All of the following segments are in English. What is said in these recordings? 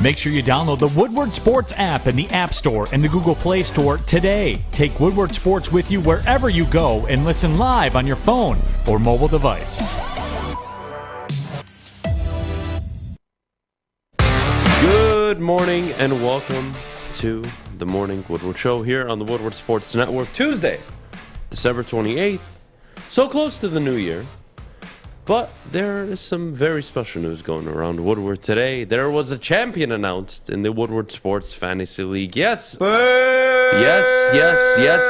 Make sure you download the Woodward Sports app in the App Store and the Google Play Store today. Take Woodward Sports with you wherever you go and listen live on your phone or mobile device. Good morning and welcome to the Morning Woodward Show here on the Woodward Sports Network. Tuesday, December 28th. So close to the new year. But there is some very special news going around Woodward today. There was a champion announced in the Woodward Sports Fantasy League. Yes. Yes.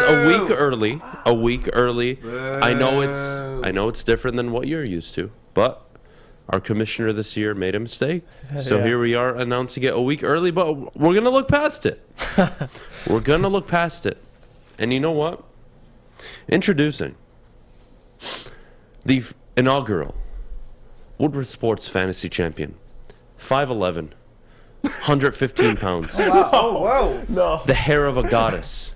A week early. I know it's different than what you're used to, but our commissioner this year made a mistake. So here we are announcing it a week early, but we're going to look past it. And you know what? Introducing the inaugural Woodward Sports Fantasy Champion. 5'11", 115 pounds. Whoa. No. The hair of a goddess.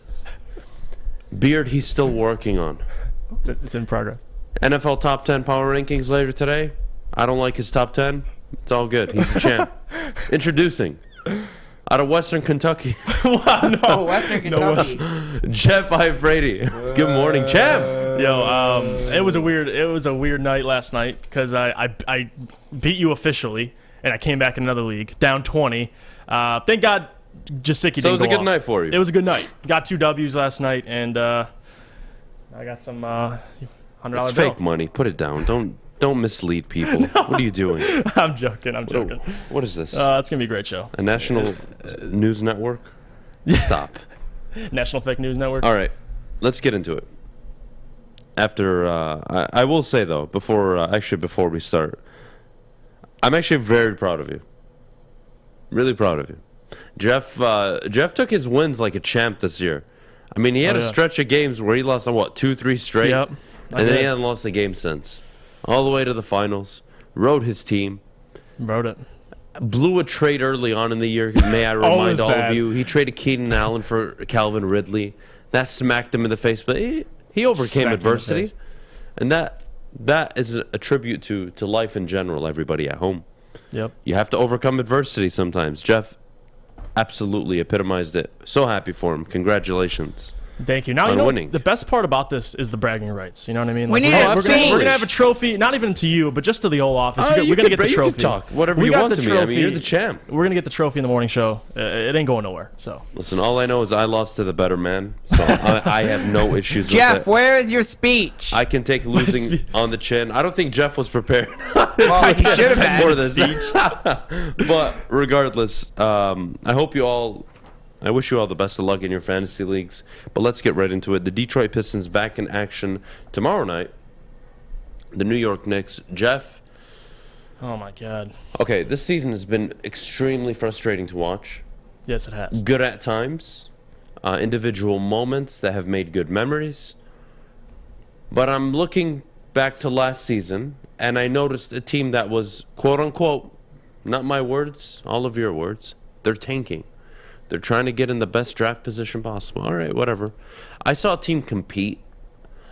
Beard he's still working on. It's in progress. NFL top 10 power rankings later today. I don't like his top 10. It's all good. He's the champ. Introducing, out of Western Kentucky. No, Western Kentucky. Jeff Brady. Good morning, champ. Yo, it was a weird night last night because I beat you officially, and I came back in another league down 20. Thank God, Jasicki didn't go off. So it was a good night for you. It was a good night. Got 2 W's last night, and I got some $100 It's bill. fake money. Put it down. Don't mislead people. No. What are you doing? I'm joking. What is this? It's gonna be a great show. A national news network? Stop. National Fake News Network. All right, let's get into it. After I will say though, before we start, I'm actually very proud of you. Really proud of you. Jeff took his wins like a champ this year. I mean, he had a stretch of games where he lost on 2-3 straight, Yep, and then he hasn't lost a game since. All the way to the finals, rode his team. Wrote it. Blew a trade early on in the year. May I remind all bad. of you, he traded Keenan Allen for Calvin Ridley. That smacked him in the face, but he overcame adversity, and that is a tribute to life in general. Everybody at home, Yep. you have to overcome adversity sometimes. Jeff absolutely epitomized it. So happy for him. Congratulations. Thank you. Now, On winning. the best part about this is the bragging rights. You know what I mean? We need we're a speech. gonna have a trophy, not even to you, but just to the whole office. We're gonna get the trophy. You can talk whatever We you got want the to me. I mean, trophy. you're the champ. We're gonna get the trophy in the morning show. It ain't going nowhere. So Listen, all I know is I lost to the better man, so I have no issues with Jeff, it. where is your speech? I can take losing on the chin. I don't think Jeff was prepared Well, he should have for been. this. But regardless, I wish you all the best of luck in your fantasy leagues. But let's get right into it. The Detroit Pistons back in action tomorrow night. The New York Knicks. Jeff. oh my God. Okay, this season has been extremely frustrating to watch. Yes, it has. Good at times. Individual moments that have made good memories. But I'm looking back to last season, and I noticed a team that was, quote unquote, not my words, all of your words, they're tanking. They're trying to get in the best draft position possible. All right, whatever. I saw a team compete.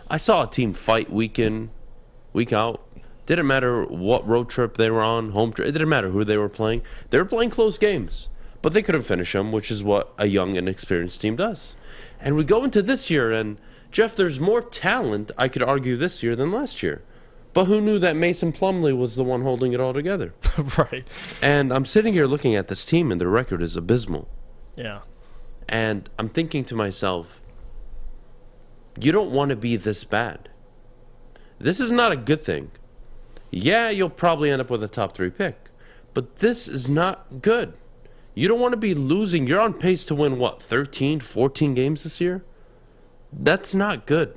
I saw a team fight week in, week out. Didn't matter what road trip they were on, home trip. It didn't matter who they were playing. They were playing close games, but they couldn't finish them, which is what a young and experienced team does. And we go into this year, and Jeff, there's more talent, I could argue, this year than last year. But who knew that Mason Plumlee was the one holding it all together? Right. And I'm sitting here looking at this team, and their record is abysmal. Yeah. And I'm thinking to myself, you don't want to be this bad. This is not a good thing. Yeah, you'll probably end up with a top 3 pick, but this is not good. You don't want to be losing. You're on pace to win, 13, 14 games this year? That's not good.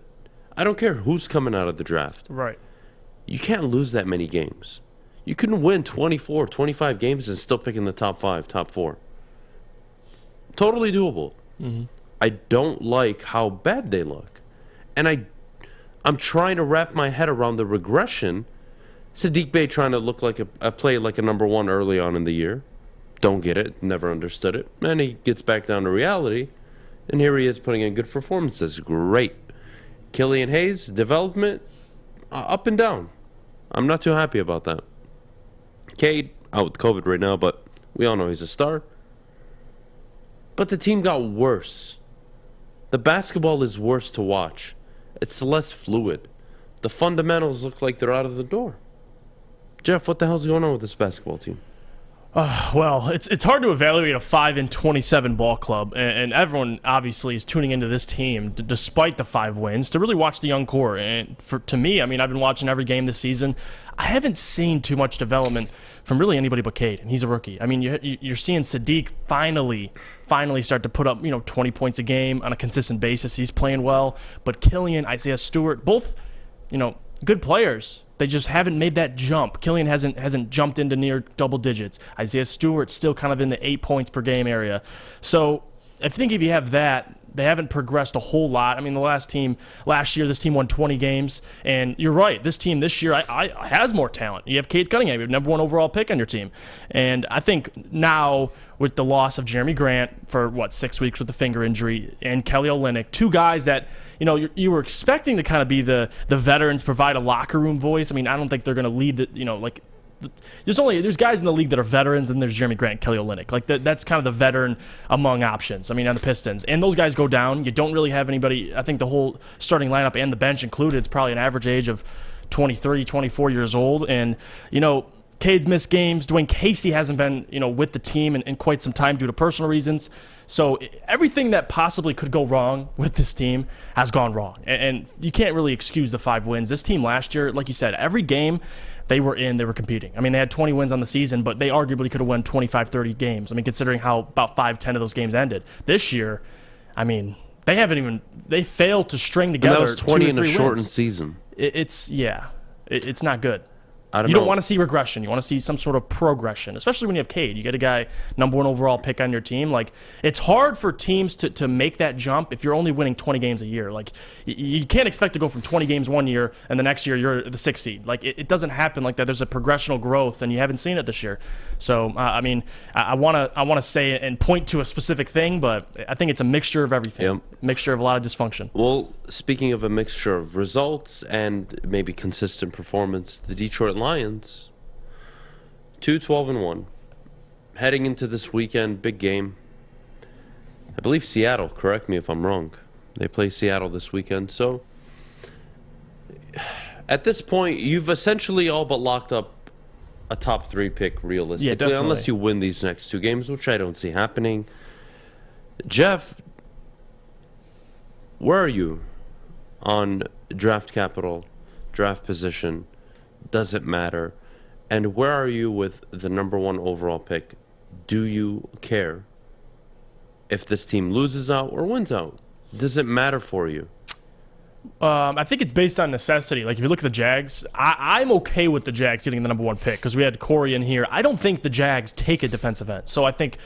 I don't care who's coming out of the draft. Right. You can't lose that many games. You can win 24, 25 games and still pick in the top 5, top 4. Totally doable. Mm-hmm. I don't like how bad they look. And I'm trying to wrap my head around the regression. Sadiq Bey trying to look like a play like a number 1 early on in the year. Don't get it. Never understood it. And he gets back down to reality. And here he is putting in good performances. Great. Killian Hayes, development, up and down. I'm not too happy about that. Cade, out with COVID right now, but We all know he's a star. But the team got worse. The basketball is worse to watch. It's less fluid. The fundamentals look like they're out of the door. Jeff, what the hell's going on with this basketball team? Well, it's hard to evaluate a 5-27 ball club, and everyone obviously is tuning into this team despite the 5 wins to really watch the young core. And to me, I mean, I've been watching every game this season. I haven't seen too much development from really anybody but Cade, and he's a rookie. I mean, you're seeing Sadiq finally start to put up 20 points a game on a consistent basis. He's playing well, but Killian, Isaiah Stewart, both good players. They just haven't made that jump. Killian hasn't jumped into near double digits. Isaiah Stewart's still kind of in the 8 points per game area. So I think if you have that, they haven't progressed a whole lot. I mean, last year, this team won 20 games. And you're right, this team this year has more talent. You have Cade Cunningham, your number 1 overall pick on your team. And I think now with the loss of Jeremy Grant for, 6 weeks with the finger injury, and Kelly Olynyk, 2 guys that you were expecting to kind of be the veterans, provide a locker room voice. I mean, I don't think they're going to lead the, there's guys in the league that are veterans, and there's Jeremy Grant, Kelly Olynyk. Like that's kind of the veteran among options. I mean, on the Pistons, and those guys go down. You don't really have anybody. I think the whole starting lineup and the bench included, it's probably an average age of 23, 24 years old, and Cade's missed games. Dwayne Casey hasn't been, with the team in quite some time due to personal reasons. So everything that possibly could go wrong with this team has gone wrong. And you can't really excuse the 5 wins. This team last year, like you said, every game they were competing. I mean, they had 20 wins on the season, but they arguably could have won 25, 30 games. I mean, considering how about 5, 10 of those games ended. This year, I mean, they failed to string together. And that was 20 in a shortened wins. Season. It's not good. You don't want to see regression. You want to see some sort of progression, especially when you have Cade. You get a guy, number 1 overall pick on your team. Like, it's hard for teams to make that jump if you're only winning 20 games a year. Like, you can't expect to go from 20 games one year and the next year you're the 6th seed. Like, it doesn't happen like that. There's a progressional growth, and you haven't seen it this year. So, I mean, I want to say it and point to a specific thing, but I think it's a mixture of everything. Yep. Mixture of a lot of dysfunction. Well, speaking of a mixture of results and maybe consistent performance, the Detroit Lions, 2-12-1, heading into this weekend, big game. I believe Seattle, correct me if I'm wrong. They play Seattle this weekend. So at this point, you've essentially all but locked up a top 3 pick realistically, definitely. Unless you win these next 2 games, which I don't see happening. Jeff, where are you on draft capital, draft position? Does it matter? And where are you with the number 1 overall pick? Do you care if this team loses out or wins out? Does it matter for you? I think it's based on necessity. Like, if you look at the Jags, I'm okay with the Jags getting the number 1 pick because we had Corey in here. I don't think the Jags take a defensive end. So I think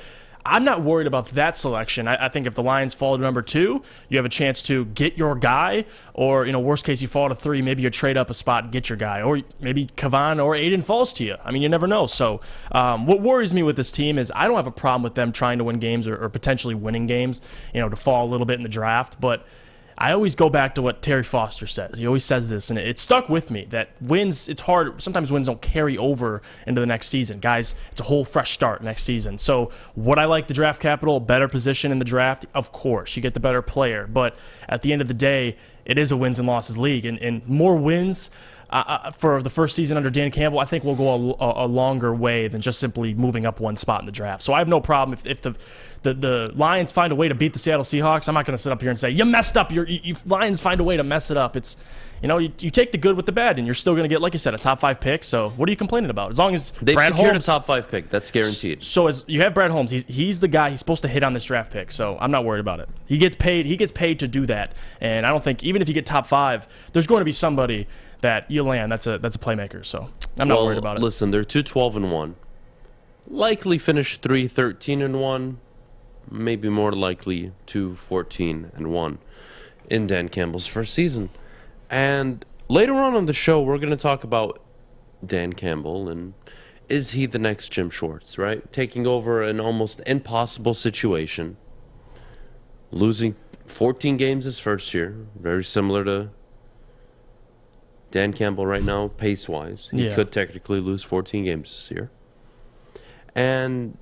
I'm not worried about that selection. I think if the Lions fall to number 2, you have a chance to get your guy, or worst case you fall to 3, maybe you trade up a spot and get your guy, or maybe Kavan or Aiden falls to you. I mean, you never know. So what worries me with this team is I don't have a problem with them trying to win games or potentially winning games, to fall a little bit in the draft, but I always go back to what Terry Foster says. He always says this, and it stuck with me, that wins, it's hard. Sometimes wins don't carry over into the next season. Guys, it's a whole fresh start next season. So would I like the draft capital, better position in the draft? Of course. You get the better player. But at the end of the day, it is a wins and losses league. And more wins for the first season under Dan Campbell, I think will go a longer way than just simply moving up 1 spot in the draft. So I have no problem if the Lions find a way to beat the Seattle Seahawks. I'm not going to sit up here and say, you messed up. You Lions find a way to mess it up. It's, you take the good with the bad, and you're still going to get, like you said, a top 5 pick. So what are you complaining about? As long as They've Brad secured Holmes, a top 5 pick. That's guaranteed. So as you have Brad Holmes, he's the guy. He's supposed to hit on this draft pick. So I'm not worried about it. He gets paid to do that. And I don't think, even if you get top 5, there's going to be somebody that you land that's a playmaker. So I'm not worried about it. Listen, they're 2-12-1. Likely finish 3-13-1. Maybe more likely 2-14-1 in Dan Campbell's first season. And later on the show, we're going to talk about Dan Campbell and is he the next Jim Schwartz, right? Taking over an almost impossible situation, losing 14 games his first year, very similar to Dan Campbell right now, pace-wise. He could technically lose 14 games this year. And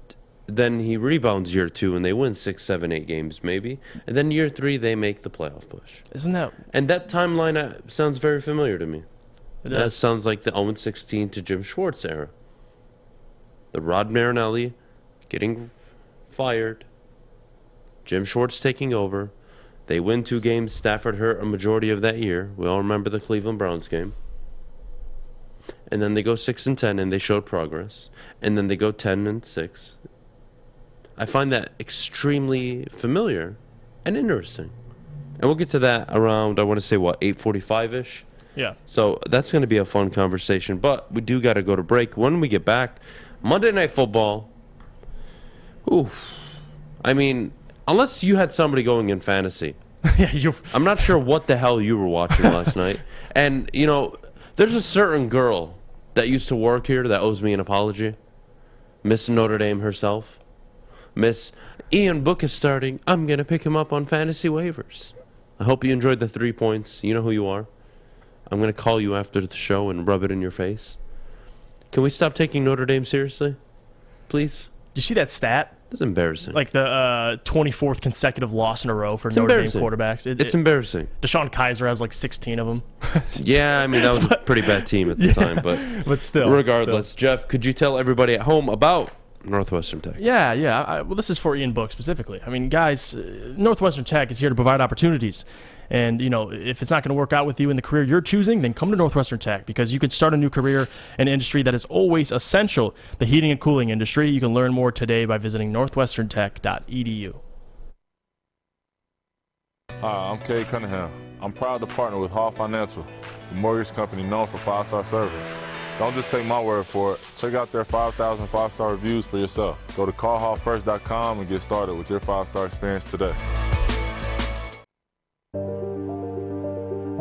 then he rebounds year 2 and they win 6, 7, 8 games maybe. And then year 3 they make the playoff push. Isn't that? And that timeline sounds very familiar to me. It That is. sounds like the 0-16 to Jim Schwartz era. The Rod Marinelli getting fired. Jim Schwartz taking over. They win 2 games. Stafford hurt a majority of that year. We all remember the Cleveland Browns game. And then they go 6-10 and they showed progress. And then they go 10-6. I find that extremely familiar and interesting. And we'll get to that around, I want to say, 8:45-ish? Yeah. So that's going to be a fun conversation. But we do got to go to break. When we get back, Monday Night Football. Ooh. I mean, unless you had somebody going in fantasy. Yeah, I'm not sure what the hell you were watching last night. And, you know, there's a certain girl that used to work here that owes me an apology. Miss Notre Dame herself. Miss Ian Book is starting. I'm going to pick him up on fantasy waivers. I hope you enjoyed the 3 points. You know who you are. I'm going to call you after the show and rub it in your face. Can we stop taking Notre Dame seriously? Please? Did you see that stat? It's embarrassing. Like the 24th consecutive loss in a row for Notre Dame quarterbacks. It's embarrassing. Deshaun Kaiser has like 16 of them. Yeah, I mean, that was a pretty bad team at the time. But still. Regardless, Jeff, could you tell everybody at home about Northwestern Tech? Yeah. Well, this is for Ian Book specifically. I mean, guys, Northwestern Tech is here to provide opportunities. And, you know, if it's not going to work out with you in the career you're choosing, then come to Northwestern Tech because you can start a new career in an industry that is always essential, the heating and cooling industry. You can learn more today by visiting northwesterntech.edu. Hi, I'm Kay Cunningham. I'm proud to partner with Hall Financial, the mortgage company known for 5-star service. Don't just take my word for it. Check out their 5,000 5-star reviews for yourself. Go to callhallfirst.com and get started with your 5-star experience today.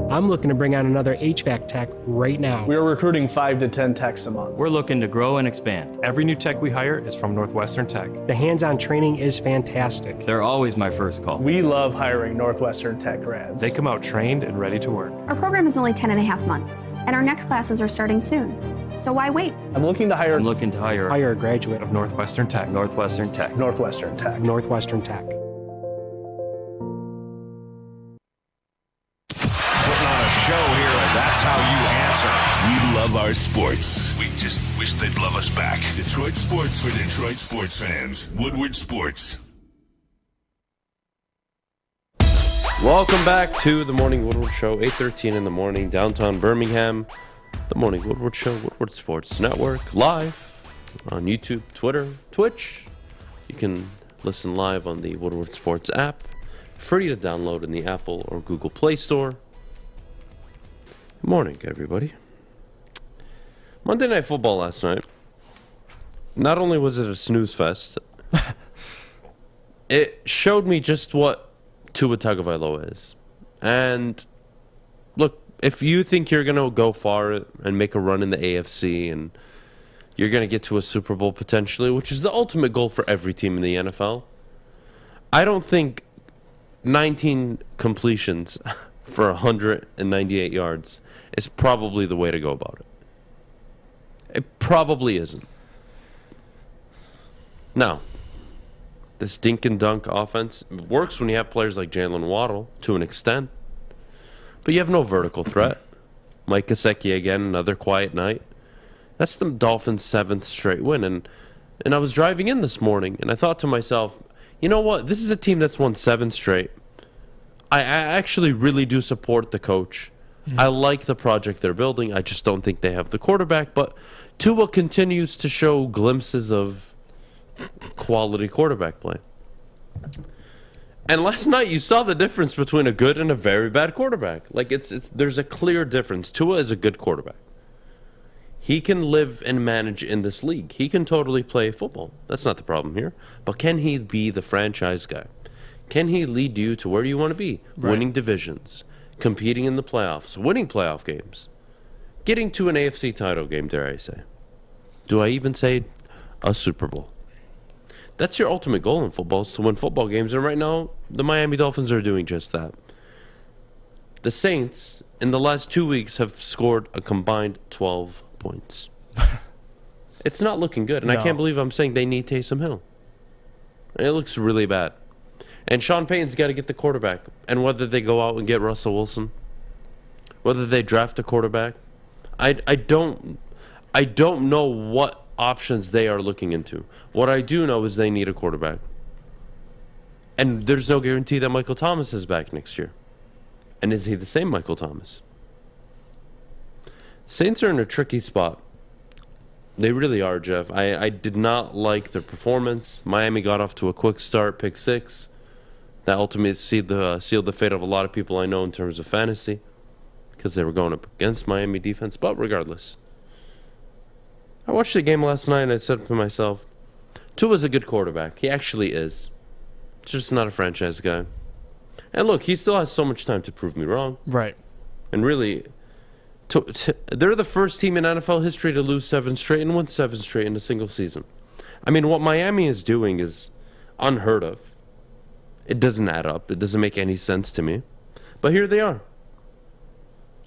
I'm looking to bring on another HVAC tech right now. We are recruiting 5 to 10 techs a month. We're looking to grow and expand. Every new tech we hire is from Northwestern Tech. The hands-on training is fantastic. They're always my first call. We love hiring Northwestern Tech grads. They come out trained and ready to work. Our program is only 10.5 months, and our next classes are starting soon. So why wait? I'm looking to hire Hire a graduate Of Northwestern Tech. Northwestern Tech. Northwestern Tech. Northwestern Tech. Show here, that's how you answer. We love our sports. We just wish they'd love us back. Detroit sports for Detroit sports fans. Woodward Sports. Welcome back to the Morning Woodward Show, 8:13 in the morning, downtown Birmingham. The Morning Woodward Show, Woodward Sports Network, live on YouTube, Twitter, Twitch. You can listen live on the Woodward Sports app, free to download in the Apple or Google Play Store. Good morning, everybody. Monday Night Football last night. Not only was it a snooze fest, it showed me just what Tua Tagovailoa is. And look, if you think you're going to go far and make a run in the AFC and you're going to get to a Super Bowl potentially, which is the ultimate goal for every team in the NFL, I don't think 19 completions for 198 yards is probably the way to go about it. It probably isn't. Now, this dink and dunk offense works when you have players like Jalen Waddle to an extent, but you have no vertical threat. Mike Gesicki again, another quiet night. That's the Dolphins' 7th straight win. And I was driving in this morning, and I thought to myself, you know what? This is a team that's won 7 straight. I actually really do support the coach. I like the project they're building. I just don't think they have the quarterback. But Tua continues to show glimpses of quality quarterback play. And last night you saw the difference between a good and a very bad quarterback. Like there's a clear difference. Tua is a good quarterback. He can live and manage in this league. He can totally play football. That's not the problem here. But can he be the franchise guy? Can he lead you to where you want to be? Right. Winning divisions, competing in the playoffs, winning playoff games, getting to an AFC title game, dare I say. Do I even say a Super Bowl? That's your ultimate goal in football, is to win football games. And right now, the Miami Dolphins are doing just that. The Saints, in the last 2 weeks, have scored a combined 12 points. It's not looking good. And I can't believe I'm saying they need Taysom Hill. It looks really bad. And Sean Payton's got to get the quarterback. And whether they go out and get Russell Wilson, whether they draft a quarterback, I don't know what options they are looking into. What I do know is they need a quarterback. And there's no guarantee that Michael Thomas is back next year. And is he the same Michael Thomas? Saints are in a tricky spot. They really are, Jeff. I did not like their performance. Miami got off to a quick start, pick 6. That ultimately sealed the fate of a lot of people I know in terms of fantasy, because they were going up against Miami defense. But regardless, I watched the game last night and I said to myself, Tua's a good quarterback. He actually is. Just not a franchise guy. And look, he still has so much time to prove me wrong. Right. And really, they're the first team in NFL history to lose 7 straight and win 7 straight in a single season. I mean, what Miami is doing is unheard of. It doesn't add up. It doesn't make any sense to me. But here they are.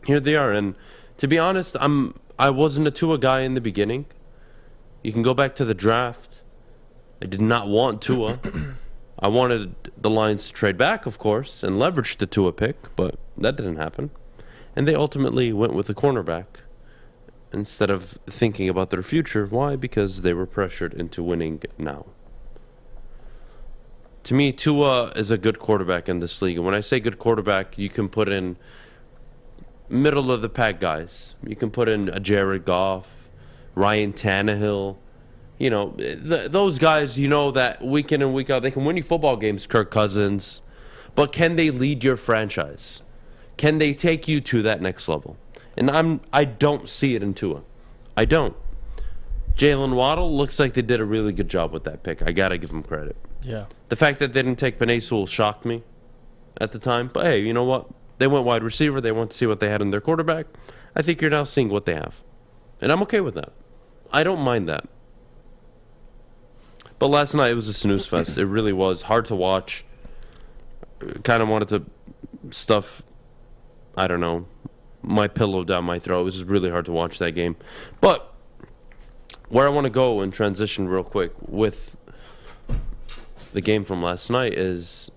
Here they are. And to be honest, I wasn't a Tua guy in the beginning. You can go back to the draft. I did not want Tua. I wanted the Lions to trade back, of course, and leverage the Tua pick, but that didn't happen. And they ultimately went with the cornerback instead of thinking about their future. Why? Because they were pressured into winning now. To me, Tua is a good quarterback in this league. And when I say good quarterback, you can put in middle-of-the-pack guys. You can put in a Jared Goff, Ryan Tannehill. You know, those guys, you know, that week in and week out, they can win you football games, Kirk Cousins. But can they lead your franchise? Can they take you to that next level? And I don't see it in Tua. I don't. Jalen Waddle looks like they did a really good job with that pick. I got to give them credit. Yeah. The fact that they didn't take Penei Sewell shocked me at the time. But hey, you know what? They went wide receiver. They want to see what they had in their quarterback. I think you're now seeing what they have. And I'm okay with that. I don't mind that. But last night, it was a snooze fest. It really was. Hard to watch. Kind of wanted to stuff, I don't know, my pillow down my throat. It was really hard to watch that game. But where I want to go and transition real quick with the game from last night is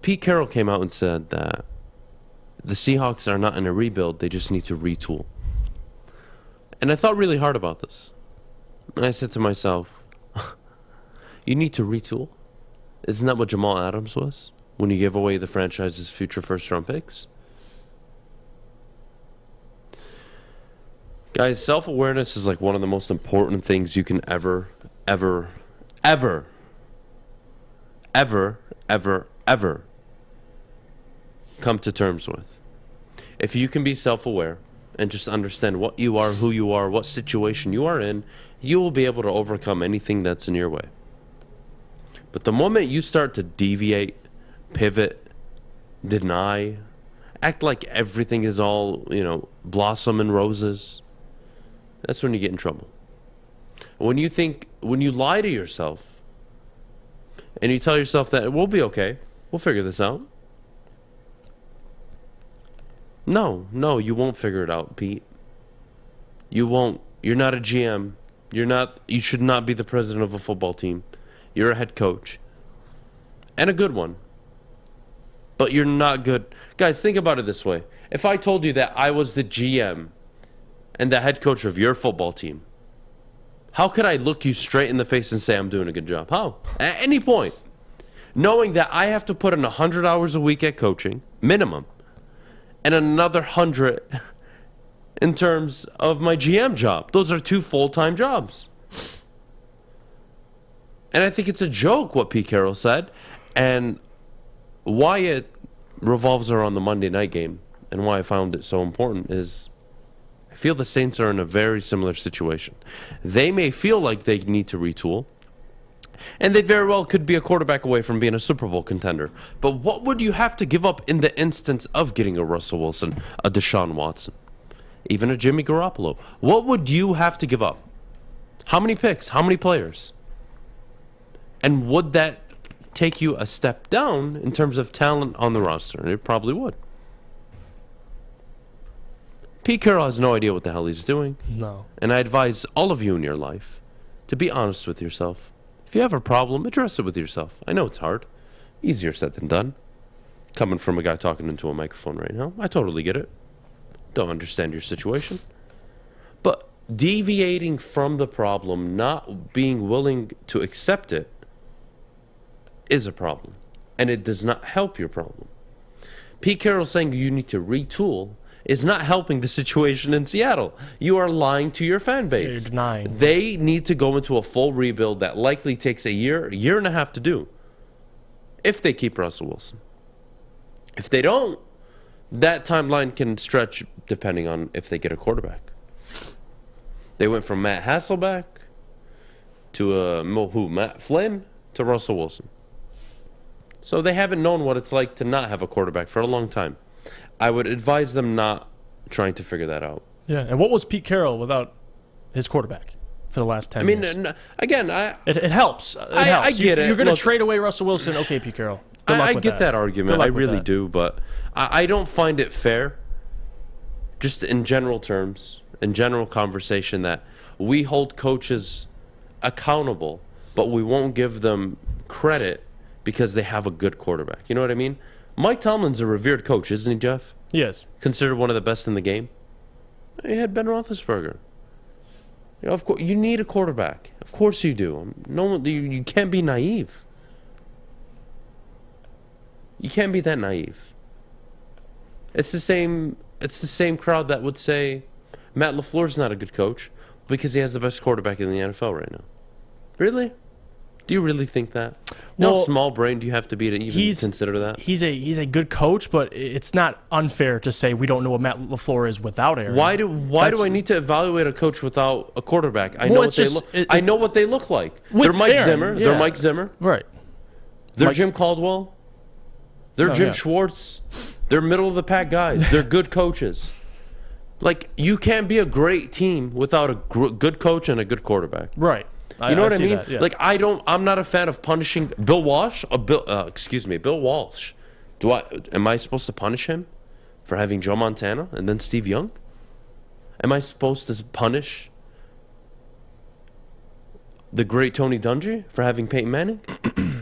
Pete Carroll came out and said that the Seahawks are not in a rebuild. They just need to retool. And I thought really hard about this. And I said to myself, you need to retool? Isn't that what Jamal Adams was when you gave away the franchise's future first-round picks? Guys, self-awareness is like one of the most important things you can ever come to terms with. If you can be self-aware and just understand what you are, who you are, what situation you are in, you will be able to overcome anything that's in your way. But the moment you start to deviate, pivot, deny, act like everything is all, you know, blossom and roses, that's when you get in trouble. When you lie to yourself and you tell yourself that we'll be okay, we'll figure this out. No, you won't figure it out, Pete. You won't. You're not a GM. You should not be the president of a football team. You're a head coach. And a good one. But you're not good. Guys, think about it this way. If I told you that I was the GM and the head coach of your football team, how could I look you straight in the face and say I'm doing a good job? How? At any point. Knowing that I have to put in 100 hours a week at coaching, minimum, and another 100 in terms of my GM job. Those are 2 full-time jobs. And I think it's a joke what Pete Carroll said, and why it revolves around the Monday night game and why I found it so important is I feel the Saints are in a very similar situation. They may feel like they need to retool, and they very well could be a quarterback away from being a Super Bowl contender. But what would you have to give up in the instance of getting a Russell Wilson, a Deshaun Watson, even a Jimmy Garoppolo? What would you have to give up? How many picks? How many players? And would that take you a step down in terms of talent on the roster? And it probably would. Pete Carroll has no idea what the hell he's doing. No. And I advise all of you in your life to be honest with yourself. If you have a problem, address it with yourself. I know it's hard. Easier said than done. Coming from a guy talking into a microphone right now, I totally get it. Don't understand your situation. But deviating from the problem, not being willing to accept it, is a problem. And it does not help your problem. Pete Carroll saying you need to retool is not helping the situation in Seattle. You are lying to your fan base. You're denying. They need to go into a full rebuild that likely takes a year and a half to do, if they keep Russell Wilson. If they don't, that timeline can stretch depending on if they get a quarterback. They went from Matt Hasselbeck to Matt Flynn to Russell Wilson. So they haven't known what it's like to not have a quarterback for a long time. I would advise them not trying to figure that out. Yeah, and what was Pete Carroll without his quarterback for the last 10 years? Again, it helps. I get it. You're going to Look, trade away Russell Wilson. Okay, Pete Carroll. Good luck I with get that argument. I really do, but I don't find it fair, just in general terms, in general conversation, that we hold coaches accountable, but we won't give them credit because they have a good quarterback. You know what I mean? Mike Tomlin's a revered coach, isn't he, Jeff? Yes. Considered one of the best in the game. He had Ben Roethlisberger. You know, of course, you need a quarterback. Of course you do. You can't be naive. You can't be that naive. It's the same crowd that would say Matt LaFleur's not a good coach because he has the best quarterback in the NFL right now. Really? Do you really think that? How small brain do you have to be to even consider that? He's a good coach, but it's not unfair to say we don't know what Matt LaFleur is without Aaron. Why do I need to evaluate a coach without a quarterback? I know what they look like. They're Mike Zimmer. Yeah. They're Mike Zimmer. Right. They're Jim Caldwell. They're Jim Schwartz. They're middle of the pack guys. They're good coaches. Like, you can't be a great team without a good coach and a good quarterback. Right. You know what I mean? That, yeah. Like, I'm not a fan of punishing Bill Walsh. Bill Walsh. Am I supposed to punish him for having Joe Montana and then Steve Young? Am I supposed to punish the great Tony Dungy for having Peyton Manning?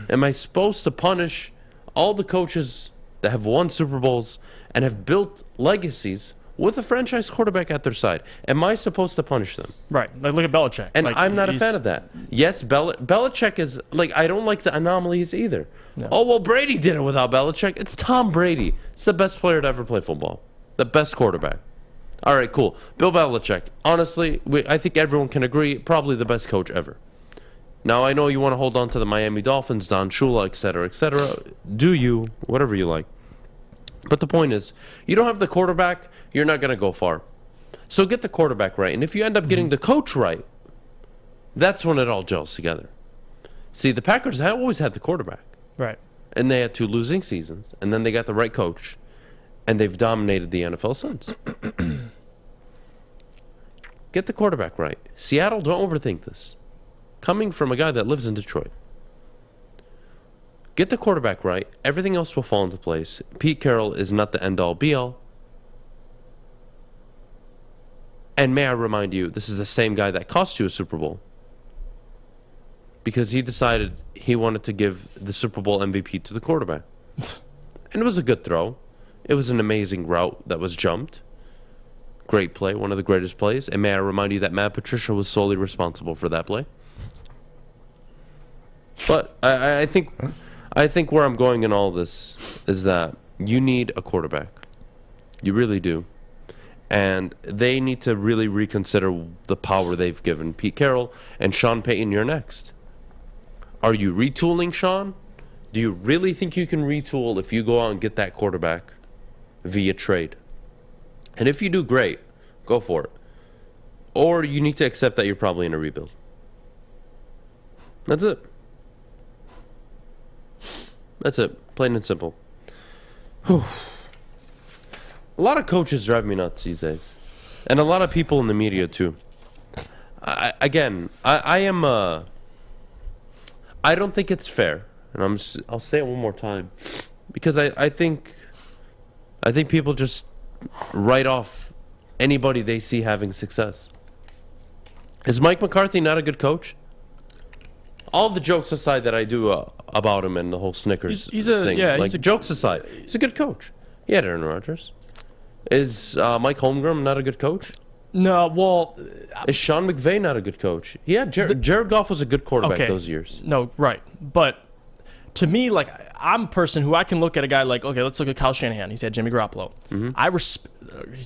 Am I supposed to punish all the coaches that have won Super Bowls and have built legacies with a franchise quarterback at their side? Am I supposed to punish them? Right. Like, look at Belichick. And I'm not a fan of that. Yes, Belichick is, like, I don't like the anomalies either. No. Oh, well, Brady did it without Belichick. It's Tom Brady. It's the best player to ever play football. The best quarterback. All right, cool. Bill Belichick. Honestly, I think everyone can agree, probably the best coach ever. Now, I know you want to hold on to the Miami Dolphins, Don Shula, et cetera, et cetera. Do you. Whatever you like. But the point is, you don't have the quarterback, you're not going to go far. So get the quarterback right. And if you end up getting the coach right, that's when it all gels together. See, the Packers have always had the quarterback. Right. And they had 2 losing seasons. And then they got the right coach. And they've dominated the NFL since. Get the quarterback right. Seattle, don't overthink this. Coming from a guy that lives in Detroit. Get the quarterback right. Everything else will fall into place. Pete Carroll is not the end-all, be-all. And may I remind you, this is the same guy that cost you a Super Bowl. Because he decided he wanted to give the Super Bowl MVP to the quarterback. And it was a good throw. It was an amazing route that was jumped. Great play, one of the greatest plays. And may I remind you that Matt Patricia was solely responsible for that play. But I think where I'm going in all this is that you need a quarterback. You really do. And they need to really reconsider the power they've given Pete Carroll and Sean Payton. You're next. Are you retooling, Sean? Do you really think you can retool if you go out and get that quarterback via trade? And if you do, great. Go for it. Or you need to accept that you're probably in a rebuild. That's it. That's it. Plain and simple. Whew. A lot of coaches drive me nuts these days. And a lot of people in the media, too. I don't think it's fair. And I'll say it one more time. Because I think people just write off anybody they see having success. Is Mike McCarthy not a good coach? all the jokes aside that I do about him and the whole Snickers thing. Jokes aside, he's a good coach. He had Aaron Rodgers. Is Mike Holmgren not a good coach? No, well... Is Sean McVay not a good coach? Yeah, Jared Goff was a good quarterback those years. No, right. But to me, like, I'm a person who I can look at a guy like, okay, let's look at Kyle Shanahan. He's had Jimmy Garoppolo.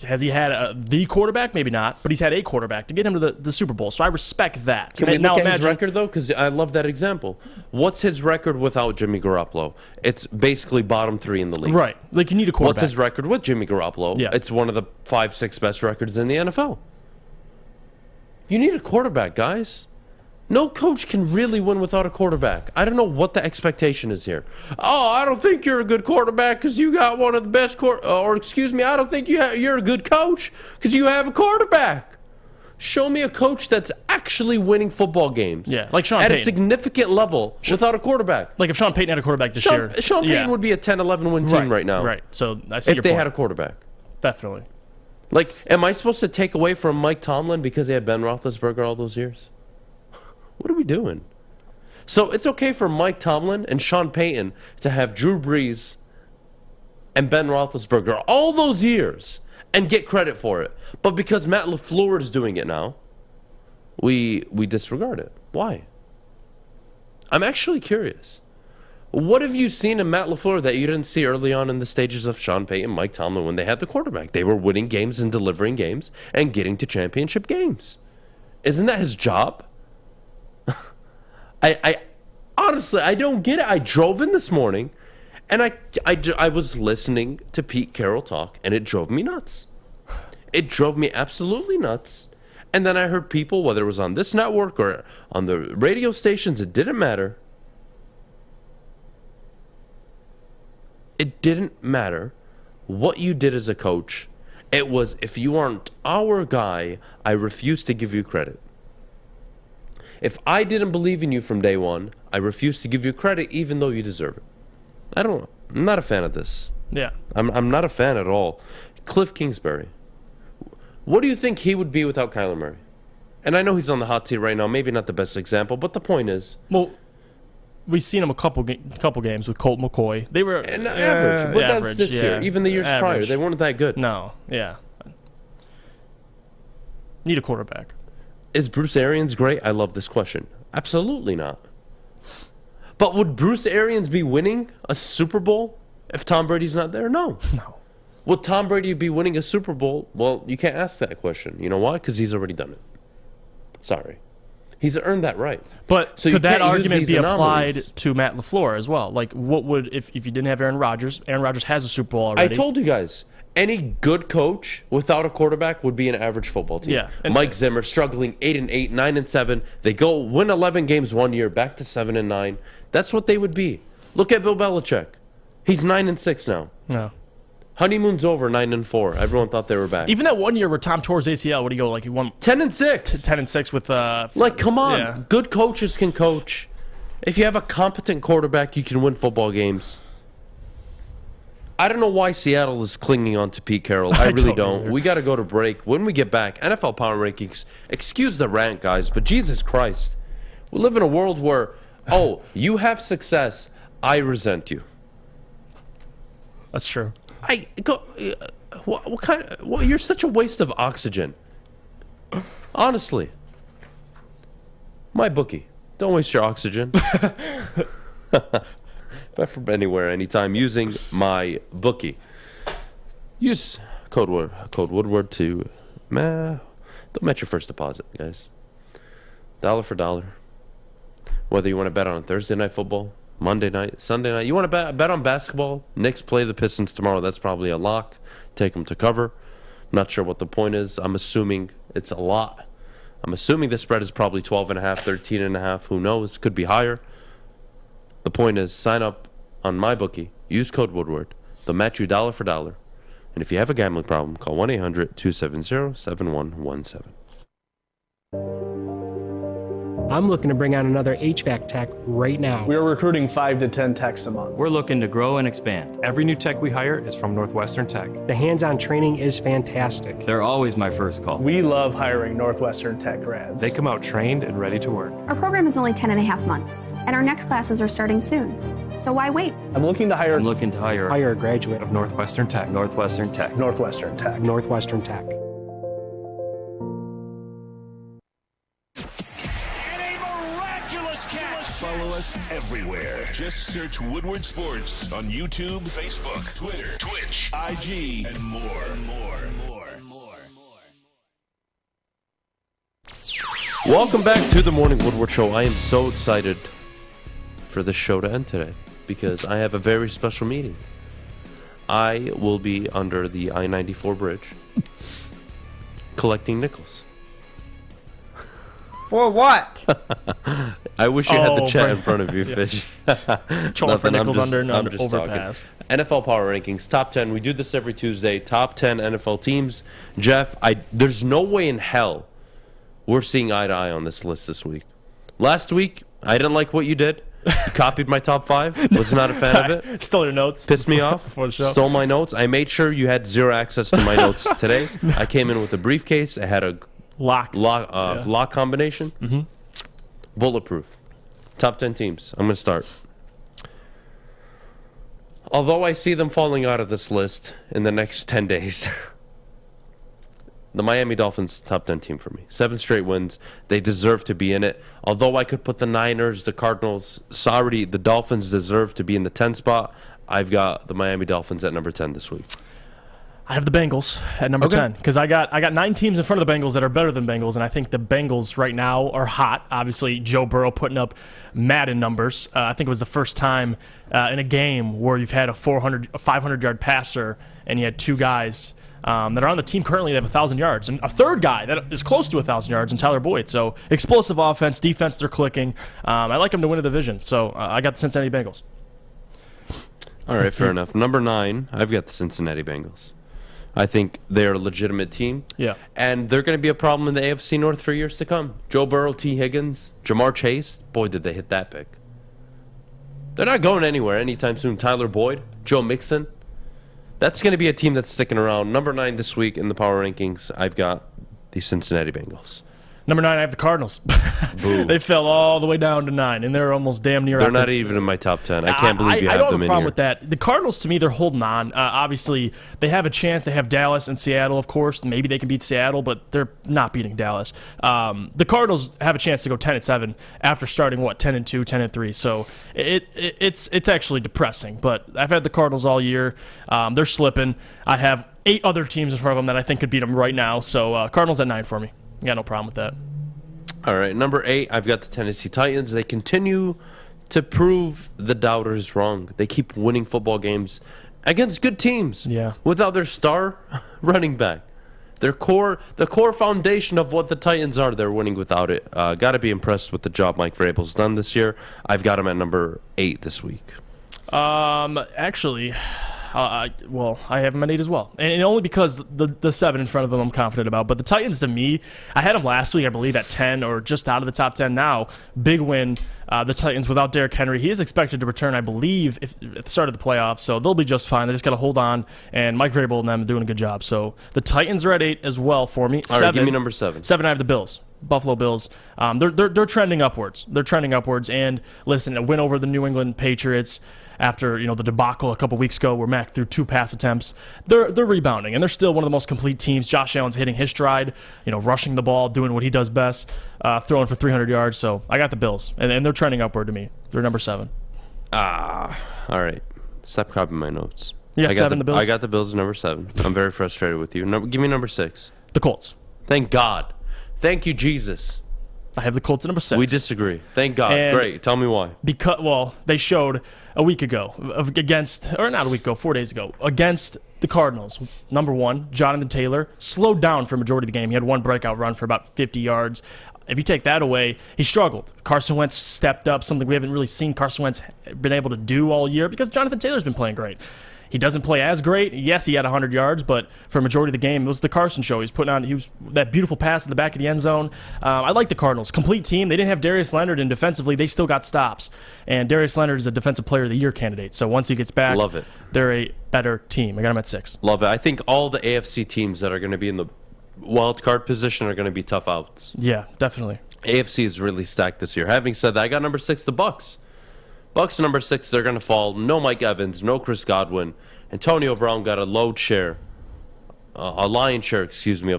Has he had the quarterback? Maybe not, but he's had a quarterback to get him to the Super Bowl. So I respect that. Can we look at his record, though? Because I love that example. What's his record without Jimmy Garoppolo? It's basically bottom 3 in the league. Right. Like, you need a quarterback. What's his record with Jimmy Garoppolo? Yeah. It's one of the 5-6 best records in the NFL. You need a quarterback, guys. No coach can really win without a quarterback. I don't know what the expectation is here. Oh, I don't think you're a good quarterback because you got one of the best I don't think you're a good coach because you have a quarterback. Show me a coach that's actually winning football games. Yeah, like Sean Payton. At a significant level without a quarterback. Like if Sean Payton had a quarterback this year. Sean Payton would be a 10-11 win team right now. Right. So I see if your they point. had a quarterback. Definitely. Like, am I supposed to take away from Mike Tomlin because they had Ben Roethlisberger all those years? What are we doing? So it's okay for Mike Tomlin and Sean Payton to have Drew Brees and Ben Roethlisberger all those years and get credit for it. But because Matt LaFleur is doing it now, we disregard it. Why? I'm actually curious. What have you seen in Matt LaFleur that you didn't see early on in the stages of Sean Payton, Mike Tomlin when they had the quarterback? They were winning games and delivering games and getting to championship games. Isn't that his job? I honestly, I don't get it. I drove in this morning, and I was listening to Pete Carroll talk, and it drove me nuts. It drove me absolutely nuts. And then I heard people, whether it was on this network or on the radio stations, it didn't matter. It didn't matter what you did as a coach. It was, if you aren't our guy, I refuse to give you credit. If I didn't believe in you from day one, I refuse to give you credit even though you deserve it. I'm not a fan of this. Yeah. I'm not a fan at all. Cliff Kingsbury. What do you think he would be without Kyler Murray? And I know he's on the hot seat right now, maybe not the best example, but the point is... Well, we've seen him a couple games with Colt McCoy. They were... average, but that's this year. Even the years prior, they weren't that good. No, yeah. Need a quarterback. Is Bruce Arians great? I love this question. Absolutely not. But would Bruce Arians be winning a Super Bowl if Tom Brady's not there? No. No. Would Tom Brady be winning a Super Bowl? Well, you can't ask that question. You know why? Because he's already done it. Sorry. He's earned that right. But so could that argument be applied to Matt LaFleur as well? Like, what would, if you didn't have Aaron Rodgers has a Super Bowl already. I told you guys. Any good coach without a quarterback would be an average football team. Yeah. Mike Zimmer struggling 8-8, 9-7. They go win 11 games one year, back to 7-9. That's what they would be. Look at Bill Belichick. He's 9-6 now. No. Honeymoon's over, 9-4. Everyone thought they were back. Even that one year where Tom tore his ACL, what do you go like? He won 10-6. 10-6 with like, come on. Yeah. Good coaches can coach. If you have a competent quarterback, you can win football games. I don't know why Seattle is clinging on to Pete Carroll. I really don't. We got to go to break. When we get back, NFL Power Rankings. Excuse the rant, guys, but Jesus Christ. We live in a world where, oh, you have success. I resent you. That's true. What kind of... Well, you're such a waste of oxygen. Honestly. My bookie. Don't waste your oxygen. But from anywhere, anytime, using my bookie. Use code Woodward to don't match your first deposit, guys. Dollar for dollar. Whether you want to bet on Thursday night football, Monday night, Sunday night. You want to bet on basketball? Knicks play the Pistons tomorrow. That's probably a lock. Take them to cover. Not sure what the point is. I'm assuming it's a lot. I'm assuming the spread is probably 12.5, 13.5. Who knows? Could be higher. The point is, sign up on MyBookie. Use code Woodward. They'll match you dollar for dollar. And if you have a gambling problem, call 1-800-270-7117. I'm looking to bring on another HVAC tech right now. We are recruiting 5 to 10 techs a month. We're looking to grow and expand. Every new tech we hire is from Northwestern Tech. The hands-on training is fantastic. They're always my first call. We love hiring Northwestern Tech grads. They come out trained and ready to work. Our program is only 10 and a half months, and our next classes are starting soon. So why wait? I'm looking to hire Hire a graduate of Northwestern Tech. Northwestern Tech. Northwestern Tech. Northwestern Tech. Follow us everywhere. Just search Woodward Sports on YouTube, Facebook, Twitter, Twitch, IG, and more. Welcome back to the Morning Woodward Show. I am so excited for this show to end today because I have a very special meeting. I will be under the I-94 bridge collecting nickels. For what? I wish you had the chat in front of you, Fish. Trolling for nickels under an I'm just overpass. talking. NFL Power Rankings, top 10. We do this every Tuesday. Top 10 NFL teams. Jeff, there's no way in hell we're seeing eye to eye on this list this week. Last week, I didn't like what you did. You copied my top 5. Was not a fan of it. Stole your notes. Pissed me off. For the show. Stole my notes. I made sure you had zero access to my notes today. I came in with a briefcase. I had a lock combination. Mm-hmm. Bulletproof. Top 10 teams. I'm going to start. Although I see them falling out of this list in the next 10 days, the Miami Dolphins, top 10 team for me. 7 straight wins. They deserve to be in it. Although I could put the Niners, the Cardinals, sorry, the Dolphins deserve to be in the 10 spot. I've got the Miami Dolphins at number 10 this week. I have the Bengals at number 10 because I got 9 teams in front of the Bengals that are better than Bengals, and I think the Bengals right now are hot. Obviously, Joe Burrow putting up Madden numbers. I think it was the first time in a game where you've had a 500-yard passer, and you had 2 guys that are on the team currently that have 1,000 yards, and a third guy that is close to 1,000 yards, and Tyler Boyd. So explosive offense, defense, they're clicking. I like them to win a division, so I got the Cincinnati Bengals. All right, fair enough. Number 9, I've got the Cincinnati Bengals. I think they're a legitimate team. Yeah. And they're going to be a problem in the AFC North for years to come. Joe Burrow, T. Higgins, Jamar Chase. Boy, did they hit that pick. They're not going anywhere anytime soon. Tyler Boyd, Joe Mixon. That's going to be a team that's sticking around. Number 9 this week in the power rankings, I've got the Cincinnati Bengals. Number 9, I have the Cardinals. They fell all the way down to 9, and they're almost damn near. They're not even in my top 10. I can't believe you have them in here. I don't have a problem with that. The Cardinals, to me, they're holding on. Obviously, they have a chance. They have Dallas and Seattle, of course. Maybe they can beat Seattle, but they're not beating Dallas. The Cardinals have a chance to go 10-7 after starting 10-2, 10-3. So it's actually depressing. But I've had the Cardinals all year. They're slipping. I have 8 other teams in front of them that I think could beat them right now. So Cardinals at 9 for me. Got no problem with that. All right, number 8, I've got the Tennessee Titans. They continue to prove the doubters wrong. They keep winning football games against good teams. Yeah. Without their star running back. The core foundation of what the Titans are, they're winning without it. Got to be impressed with the job Mike Vrabel's done this year. I've got him at number 8 this week. Actually, I have them at 8 as well. And only because the 7 in front of them I'm confident about. But the Titans, to me, I had them last week, I believe, at 10 or just out of the top 10 now. Big win. The Titans without Derrick Henry. He is expected to return, I believe, at the start of the playoffs. So they'll be just fine. They just got to hold on. And Mike Vrabel and them are doing a good job. So the Titans are at 8 as well for me. All right, give me number 7. 7, I have the Bills. Buffalo Bills. They're trending upwards. They're trending upwards. And listen, a win over the New England Patriots after the debacle a couple weeks ago where Mac threw 2 pass attempts. They're rebounding, and they're still one of the most complete teams. Josh Allen's hitting his stride, rushing the ball, doing what he does best, throwing for 300 yards. So I got the Bills, and they're trending upward to me. They're number 7. All right. Stop copying my notes. You got 7, the Bills? I got the Bills at number 7. I'm very frustrated with you. Give me number 6. The Colts. Thank God. Thank you, Jesus. I have the Colts at number 6. We disagree. Thank God. And great. Tell me why. Because, they showed a week ago not a week ago, 4 days ago, against the Cardinals. Number 1, Jonathan Taylor slowed down for a majority of the game. He had 1 breakout run for about 50 yards. If you take that away, he struggled. Carson Wentz stepped up, something we haven't really seen Carson Wentz been able to do all year because Jonathan Taylor's been playing great. He doesn't play as great. Yes, he had 100 yards, but for a majority of the game, it was the Carson show. He was that beautiful pass at the back of the end zone. I like the Cardinals. Complete team. They didn't have Darius Leonard, and defensively, they still got stops. And Darius Leonard is a Defensive Player of the Year candidate. So once he gets back, love it. They're a better team. I got them at 6. Love it. I think all the AFC teams that are going to be in the wild card position are going to be tough outs. Yeah, definitely. AFC is really stacked this year. Having said that, I got number 6, the Bucks. Bucks number 6, they're going to fall. No Mike Evans, no Chris Godwin. Antonio Brown got a lion's share, of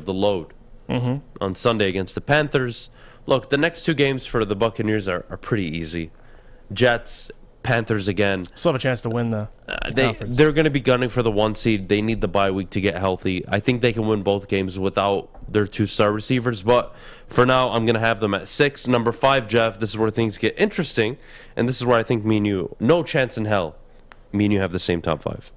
the load on Sunday against the Panthers. Look, the next 2 games for the Buccaneers are pretty easy. Jets, Panthers again. Still have a chance to win the conference. They're going to be gunning for the 1 seed. They need the bye week to get healthy. I think they can win both games without their 2 star receivers. But for now, I'm going to have them at 6. Number 5, Jeff, this is where things get interesting. And this is where I think me and you, no chance in hell, me and you have the same top 5.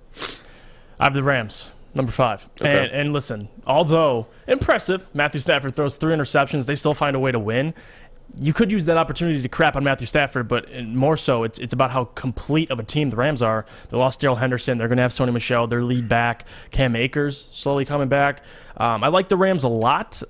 I have the Rams, number 5. Okay. And listen, although impressive, Matthew Stafford throws 3 interceptions, they still find a way to win. You could use that opportunity to crap on Matthew Stafford, but more so, it's about how complete of a team the Rams are. They lost Darrell Henderson. They're going to have Sony Michel, their lead back. Cam Akers slowly coming back. I like the Rams a lot.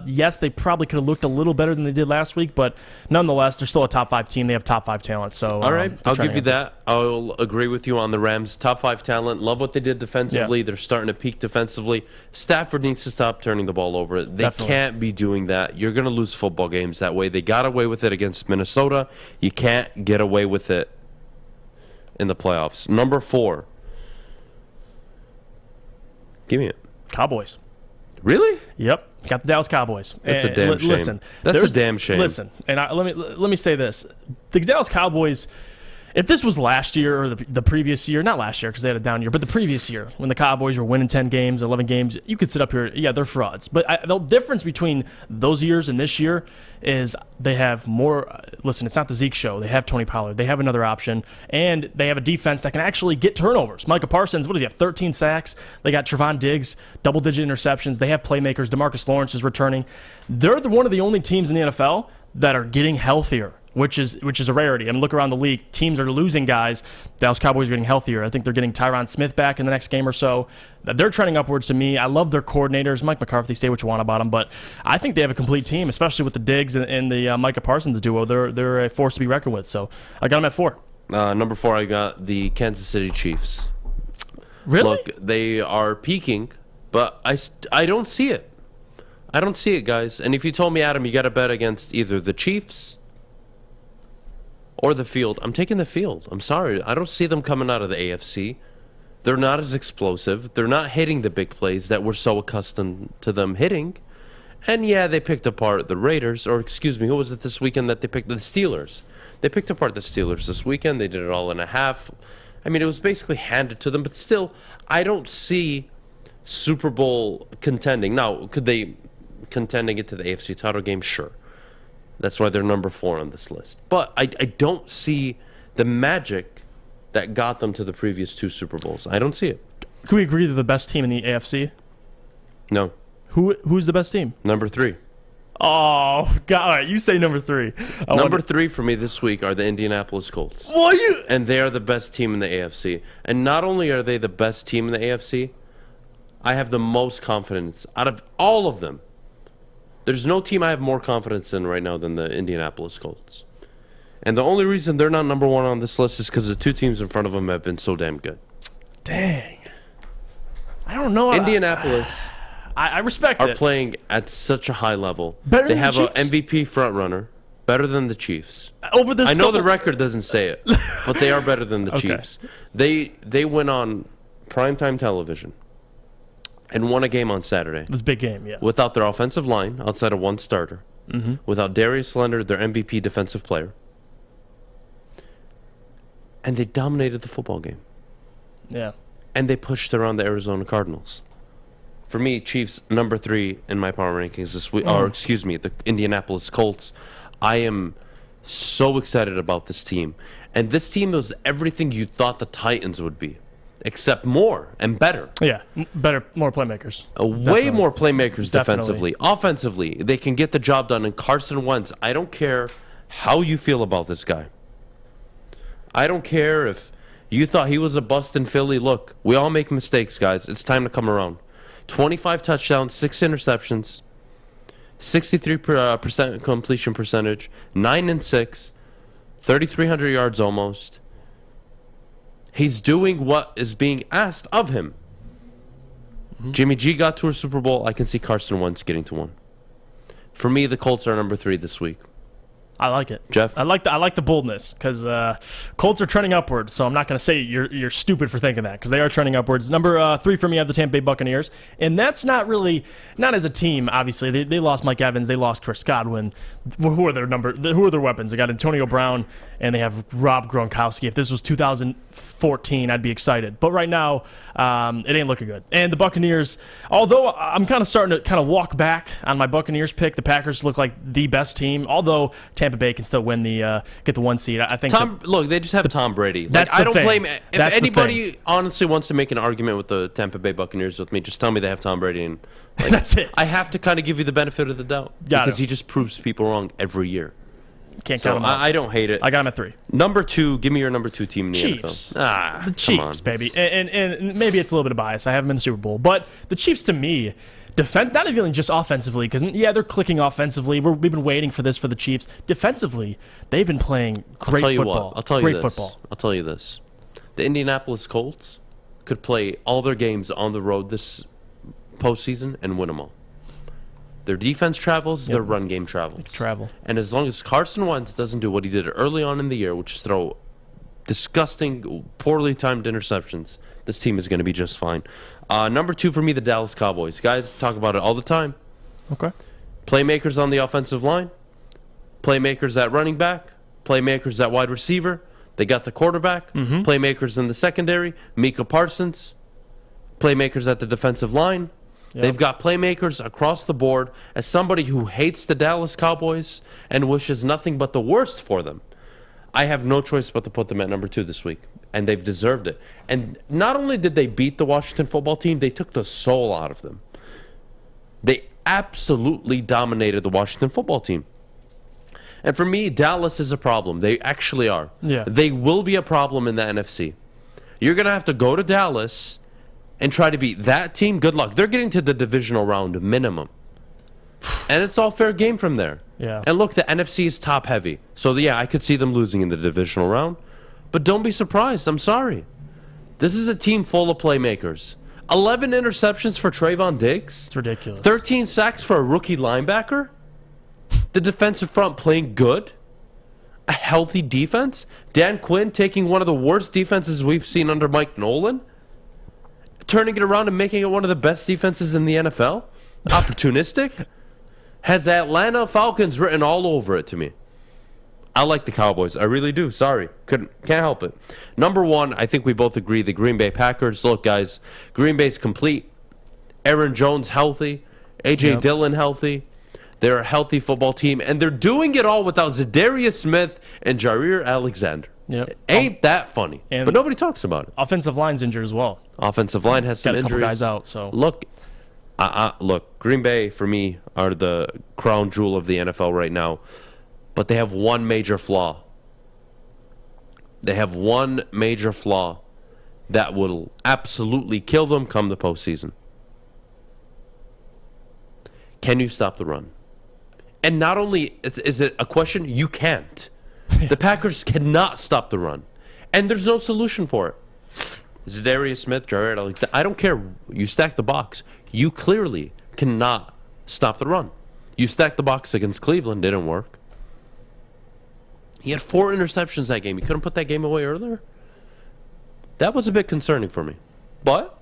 Yes, they probably could have looked a little better than they did last week, but nonetheless, they're still a top 5 team. They have top 5 talent. So all right, I'll give you that. I'll agree with you on the Rams. Top 5 talent. Love what they did defensively. Yeah. They're starting to peak defensively. Stafford needs to stop turning the ball over. They Definitely. Can't be doing that. You're going to lose football games that way. They got away with it against Minnesota. You can't get away with it in the playoffs. Number 4. Give me it. Cowboys. Really? Yep. Got the Dallas Cowboys. That's a damn shame. Listen, that's a damn shame. Listen, and let me say this: the Dallas Cowboys. If this was last year or the previous year, not last year because they had a down year, but the previous year when the Cowboys were winning 10 games, 11 games, you could sit up here, yeah, they're frauds. But the difference between those years and this year is they have more. Listen, it's not the Zeke show. They have Tony Pollard. They have another option, and they have a defense that can actually get turnovers. Micah Parsons, what does he have? 13 sacks. They got Trevon Diggs, double-digit interceptions. They have playmakers. DeMarcus Lawrence is returning. They're one of the only teams in the NFL that are getting healthier. Which is a rarity. I mean, look around the league. Teams are losing guys. Dallas Cowboys are getting healthier. I think they're getting Tyron Smith back in the next game or so. They're trending upwards to me. I love their coordinators. Mike McCarthy, say what you want about him, but I think they have a complete team, especially with the Diggs and the Micah Parsons duo. They're a force to be reckoned with. So I got them at 4. Number 4, I got the Kansas City Chiefs. Really? Look, they are peaking, but I don't see it. I don't see it, guys. And if you told me, Adam, you got to bet against either the Chiefs or the field, I'm taking the field. I'm sorry. I don't see them coming out of the AFC. They're not as explosive. They're not hitting the big plays that we're so accustomed to them hitting. And yeah, they picked apart the Raiders, or excuse me, who was it this weekend that they picked? The Steelers. They picked apart the Steelers this weekend. They did it all in a half. I mean, it was basically handed to them, but still, I don't see Super Bowl contending. Now, could they contend and get to the AFC title game? Sure. That's why they're number 4 on this list. But I don't see the magic that got them to the previous 2 Super Bowls. I don't see it. Can we agree they're the best team in the AFC? No. Who's the best team? Number 3. Oh, God. All right, you say number 3. Number 3 for me this week are the Indianapolis Colts. And they are the best team in the AFC. And not only are they the best team in the AFC, I have the most confidence out of all of them. There's no team I have more confidence in right now than the Indianapolis Colts. And the only reason they're not number 1 on this list is because the 2 teams in front of them have been so damn good. Dang. I don't know. Indianapolis I respect are it. Playing at such a high level. Better they than have the an Chiefs? MVP frontrunner. Better than the Chiefs. Over this I know the record doesn't say it, but they are better than the Okay. Chiefs. They went on primetime television and won a game on Saturday. This big game, yeah. Without their offensive line, outside of one starter. Without Darius Leonard, their MVP defensive player. And they dominated the football game. Yeah. And they pushed around the Arizona Cardinals. For me, Chiefs, number 3 in my power rankings this week, or excuse me, the Indianapolis Colts. I am so excited about this team. And this team was everything you thought the Titans would be. Except more and better. Yeah, better, more playmakers. Way more playmakers Definitely. defensively. Offensively, they can get the job done. And Carson Wentz, I don't care how you feel about this guy. I don't care if You thought he was a bust in Philly. Look, we all make mistakes, guys. It's time to come around. 25 touchdowns, 6 interceptions, 63% completion percentage, 9-6, 3,300 yards almost. He's doing what is being asked of him. Jimmy G got to a Super Bowl. I can see Carson Wentz getting to one. For me, the Colts are number 3 this week. I like it, Jeff. I like the boldness because Colts are trending upwards. So I'm not going to say you're stupid for thinking that because they are trending upwards. Number 3 for me, I have the Tampa Bay Buccaneers, and that's not as a team. Obviously, they lost Mike Evans, they lost Chris Godwin. Who are their weapons? They got Antonio Brown and they have Rob Gronkowski. If this was 2014, I'd be excited. But right now, it ain't looking good. And the Buccaneers, although I'm kind of starting to walk back on my Buccaneers pick, the Packers look like the best team. Although Tampa Bay can still win get the 1 seed. I think. Look, they just have Tom Brady. That's I don't thing. blame. If That's anybody honestly wants to make an argument with the Tampa Bay Buccaneers with me, just tell me they have Tom Brady, and that's it. I have to kind of give you the benefit of the doubt because he just proves people wrong every year. Can't count him out. I don't hate it. I got him at 3. Number 2, give me your number 2 team in the Chiefs. NFL. The Chiefs, baby. And maybe it's a little bit of bias. I have them in the Super Bowl. But the Chiefs, to me, not even just offensively, because, yeah, they're clicking offensively. We've been waiting for this for the Chiefs. Defensively, they've been playing great football. I'll tell you great this. football. I'll tell you this. The Indianapolis Colts could play all their games on the road this postseason and win them all. Their defense travels, their run game travels. Travel. And as long as Carson Wentz doesn't do what he did early on in the year, which is throw disgusting, poorly timed interceptions, this team is going to be just fine. Number 2 for me, the Dallas Cowboys. Guys talk about it all the time. Okay. Playmakers on the offensive line, playmakers at running back, playmakers at wide receiver. They got the quarterback, playmakers in the secondary, Micah Parsons, playmakers at the defensive line. Yep. They've got playmakers across the board. As somebody who hates the Dallas Cowboys and wishes nothing but the worst for them, I have no choice but to put them at number 2 this week, and they've deserved it. And not only did they beat the Washington football team, they took the soul out of them. They absolutely dominated the Washington football team. And for me, Dallas is a problem. They actually are. Yeah. They will be a problem in the NFC. You're going to have to go to Dallas and try to beat that team. Good luck. They're getting to the divisional round minimum. And it's all fair game from there. Yeah. And look, the NFC is top heavy. So, yeah, I could see them losing in the divisional round. But don't be surprised. I'm sorry. This is a team full of playmakers. 11 interceptions for Trayvon Diggs. It's ridiculous. 13 sacks for a rookie linebacker. The defensive front playing good. A healthy defense. Dan Quinn taking one of the worst defenses we've seen under Mike Nolan, turning it around and making it one of the best defenses in the NFL. Opportunistic. Has Atlanta Falcons written all over it to me. I like the Cowboys. I really do. Sorry. Can't help it. Number 1, I think we both agree, the Green Bay Packers. Look, guys, Green Bay's complete. Aaron Jones healthy. A.J. Dillon healthy. They're a healthy football team, and they're doing it all without Zadarius Smith and Jair Alexander. Yep. Ain't that funny? And but nobody talks about it. Offensive line's injured as well. Offensive line has some Got a couple injuries. guys out. So look, Green Bay for me are the crown jewel of the NFL right now, but they have one major flaw. They have one major flaw that will absolutely kill them come the postseason. Can you stop the run? And not only is it a question, you can't. The Packers cannot stop the run. And there's no solution for it. Zadarius Smith, Jared Alexander, I don't care. You stack the box. You clearly cannot stop the run. You stacked the box against Cleveland, didn't work. He had 4 interceptions that game. You couldn't put that game away earlier? That was a bit concerning for me. But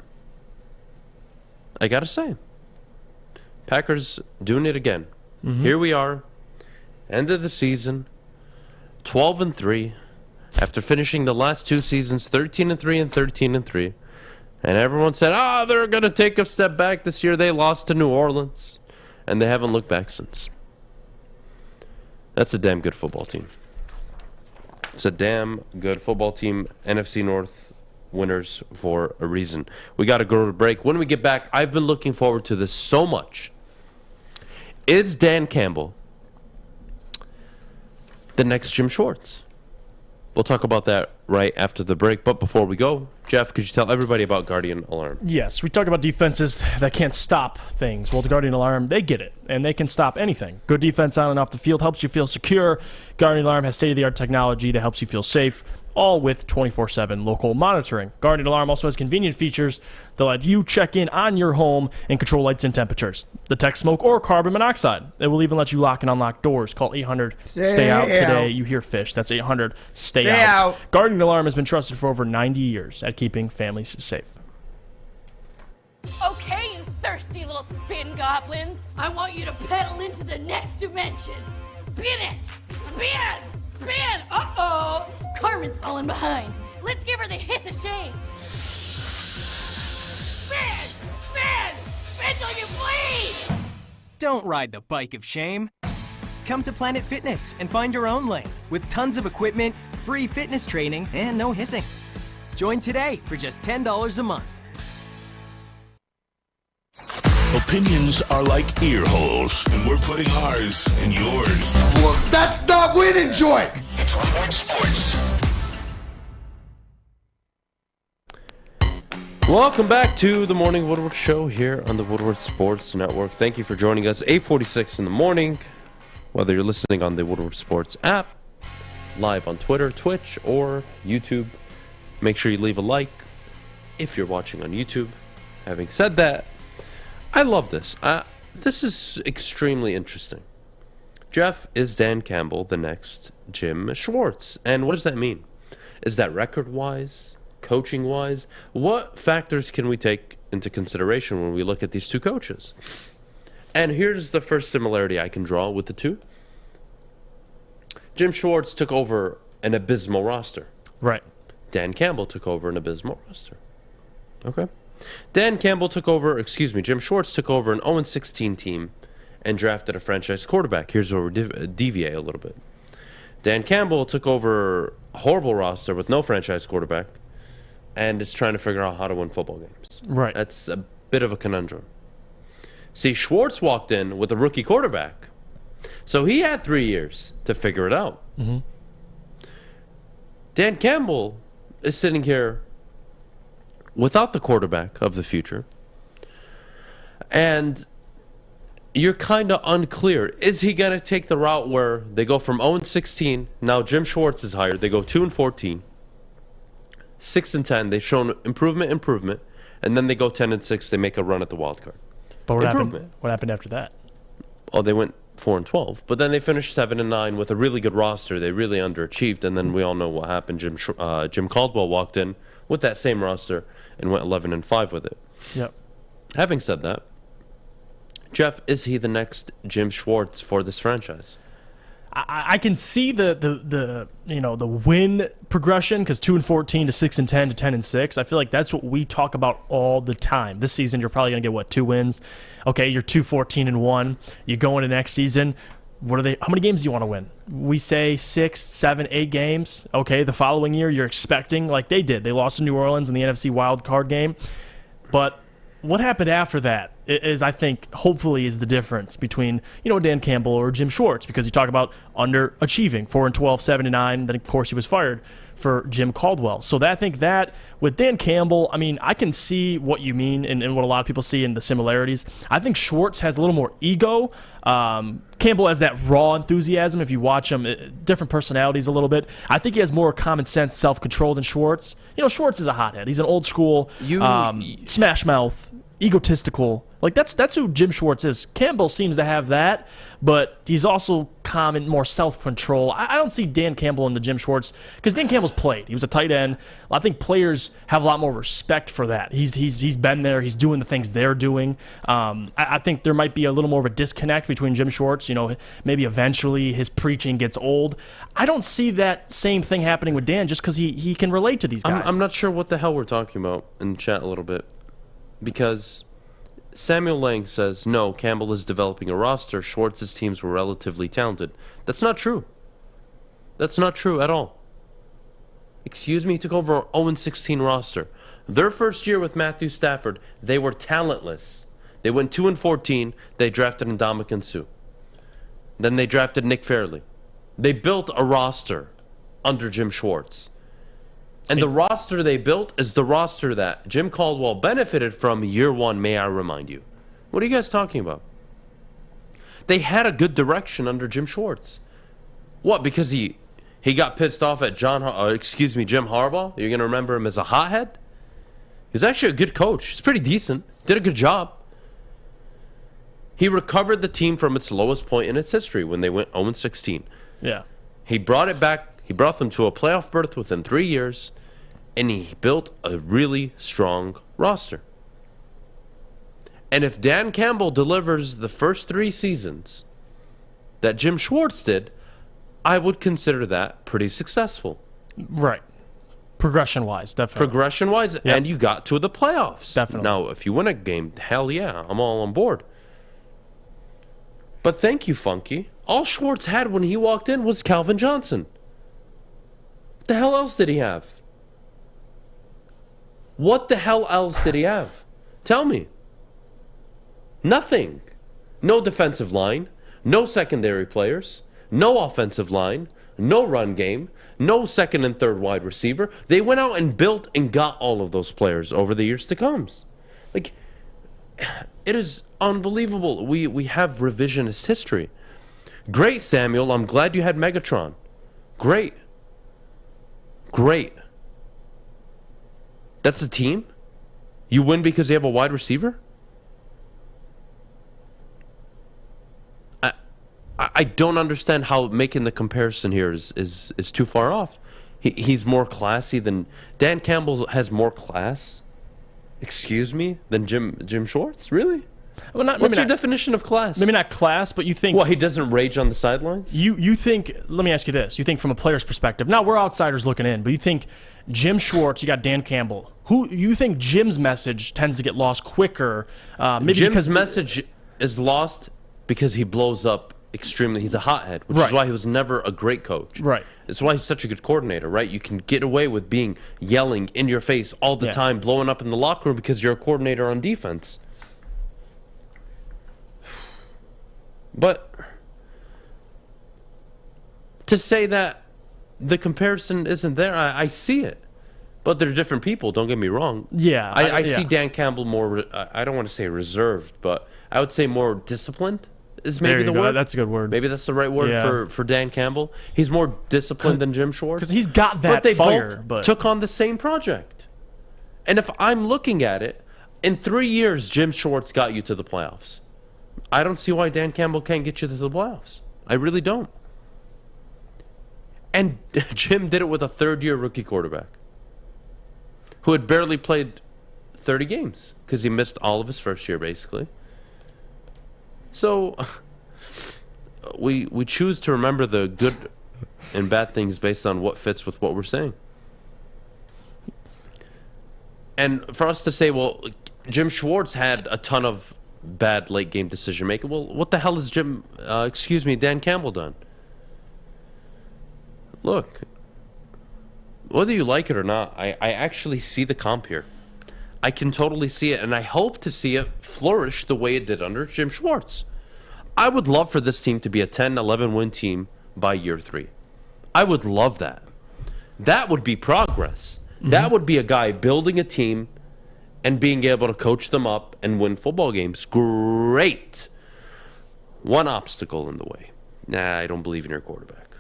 I got to say, Packers doing it again. Here we are, end of the season, 12-3, after finishing the last 2 seasons 13-3 and 13-3, and everyone said, they're going to take a step back this year. They lost to New Orleans, and they haven't looked back since. That's a damn good football team. It's a damn good football team. NFC North winners for a reason. We got to go to break. When we get back, I've been looking forward to this so much. Is Dan Campbell the next Jim Schwarz? We'll talk about that right after the break. But before we go, Jeff, could you tell everybody about Guardian Alarm? Yes, we talk about defenses that can't stop things. Well, the Guardian Alarm, they get it, and they can stop anything. Good defense on and off the field helps you feel secure. Guardian Alarm has state-of-the-art technology that helps you feel safe, all with 24/7 local monitoring. Guardian Alarm also has convenient features that let you check in on your home and control lights and temperatures, detect smoke or carbon monoxide. It will even let you lock and unlock doors. Call 800 Stay Out today. You hear fish. That's 800 Stay Out. Guardian Alarm has been trusted for over 90 years at keeping families safe. Okay, you thirsty little spin goblins. I want you to pedal into the next dimension. Spin it! Spin! Spin! Uh-oh! Carmen's falling behind. Let's give her the hiss of shame. Spin! Spin! Spin till you bleed! Don't ride the bike of shame. Come to Planet Fitness and find your own lane with tons of equipment, free fitness training, and no hissing. Join today for just $10 a month. Opinions are like ear holes, and we're putting ours in yours. Well, that's not winning, Joy! It's Woodward Sports. Welcome back to the Morning Woodward Show here on the Woodward Sports Network. Thank you for joining us. 8:46 in the morning, whether you're listening on the Woodward Sports app, live on Twitter, Twitch, or YouTube. Make sure you leave a like if you're watching on YouTube. Having said that, I love this. This is extremely interesting. Jeff, is Dan Campbell the next Jim Schwartz? And what does that mean? Is that record-wise, coaching-wise? What factors can we take into consideration when we look at these two coaches? And here's the first similarity I can draw with the two. Jim Schwartz took over an abysmal roster. Right. Dan Campbell took over an abysmal roster. Okay. Jim Schwartz took over an 0-16 team and drafted a franchise quarterback. Here's where we deviate a little bit. Dan Campbell took over a horrible roster with no franchise quarterback and is trying to figure out how to win football games. Right. That's a bit of a conundrum. See, Schwartz walked in with a rookie quarterback, so he had 3 years to figure it out. Mm-hmm. Dan Campbell is sitting here without the quarterback of the future, and you're kind of unclear. Is he going to take the route where they go from 0-16, now Jim Schwartz is hired, they go 2-14, 6-10, they've shown improvement, and then they go 10-6, they make a run at the wild card. But what happened after that? Oh, they went 4-12, but then they finished 7-9 with a really good roster. They really underachieved, and then we all know what happened. Jim Caldwell walked in with that same roster and went 11-5 with it. Yep. Having said that, Jeff, is he the next Jim Schwartz for this franchise? I can see the win progression, because 2-14 to 6-10 to 10-6. I feel like that's what we talk about all the time. This season, you're probably gonna get 2 wins. Okay, you're 2-14-1. You go into next season. How many games do you want to win? We say 6, 7, 8 games. Okay, the following year you're expecting, like they did. They lost to New Orleans in the NFC wild card game. But what happened after that is, I think, hopefully is the difference between, Dan Campbell or Jim Schwartz, because you talk about underachieving, 4-12, 7-9, then of course he was fired for Jim Caldwell. So I think that with Dan Campbell, I mean, I can see what you mean and what a lot of people see in the similarities. I think Schwartz has a little more ego. Campbell has that raw enthusiasm. If you watch him, different personalities a little bit. I think he has more common sense, self-control than Schwartz. Schwartz is a hothead. He's an old school smash mouth, egotistical. Like that's who Jim Schwartz is. Campbell seems to have that, but he's also calm and more self-control. I don't see Dan Campbell in the Jim Schwartz, because Dan Campbell's played. He was a tight end. I think players have a lot more respect for that. He's been there. He's doing the things they're doing. I think there might be a little more of a disconnect between Jim Schwartz. Maybe eventually his preaching gets old. I don't see that same thing happening with Dan, just because he can relate to these guys. I'm not sure what the hell we're talking about in chat a little bit, because Samuel Lang says, no, Campbell is developing a roster. Schwartz's teams were relatively talented. That's not true. That's not true at all. Excuse me, he took over an 0-16 roster. Their first year with Matthew Stafford, they were talentless. They went 2-14. They drafted Ndamukong Suh. Then they drafted Nick Fairley. They built a roster under Jim Schwartz. And the roster they built is the roster that Jim Caldwell benefited from year one, may I remind you. What are you guys talking about? They had a good direction under Jim Schwartz. What, because he got pissed off at Jim Harbaugh? You're going to remember him as a hothead? He's actually a good coach. He's pretty decent. Did a good job. He recovered the team from its lowest point in its history when they went 0-16. Yeah. He brought it back. He brought them to a playoff berth within 3 years, and he built a really strong roster. And if Dan Campbell delivers the first 3 seasons that Jim Schwartz did, I would consider that pretty successful. Right. Progression-wise, definitely. Progression-wise, Yep. and you got to the playoffs. Definitely. Now, if you win a game, hell yeah, I'm all on board. But thank you, Funky. All Schwartz had when he walked in was Calvin Johnson. What the hell else did he have? What the hell else did he have? Tell me. Nothing. No defensive line, no secondary players, no offensive line, no run game, no second and third wide receiver. They went out and built and got all of those players over the years to come. Like, it is unbelievable. We have revisionist history. Great, Samuel. I'm glad you had Megatron. Great. Great. That's a team? You win because you have a wide receiver? I don't understand how making the comparison here is too far off. He's more classy than... Dan Campbell has more class, excuse me, than Jim Schwartz? Really? Well, What's your definition of class? Maybe not class, but you think... Well, he doesn't rage on the sidelines? You think... Let me ask you this. You think from a player's perspective. Now, we're outsiders looking in, but you think Jim Schwartz, you got Dan Campbell. Who you think Jim's message tends to get lost quicker? Maybe Jim's message is lost because he blows up extremely. He's a hothead, which is why he was never a great coach. Right. It's why he's such a good coordinator, right? You can get away with being yelling in your face all the time, blowing up in the locker room because you're a coordinator on defense. But to say that the comparison isn't there, I see it. But they're different people, don't get me wrong. Yeah. I see Dan Campbell more, I don't want to say reserved, but I would say more disciplined is maybe the word. That's a good word. Maybe that's the right word for Dan Campbell. He's more disciplined than Jim Schwartz. Because he's got that but they fire. both took on the same project. And if I'm looking at it, in 3 years, Jim Schwartz got you to the playoffs. I don't see why Dan Campbell can't get you to the playoffs. I really don't. And Jim did it with a third-year rookie quarterback who had barely played 30 games because he missed all of his first year, basically. So we choose to remember the good and bad things based on what fits with what we're saying. And for us to say, well, Jim Schwartz had a ton of bad late game decision making. Well, what the hell has Dan Campbell done? Look, whether you like it or not, I actually see the comp here. I can totally see it, and I hope to see it flourish the way it did under Jim Schwartz. I would love for this team to be a 10-11 win team by year 3. I would love that. That would be progress. Mm-hmm. That would be a guy building a team and being able to coach them up and win football games. Great. One obstacle in the way. Nah, I don't believe in your quarterback.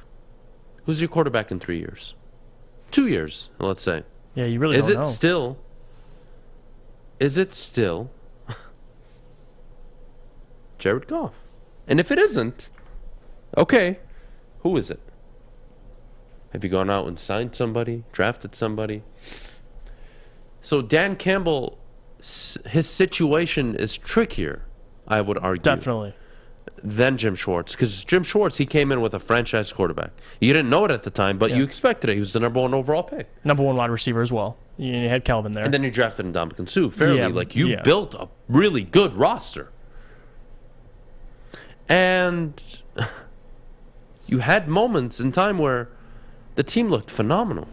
Who's your quarterback in 3 years? 2 years, let's say. Yeah, you really don't know. Is it still Jared Goff? And if it isn't, okay, who is it? Have you gone out and signed somebody, drafted somebody? So Dan Campbell, his situation is trickier, I would argue. Definitely. Than Jim Schwartz. Because Jim Schwartz, he came in with a franchise quarterback. You didn't know it at the time, but you expected it. He was the number 1 overall pick. Number 1 wide receiver as well. You had Calvin there. And then you drafted Ndamukong Suh fairly. You built a really good roster. And you had moments in time where the team looked phenomenal.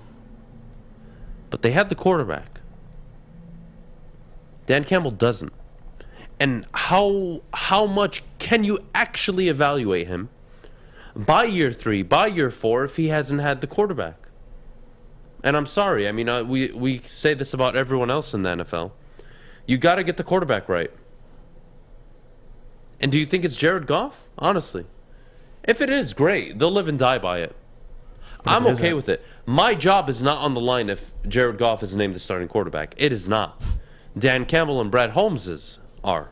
But they had the quarterback. Dan Campbell doesn't. And how much can you actually evaluate him by year 3, by year 4, if he hasn't had the quarterback? And I'm sorry. I mean, we say this about everyone else in the NFL. You got to get the quarterback right. And do you think it's Jared Goff? Honestly. If it is, great. They'll live and die by it. I'm okay with it. My job is not on the line if Jared Goff is named the starting quarterback. It is not. Dan Campbell and Brad Holmes are.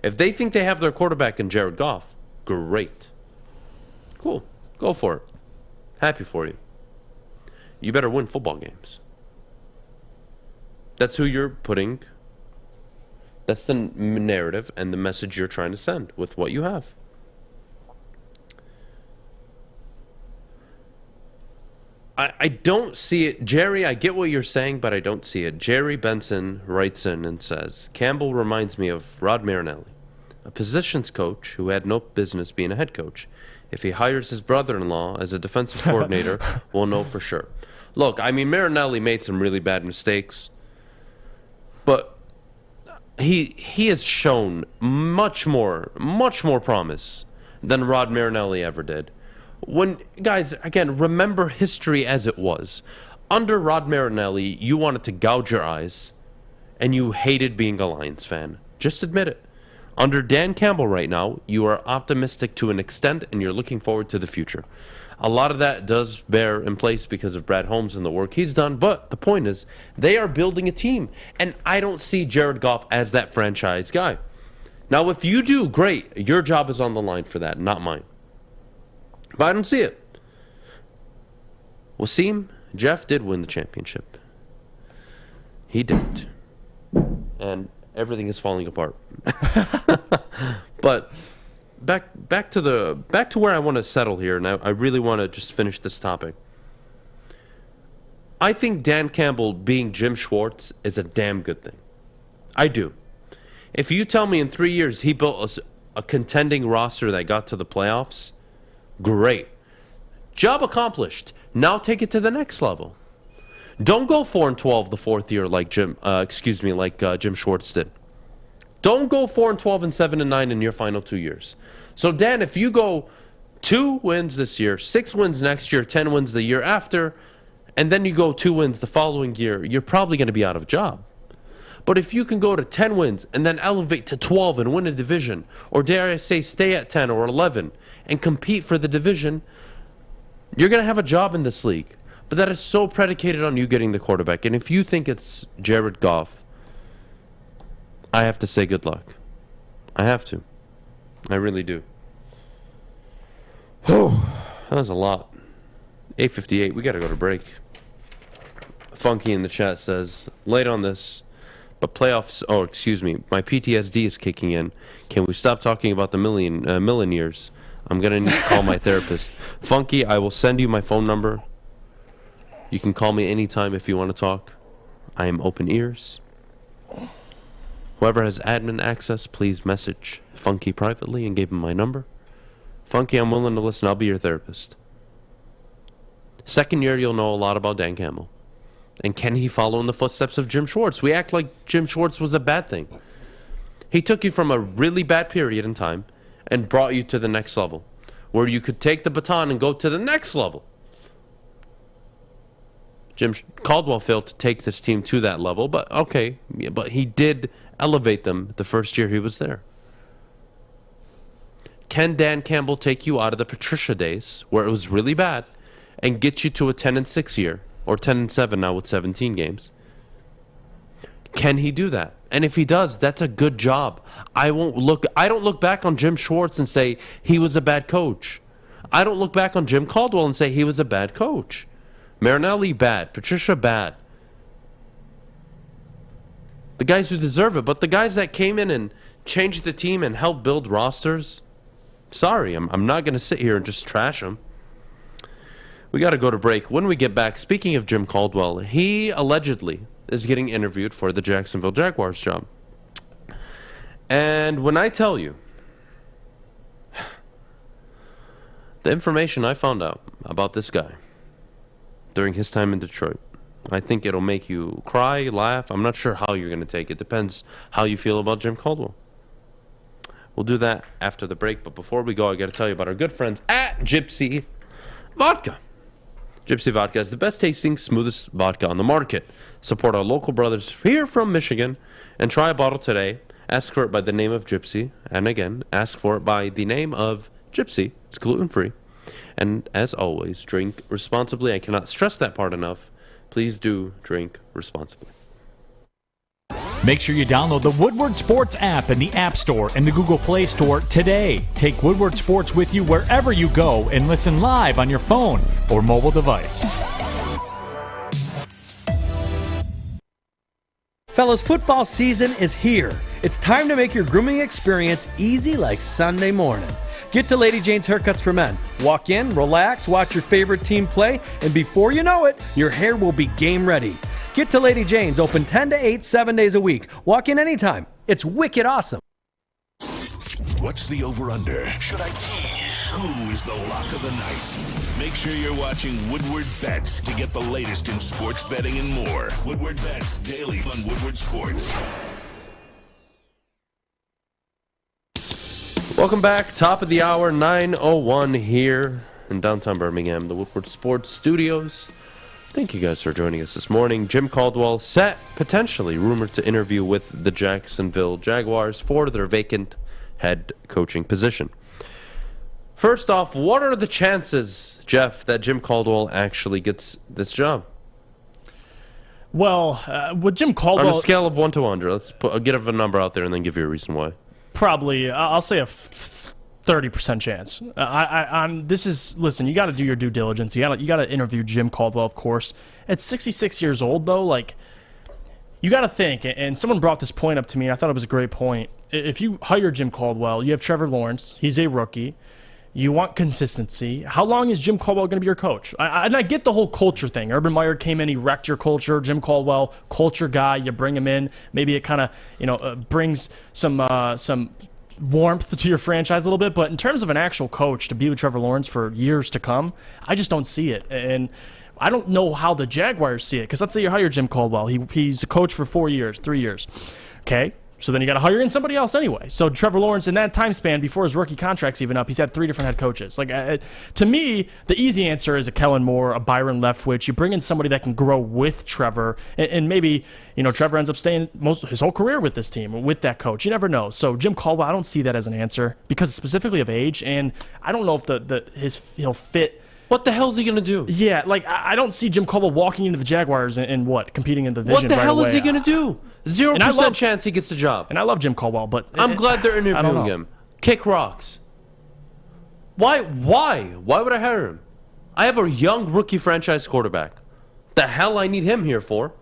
If they think they have their quarterback in Jared Goff, great. Cool. Go for it. Happy for you. You better win football games. That's who you're putting. That's the narrative and the message you're trying to send with what you have. I don't see it. Jerry, I get what you're saying, but I don't see it. Jerry Benson writes in and says, Campbell reminds me of Rod Marinelli, a positions coach who had no business being a head coach. If he hires his brother-in-law as a defensive coordinator, we'll know for sure. Look, I mean, Marinelli made some really bad mistakes, but he has shown much more promise than Rod Marinelli ever did. Guys, again, remember history as it was. Under Rod Marinelli, you wanted to gouge your eyes, and you hated being a Lions fan. Just admit it. Under Dan Campbell right now, you are optimistic to an extent, and you're looking forward to the future. A lot of that does bear in place because of Brad Holmes and the work he's done, but the point is, they are building a team, and I don't see Jared Goff as that franchise guy. Now, if you do, great. Your job is on the line for that, not mine. But I don't see it. Wasim, Jeff did win the championship. He didn't. And everything is falling apart. But back to where I want to settle here, and I really want to just finish this topic. I think Dan Campbell being Jim Schwartz is a damn good thing. I do. If you tell me in 3 years he built a contending roster that got to the playoffs, great. Job accomplished. Now take it to the next level. Don't go 4-12 the fourth year like Jim Schwartz did. Don't go 4-12 and 7-9 in your final 2 years. So Dan, if you go 2 wins this year, 6 wins next year, 10 wins the year after, and then you go 2 wins the following year, you're probably going to be out of a job. But if you can go to 10 wins and then elevate to 12 and win a division, or dare I say stay at 10 or 11 and compete for the division, you're going to have a job in this league. But that is so predicated on you getting the quarterback. And if you think it's Jared Goff, I have to say good luck. I have to. I really do. That was a lot. 8:58. We got to go to break. Funky in the chat says, late on this, but playoffs, my PTSD is kicking in. Can we stop talking about the million years? I'm going to need to call my therapist. Funky, I will send you my phone number. You can call me anytime if you want to talk. I am open ears. Whoever has admin access, please message Funky privately and give him my number. Funky, I'm willing to listen. I'll be your therapist. Second year, you'll know a lot about Dan Campbell. And can he follow in the footsteps of Jim Schwartz? We act like Jim Schwartz was a bad thing. He took you from a really bad period in time and brought you to the next level, where you could take the baton and go to the next level. Jim Caldwell failed to take this team to that level, but okay, but he did elevate them the first year he was there. Can Dan Campbell take you out of the Patricia days, where it was really bad, and get you to a 10-6 year? Or 10-7 now with 17 games. Can he do that? And if he does, that's a good job. I don't look back on Jim Schwartz and say he was a bad coach. I don't look back on Jim Caldwell and say he was a bad coach. Marinelli, bad. Patricia, bad. The guys who deserve it, but the guys that came in and changed the team and helped build rosters, sorry, I'm not going to sit here and just trash them. We got to go to break. When we get back, speaking of Jim Caldwell, he allegedly is getting interviewed for the Jacksonville Jaguars job. And when I tell you the information I found out about this guy during his time in Detroit, I think it'll make you cry, laugh. I'm not sure how you're going to take it. Depends how you feel about Jim Caldwell. We'll do that after the break. But before we go, I got to tell you about our good friends at Gypsy Vodka. Gypsy Vodka is the best tasting, smoothest vodka on the market. Support our local brothers here from Michigan and try a bottle today. Ask for it by the name of Gypsy. And again, ask for it by the name of Gypsy. It's gluten-free. And as always, drink responsibly. I cannot stress that part enough. Please do drink responsibly. Make sure you download the Woodward Sports app in the App Store and the Google Play Store today. Take Woodward Sports with you wherever you go and listen live on your phone or mobile device. Fellas, football season is here. It's time to make your grooming experience easy like Sunday morning. Get to Lady Jane's Haircuts for Men. Walk in, relax, watch your favorite team play, and before you know it, your hair will be game ready. Get to Lady Jane's, open 10 to 8, 7 days a week. Walk in anytime. It's wicked awesome. What's the over-under? Should I tease? Who is the lock of the night? Make sure you're watching Woodward Bets to get the latest in sports betting and more. Woodward Bets daily on Woodward Sports. Welcome back. Top of the hour, 9:01 here in downtown Birmingham, the Woodward Sports Studios. Thank you guys for joining us this morning. Jim Caldwell set, potentially rumored to interview with the Jacksonville Jaguars for their vacant head coaching position. First off, what are the chances, Jeff, that Jim Caldwell actually gets this job? Well, with Jim Caldwell... On a scale of 1 to 100, I'll get a number out there and then give you a reason why. Probably, I'll say a 30% chance. Listen, you got to do your due diligence. You got to interview Jim Caldwell, of course. At 66 years old, though, like, you got to think, and someone brought this point up to me, and I thought it was a great point. If you hire Jim Caldwell, you have Trevor Lawrence. He's a rookie. You want consistency. How long is Jim Caldwell going to be your coach? And I get the whole culture thing. Urban Meyer came in, he wrecked your culture. Jim Caldwell, culture guy. You bring him in. Maybe it kind of brings some warmth to your franchise a little bit. But in terms of an actual coach to be with Trevor Lawrence for years to come, I just don't see it. And I don't know how the Jaguars see it. Because let's say you hire Jim Caldwell. He's a coach for 4 years, 3 years. Okay. So then you got to hire in somebody else anyway. So Trevor Lawrence, in that time span, before his rookie contract's even up, he's had 3 different head coaches. Like, to me, the easy answer is a Kellen Moore, a Byron Leftwich. You bring in somebody that can grow with Trevor, and maybe Trevor ends up staying his whole career with this team, with that coach. You never know. So Jim Caldwell, I don't see that as an answer because specifically of age, and I don't know if he'll fit. What the hell is he going to do? Yeah, like, I don't see Jim Caldwell walking into the Jaguars and competing in the division right away. What the hell is he going to do? 0% chance he gets the job. And I love Jim Caldwell, but... I'm glad they're interviewing him. Kick rocks. Why? Why would I hire him? I have a young rookie franchise quarterback. The hell I need him here for?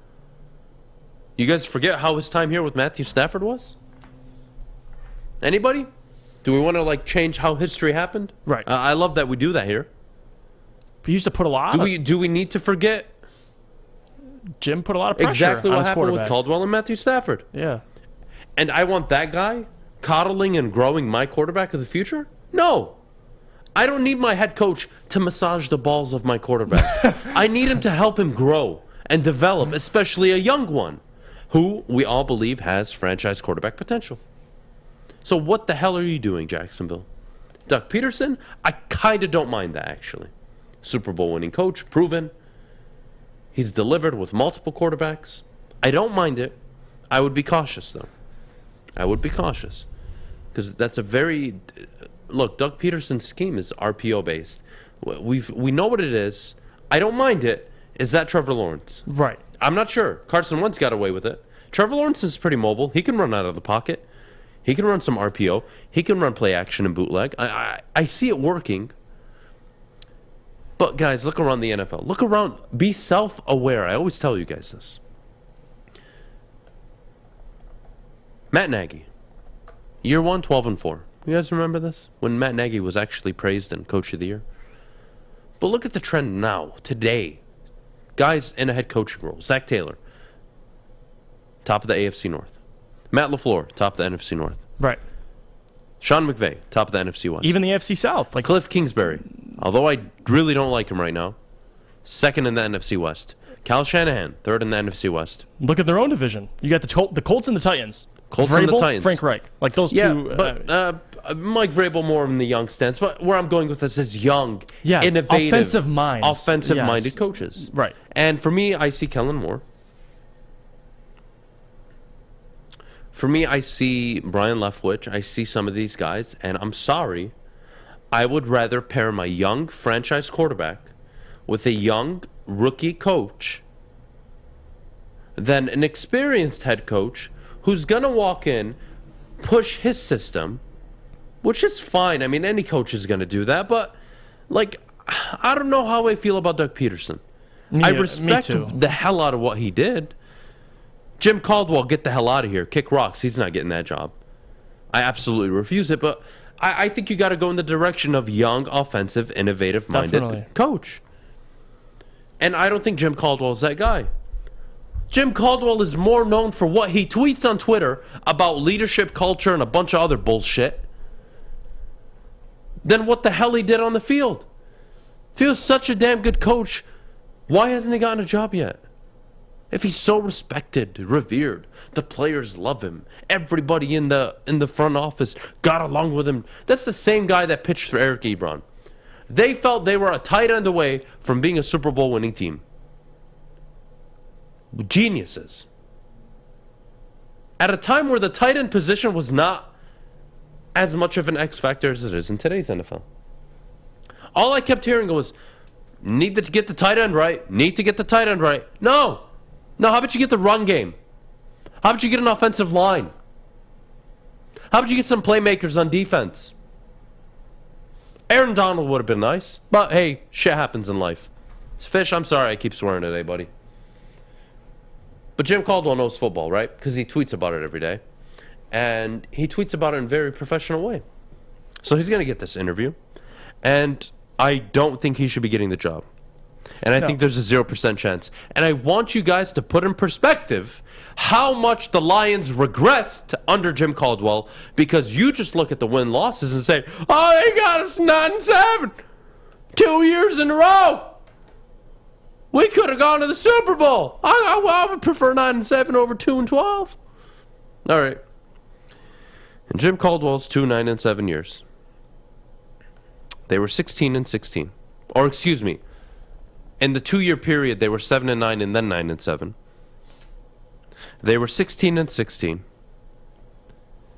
You guys forget how his time here with Matthew Stafford was? Anybody? Do we want to, change how history happened? Right. I love that we do that here. He used to put a lot. Do we need to forget? Jim put a lot of pressure Exactly on what his happened with Caldwell and Matthew Stafford. Yeah. And I want that guy coddling and growing my quarterback of the future? No. I don't need my head coach to massage the balls of my quarterback. I need him to help him grow and develop, especially a young one who we all believe has franchise quarterback potential. So what the hell are you doing, Jacksonville? Doug Peterson? I kind of don't mind that, actually. Super Bowl winning coach, proven. He's delivered with multiple quarterbacks. I don't mind it. I would be cautious, though. I would be cautious. Because that's a very... Look, Doug Peterson's scheme is RPO-based. We know what it is. I don't mind it. Is that Trevor Lawrence? Right. I'm not sure. Carson Wentz got away with it. Trevor Lawrence is pretty mobile. He can run out of the pocket. He can run some RPO. He can run play action and bootleg. I see it working. But, guys, look around the NFL. Look around. Be self-aware. I always tell you guys this. Matt Nagy. Year 1, 12-4. You guys remember this? When Matt Nagy was actually praised and Coach of the Year? But look at the trend now, today. Guys in a head coaching role. Zach Taylor. Top of the AFC North. Matt LaFleur. Top of the NFC North. Right. Sean McVay. Top of the NFC West. Even the AFC South. Cliff Kingsbury. Although I really don't like him right now. Second in the NFC West. Kyle Shanahan, third in the NFC West. Look at their own division. You got the Colts and the Titans. Colts Vrabel, and the Titans. Frank Reich. Like those two. But Mike Vrabel more in the young stance, but where I'm going with this is young, Yes, innovative, offensive minds. offensive-minded Yes. coaches. Right. And for me, I see Kellen Moore. For me, I see Brian Leftwich. I see some of these guys, and I'm sorry. I would rather pair my young franchise quarterback with a young rookie coach than an experienced head coach who's going to walk in, push his system, which is fine. I mean, any coach is going to do that. But, like, I don't know how I feel about Doug Peterson. I respect the hell out of what he did. Jim Caldwell, get the hell out of here. Kick rocks. He's not getting that job. I absolutely refuse it. But I think you got to go in the direction of young, offensive, innovative-minded coach. And I don't think Jim Caldwell is that guy. Jim Caldwell is more known for what he tweets on Twitter about leadership, culture, and a bunch of other bullshit than what the hell he did on the field. If he was such a damn good coach, why hasn't he gotten a job yet? If he's so respected, revered, the players love him. Everybody in the front office got along with him. That's the same guy that pitched for Eric Ebron. They felt they were a tight end away from being a Super Bowl winning team. Geniuses. At a time where the tight end position was not as much of an X factor as it is in today's NFL. All I kept hearing was, need to get the tight end right. Need to get the tight end right. No. How about you get the run game? How about you get an offensive line? How about you get some playmakers on defense? Aaron Donald would have been nice. But, hey, shit happens in life. Fish, I'm sorry I keep swearing today, buddy. But Jim Caldwell knows football, right? Because he tweets about it every day. And he tweets about it in a very professional way. So he's going to get this interview. And I don't think he should be getting the job. And I think there's a 0% chance. And I want you guys to put in perspective how much the Lions regressed under Jim Caldwell, because you just look at the win-losses and say, oh, they got us 9-7. 2 years in a row. We could have gone to the Super Bowl. I would prefer 9-7 over 2-12. All right. And Jim Caldwell's 9-7 years. They were 16-16. Or excuse me. In the 2-year period, they were 7-9 and then 9-7. They were 16-16.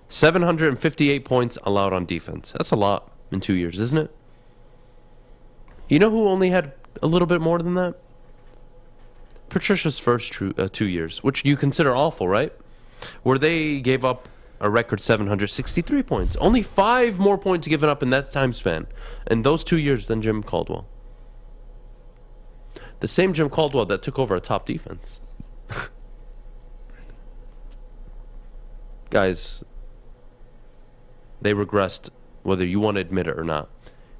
758 points allowed on defense. That's a lot in 2 years, isn't it? You know who only had a little bit more than that? Patricia's first 2 years, which you consider awful, right? Where they gave up a record 763 points. Only 5 more points given up in that time span in those 2 years than Jim Caldwell. The same Jim Caldwell that took over a top defense. Guys, they regressed, whether you want to admit it or not.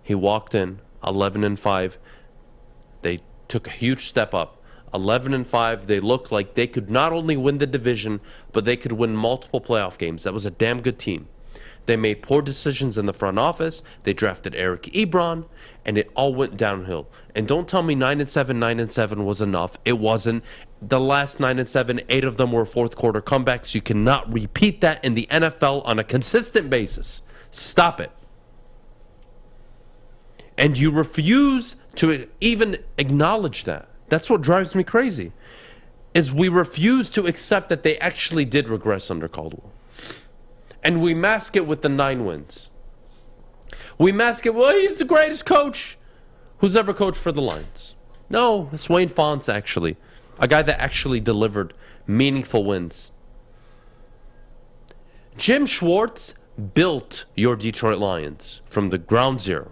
He walked in 11-5. They took a huge step up. 11-5. They looked like they could not only win the division, but they could win multiple playoff games. That was a damn good team. They made poor decisions in the front office. They drafted Eric Ebron, and it all went downhill. And don't tell me 9-7 was enough. It wasn't. The last 9-7, 8 of them were fourth quarter comebacks. You cannot repeat that in the NFL on a consistent basis. Stop it. And you refuse to even acknowledge that. That's what drives me crazy, is we refuse to accept that they actually did regress under Caldwell. And we mask it with the 9 wins. We mask it, well, he's the greatest coach who's ever coached for the Lions. No, it's Wayne Fontes, actually. A guy that actually delivered meaningful wins. Jim Schwartz built your Detroit Lions from the ground zero.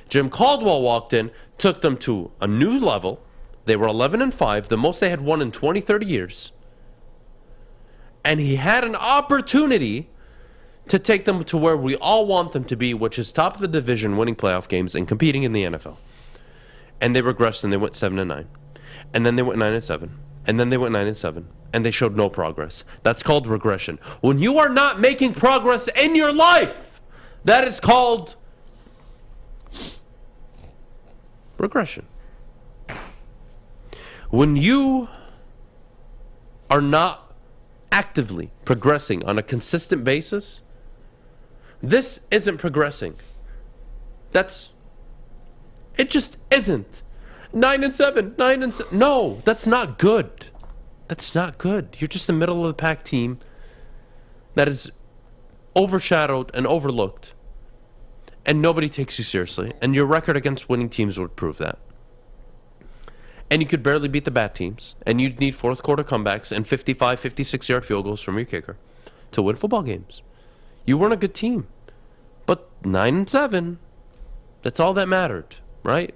Jim Caldwell walked in, took them to a new level. They were 11-5, the most they had won in 20, 30 years. And he had an opportunity to take them to where we all want them to be, which is top of the division, winning playoff games and competing in the NFL. And they regressed and they went 7-9. And then they went 9-7. And then they went 9-7. And they showed no progress. That's called regression. When you are not making progress in your life, that is called regression. When you are not actively progressing on a consistent basis, This isn't progressing. It just isn't. 9-7, 9-7. No, that's not good. That's not good. You're just a middle of the pack team that is overshadowed and overlooked, and nobody takes you seriously. And your record against winning teams would prove that. And you could barely beat the bad teams, and you'd need fourth quarter comebacks and 55, 56-yard field goals from your kicker to win football games. You weren't a good team, but 9-7, that's all that mattered, right?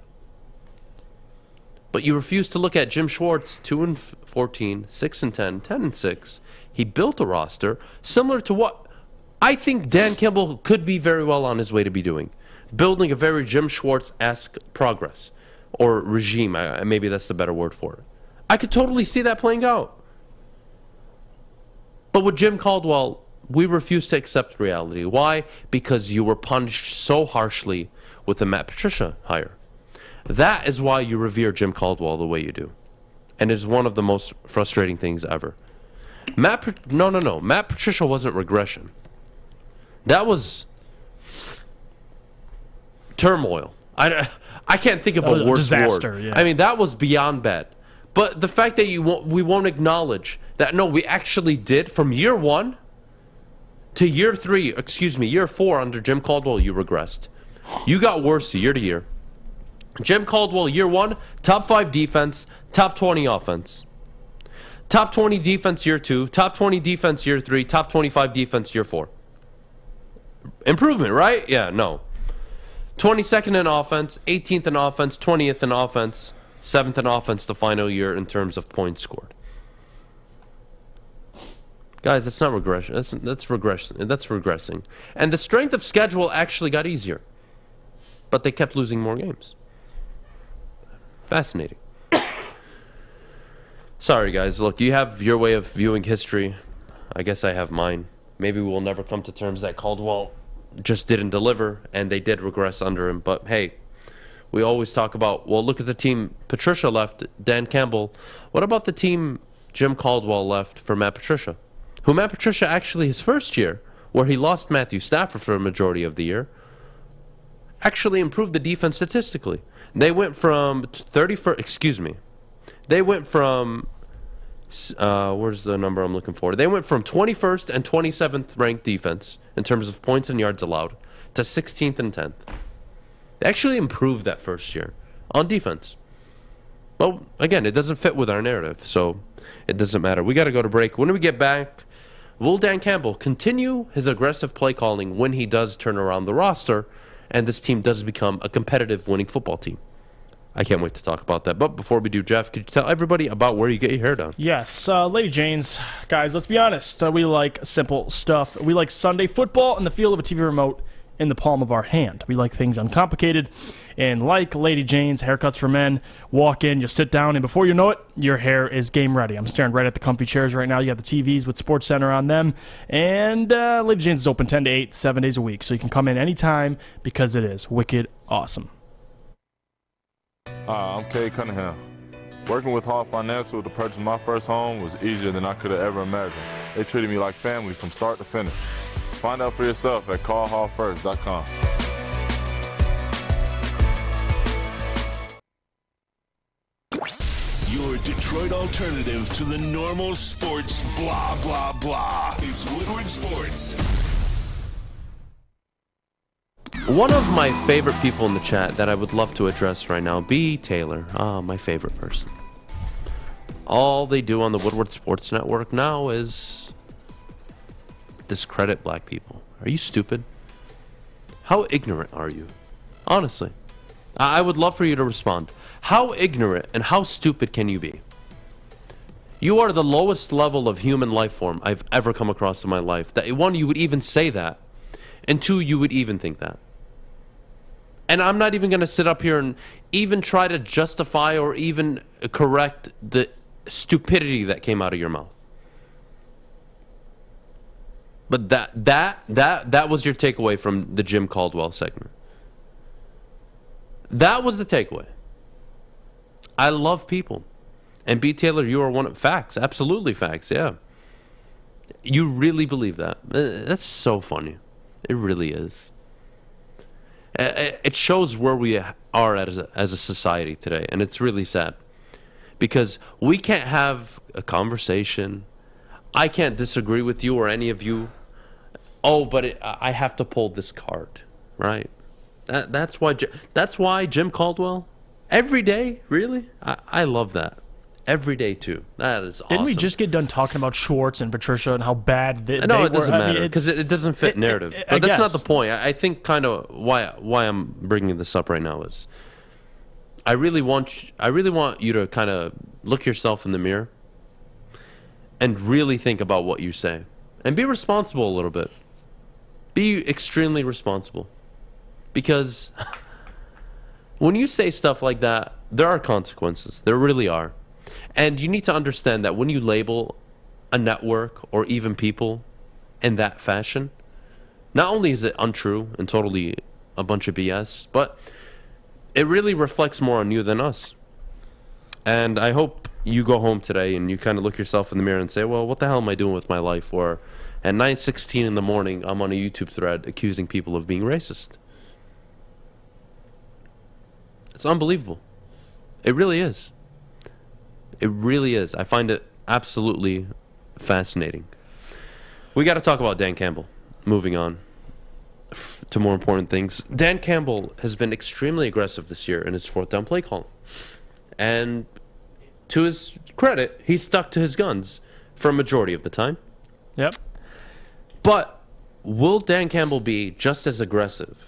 But you refuse to look at Jim Schwartz, 2-14, 6-10, 10-6. He built a roster similar to what I think Dan Campbell could be very well on his way to be doing, building a very Jim Schwartz-esque progress or regime. Maybe that's the better word for it. I could totally see that playing out. But with Jim Caldwell, we refuse to accept reality. Why? Because you were punished so harshly with the Matt Patricia hire. That is why you revere Jim Caldwell the way you do. And it's one of the most frustrating things ever. Matt Patricia wasn't regression. That was turmoil. I can't think of a worse disaster, word. yeah. I mean, that was beyond bad. But the fact that we won't acknowledge that, no, we actually did from year 1 to year 4 under Jim Caldwell, you regressed. You got worse year to year. Jim Caldwell, year 1, top 5 defense, top 20 offense. Top 20 defense year 2, top 20 defense year 3, top 25 defense year 4. Improvement, right? Yeah, no. 22nd in offense, 18th in offense, 20th in offense, 7th in offense the final year in terms of points scored. Guys, that's not regression. That's regression. That's regressing. And the strength of schedule actually got easier. But they kept losing more games. Fascinating. Sorry, guys. Look, you have your way of viewing history. I guess I have mine. Maybe we'll never come to terms that Caldwell just didn't deliver, and they did regress under him. But, hey, we always talk about, well, look at the team Patricia left, Dan Campbell. What about the team Jim Caldwell left for Matt Patricia? Who Matt Patricia actually, his first year, where he lost Matthew Stafford for a majority of the year, actually improved the defense statistically. They went from 31st, they went from, where's the number I'm looking for? They went from 21st and 27th ranked defense in terms of points and yards allowed to 16th and 10th. They actually improved that first year on defense. Well, again, it doesn't fit with our narrative, so it doesn't matter. We got to go to break. When we get back, will Dan Campbell continue his aggressive play calling when he does turn around the roster and this team does become a competitive winning football team? I can't wait to talk about that. But before we do, Jeff, could you tell everybody about where you get your hair done? Yes, Lady Jane's. Guys, let's be honest. We like simple stuff. We like Sunday football and the feel of a TV remote in the palm of our hand. We like things uncomplicated. And like Lady Jane's, haircuts for men, walk in, you sit down, and before you know it, your hair is game ready. I'm staring right at the comfy chairs right now. You have the TVs with SportsCenter on them. And Lady Jane's is open 10 to 8, 7 days a week. So you can come in anytime because it is wicked awesome. I'm Kay Cunningham. Working with Hall Financial to purchase my first home was easier than I could have ever imagined. They treated me like family from start to finish. Find out for yourself at callhallfirst.com. Your Detroit alternative to the normal sports blah, blah, blah. It's Woodward Sports. One of my favorite people in the chat that I would love to address right now, B. Taylor. My favorite person. All they do on the Woodward Sports Network now is discredit black people. Are you stupid? How ignorant are you? Honestly. I would love for you to respond. How ignorant and how stupid can you be? You are the lowest level of human life form I've ever come across in my life. That one, you would even say that. And two, you would even think that. And I'm not even going to sit up here and even try to justify or even correct the stupidity that came out of your mouth. But that was your takeaway from the Jim Caldwell segment. That was the takeaway. I love people. And B. Taylor, you are one of facts. Absolutely facts, yeah. You really believe that. That's so funny. It really is. It shows where we are as a society today, and it's really sad. Because we can't have a conversation. I can't disagree with you or any of you. Oh, but I have to pull this card, right? That's why Jim Caldwell, every day, really? I love that. Every day, too. That is awesome. Didn't we just get done talking about Schwartz and Patricia and how bad they were? No, it doesn't matter because it doesn't fit narrative. But that's not the point. I think kind of why I'm bringing this up right now is I really want you to kind of look yourself in the mirror and really think about what you say and be responsible a little bit. Be extremely responsible because when you say stuff like that, there are consequences. There really are. And you need to understand that when you label a network or even people in that fashion, not only is it untrue and totally a bunch of BS, but it really reflects more on you than us. And I hope you go home today and you kind of look yourself in the mirror and say, well, what the hell am I doing with my life? Or at 9:16 in the morning, I'm on a YouTube thread accusing people of being racist. It's unbelievable. It really is. It really is. I find it absolutely fascinating. We got to talk about Dan Campbell. Moving on to more important things. Dan Campbell has been extremely aggressive this year in his fourth down play call. And to his credit, he stuck to his guns for a majority of the time. Yep. But will Dan Campbell be just as aggressive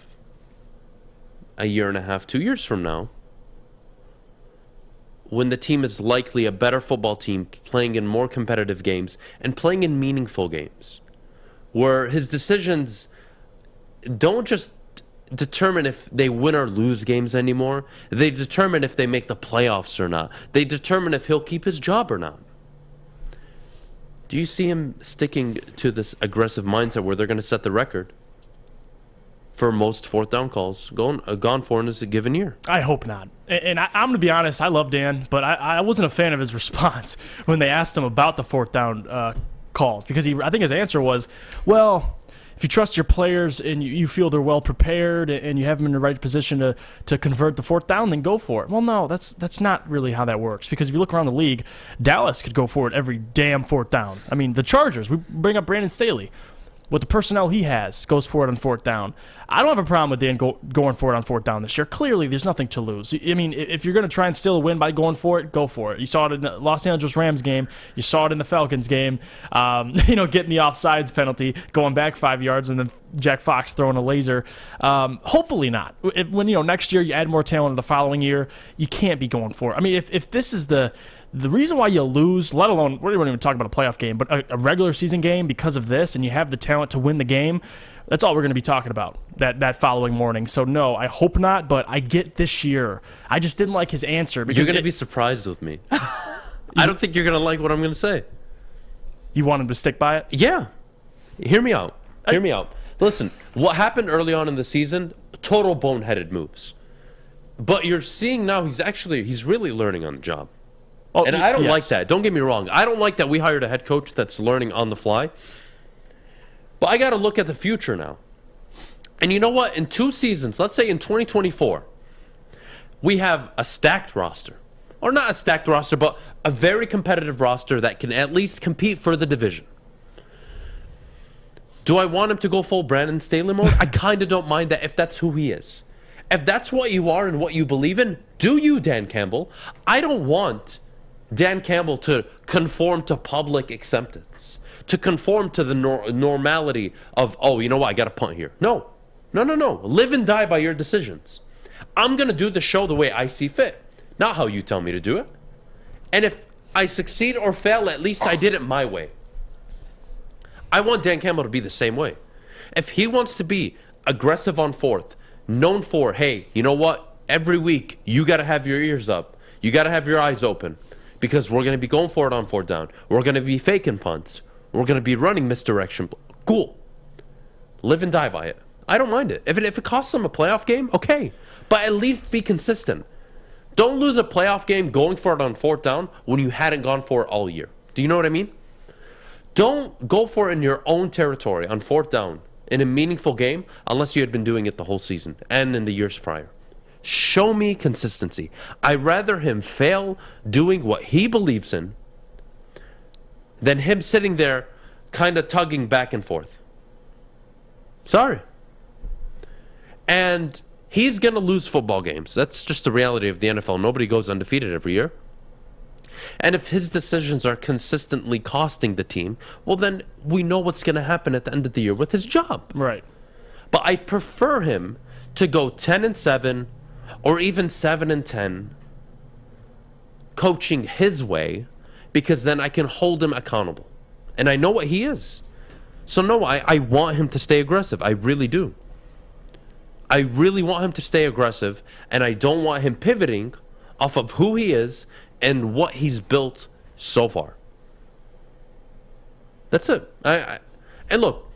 a year and a half, 2 years from now, when the team is likely a better football team playing in more competitive games and playing in meaningful games, where his decisions don't just determine if they win or lose games anymore, they determine if they make the playoffs or not. They determine if he'll keep his job or not. Do you see him sticking to this aggressive mindset where they're going to set the record for most fourth down calls gone for in a given year? I hope not. And I'm going to be honest, I love Dan, but I wasn't a fan of his response when they asked him about the fourth down calls, because I think his answer was, well, if you trust your players and you feel they're well prepared and you have them in the right position to convert the fourth down, then go for it. Well, no, that's not really how that works, because if you look around the league, Dallas could go for it every damn fourth down. I mean, the Chargers, we bring up Brandon Staley. With the personnel he has, goes for it on fourth down. I don't have a problem with Dan going for it on fourth down this year. Clearly, there's nothing to lose. I mean, if you're going to try and steal a win by going for it, go for it. You saw it in the Los Angeles Rams game. You saw it in the Falcons game. Getting the offsides penalty, going back 5 yards, and then Jack Fox throwing a laser. Hopefully not. When next year you add more talent the following year, you can't be going for it. I mean, if this is the reason why you lose, let alone, we're not even talking about a playoff game, but a regular season game because of this, and you have the talent to win the game, that's all we're going to be talking about that following morning. So, no, I hope not, but I get this year. I just didn't like his answer. Because you're going to be surprised with me. I don't think you're going to like what I'm going to say. You want him to stick by it? Yeah. Hear me out. Hear me out. Listen, what happened early on in the season, total boneheaded moves. But you're seeing now he's really learning on the job. Oh, and I don't like that. Don't get me wrong. I don't like that we hired a head coach that's learning on the fly. But I got to look at the future now. And you know what? In 2 seasons, let's say in 2024, we have a stacked roster. Or not a stacked roster, but a very competitive roster that can at least compete for the division. Do I want him to go full Brandon Staley mode? I kind of don't mind that if that's who he is. If that's what you are and what you believe in, do you, Dan Campbell? I don't want Dan Campbell to conform to public acceptance, to conform to the normality of, oh, you know what, I got to punt here. No. Live and die by your decisions. I'm going to do the show the way I see fit, not how you tell me to do it. And if I succeed or fail, at least I did it my way. I want Dan Campbell to be the same way. If he wants to be aggressive on fourth, known for, hey, you know what, every week you got to have your ears up. You got to have your eyes open. Because we're going to be going for it on fourth down. We're going to be faking punts. We're going to be running misdirection. Cool. Live and die by it. I don't mind it. If it costs them a playoff game, okay. But at least be consistent. Don't lose a playoff game going for it on fourth down when you hadn't gone for it all year. Do you know what I mean? Don't go for it in your own territory on fourth down in a meaningful game unless you had been doing it the whole season and in the years prior. Show me consistency. I'd rather him fail doing what he believes in than him sitting there kind of tugging back and forth. Sorry. And he's going to lose football games. That's just the reality of the NFL. Nobody goes undefeated every year. And if his decisions are consistently costing the team, well, then we know what's going to happen at the end of the year with his job. Right. But I prefer him to go 10-7 or even 7-10 coaching his way, because then I can hold him accountable. And I know what he is. So no, I want him to stay aggressive. I really do. I really want him to stay aggressive, and I don't want him pivoting off of who he is and what he's built so far. That's it. And look,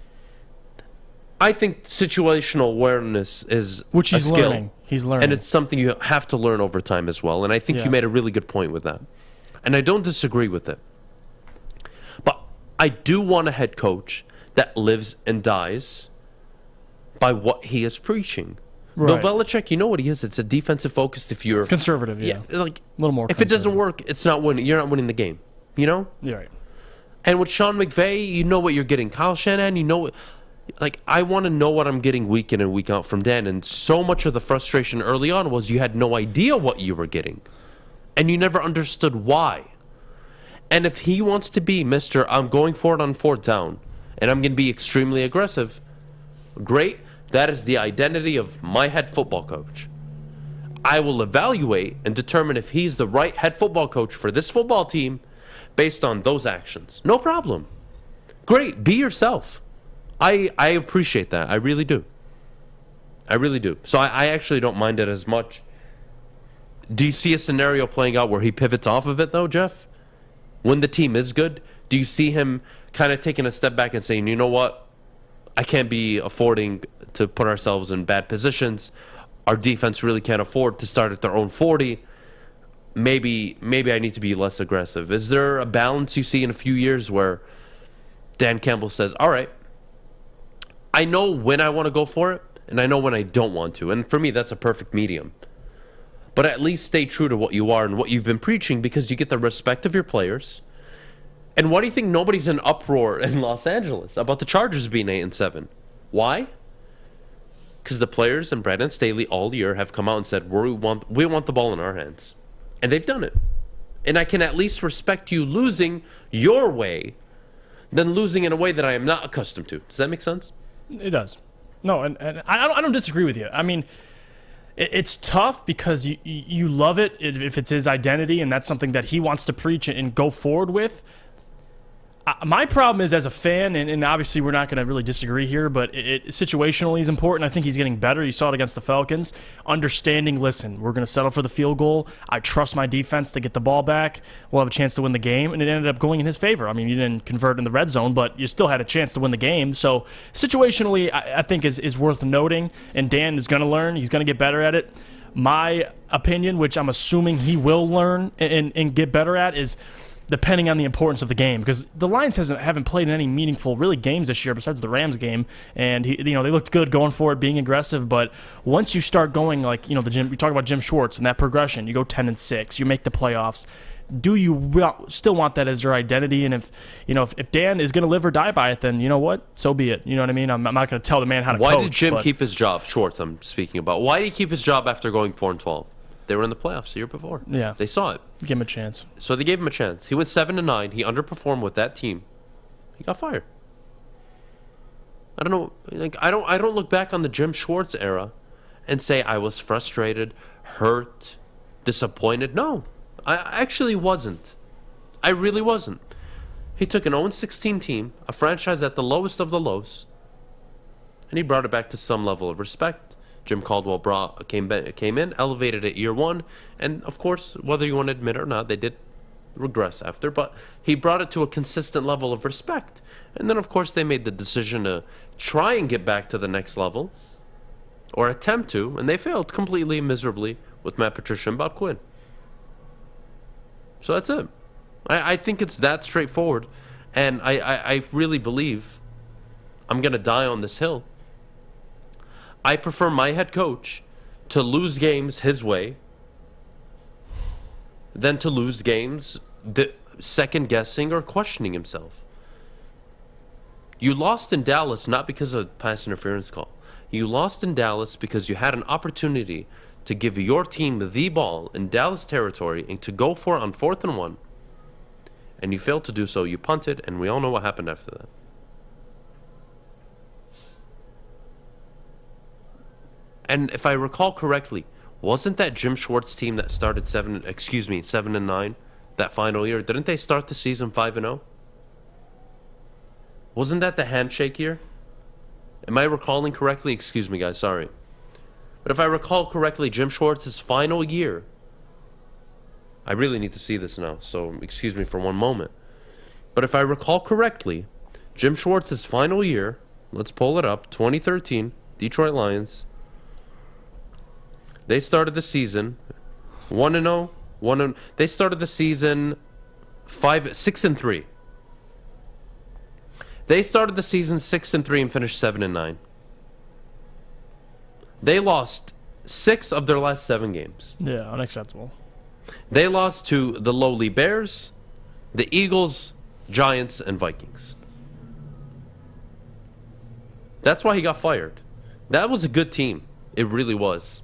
I think situational awareness is which he's a skill. learning. He's learning. And it's something you have to learn over time as well. And I think you made a really good point with that. And I don't disagree with it. But I do want a head coach that lives and dies by what he is preaching. Right. Bill Belichick, you know what he is. It's a defensive focused. If you're conservative, like a little more. If it doesn't work, it's not winning. You're not winning the game. You know. You're right. And with Sean McVay, you know what you're getting. Kyle Shanahan, you know what. Like, I want to know what I'm getting week in and week out from Dan. And so much of the frustration early on was you had no idea what you were getting, and you never understood why. And if he wants to be Mr. I'm going for it on fourth down, and I'm going to be extremely aggressive, great. That is the identity of my head football coach. I will evaluate and determine if he's the right head football coach for this football team based on those actions. No problem. Great. Be yourself. I appreciate that. I really do. I really do. So I actually don't mind it as much. Do you see a scenario playing out where he pivots off of it, though, Jeff? When the team is good, do you see him kind of taking a step back and saying, you know what? I can't be affording to put ourselves in bad positions. Our defense really can't afford to start at their own 40. Maybe I need to be less aggressive. Is there a balance you see in a few years where Dan Campbell says, all right, I know when I want to go for it, and I know when I don't want to. And for me, that's a perfect medium. But at least stay true to what you are and what you've been preaching, because you get the respect of your players. And why do you think nobody's in uproar in Los Angeles about the Chargers being 8-7? Why? Because the players and Brandon Staley all year have come out and said, we want the ball in our hands. And they've done it. And I can at least respect you losing your way than losing in a way that I am not accustomed to. Does that make sense? It does. No, and I don't disagree with you. I mean, it's tough because you love it if it's his identity and that's something that he wants to preach and go forward with. My problem is, as a fan, and obviously we're not going to really disagree here, but situationally is important. I think he's getting better. You saw it against the Falcons. Understanding, listen, we're going to settle for the field goal. I trust my defense to get the ball back. We'll have a chance to win the game, and it ended up going in his favor. I mean, you didn't convert in the red zone, but you still had a chance to win the game. So situationally, I think is worth noting, and Dan is going to learn. He's going to get better at it. My opinion, which I'm assuming he will learn and get better at, is depending on the importance of the game, because the Lions haven't played in any meaningful really games this year besides the Rams game, and they looked good going for it, being aggressive. But once you start going like we talk about Jim Schwartz and that progression, you go 10-6, you make the playoffs. Do you still want that as your identity? And if Dan is going to live or die by it, then you know what, so be it. You know what I mean? I'm not going to tell the man how to coach. Why did Jim keep his job? Schwartz, I'm speaking about. Why did he keep his job after going 4-12? They were in the playoffs the year before. Yeah. They saw it. Give him a chance. So they gave him a chance. He went 7-9. He underperformed with that team. He got fired. I don't know. Like, I don't look back on the Jim Schwartz era and say I was frustrated, hurt, disappointed. No. I actually wasn't. I really wasn't. He took an 0-16 team, a franchise at the lowest of the lows, and he brought it back to some level of respect. Jim Caldwell came in, elevated it year one, and of course, whether you want to admit it or not, they did regress after, but he brought it to a consistent level of respect. And then, of course, they made the decision to try and get back to the next level, or attempt to, and they failed completely, miserably, with Matt Patricia and Bob Quinn. So that's it. I think it's that straightforward, and I really believe I'm going to die on this hill. I prefer my head coach to lose games his way than to lose games second-guessing or questioning himself. You lost in Dallas not because of a pass interference call. You lost in Dallas because you had an opportunity to give your team the ball in Dallas territory and to go for it on 4th and 1. And you failed to do so. You punted, and we all know what happened after that. And if I recall correctly, wasn't that Jim Schwartz team that started 7-9 that final year? Didn't they start the season 5-0? Wasn't that the handshake year? Am I recalling correctly? Excuse me, guys, sorry. But if I recall correctly, Jim Schwartz's final year, I really need to see this now, so excuse me for one moment. But if I recall correctly, Jim Schwartz's final year, let's pull it up, 2013, Detroit Lions. They started the season 1-0, they started the season 6-3. They started the season 6-3 and finished 7-9. They lost 6 of their last 7 games. Yeah, unacceptable. They lost to the lowly Bears, the Eagles, Giants, and Vikings. That's why he got fired. That was a good team. It really was.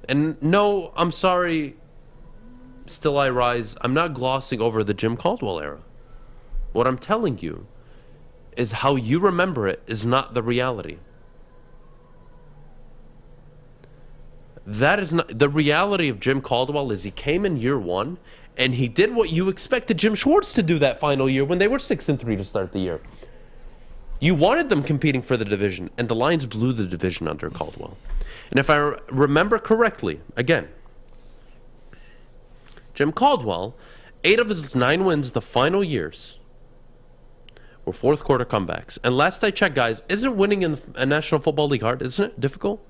And no, I'm sorry, Still I Rise. I'm not glossing over the Jim Caldwell era. What I'm telling you is how you remember it is not the reality. That is not the reality of Jim Caldwell. Is he came in year 1 and he did what you expected Jim Schwartz to do that final year when they were 6-3 to start the year. You wanted them competing for the division, and the Lions blew the division under Caldwell. And if I remember correctly, again, Jim Caldwell, 8 of his 9 wins the final years were fourth quarter comebacks. And last I checked, guys, isn't winning in the National Football League hard? Isn't it difficult?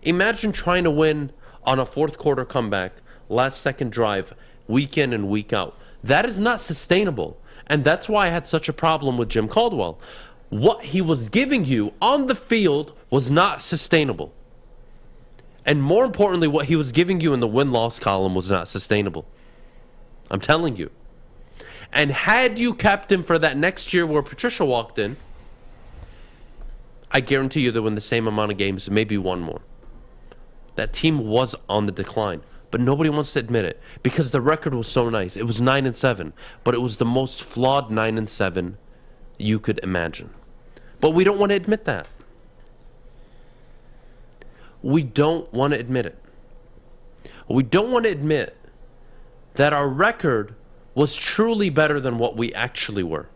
Imagine trying to win on a fourth quarter comeback, last second drive, week in and week out. That is not sustainable. And that's why I had such a problem with Jim Caldwell. What he was giving you on the field was not sustainable. And more importantly, what he was giving you in the win-loss column was not sustainable. I'm telling you. And had you kept him for that next year where Patricia walked in, I guarantee you they win the same amount of games, maybe one more. That team was on the decline. But nobody wants to admit it because the record was so nice. It was 9-7, but it was the most flawed 9-7 you could imagine. But we don't want to admit that. We don't want to admit it. We don't want to admit that our record was truly better than what we actually were.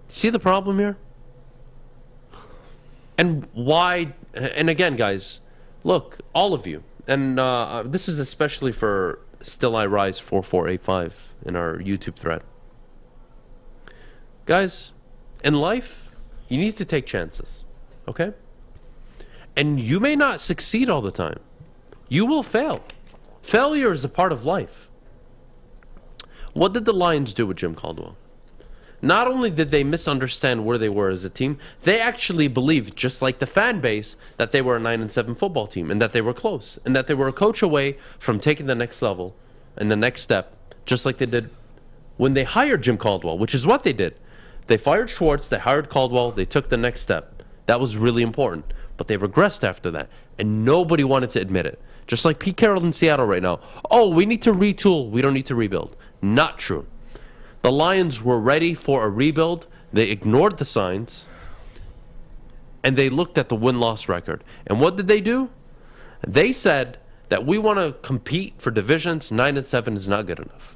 See the problem here? And why, and again, guys, look, all of you, and this is especially for Still I Rise 4485 in our YouTube thread. Guys, in life, you need to take chances, okay? And you may not succeed all the time. You will fail. Failure is a part of life. What did the Lions do with Jim Caldwell? Not only did they misunderstand where they were as a team, they actually believed, just like the fan base, that they were a 9-7 football team and that they were close and that they were a coach away from taking the next level and the next step, just like they did when they hired Jim Caldwell, which is what they did. They fired Schwartz, they hired Caldwell, they took the next step. That was really important. But they regressed after that, and nobody wanted to admit it. Just like Pete Carroll in Seattle right now. Oh, we need to retool. We don't need to rebuild. Not true. The Lions were ready for a rebuild. They ignored the signs, and they looked at the win-loss record. And what did they do? They said that we want to compete for divisions. 9-7 is not good enough.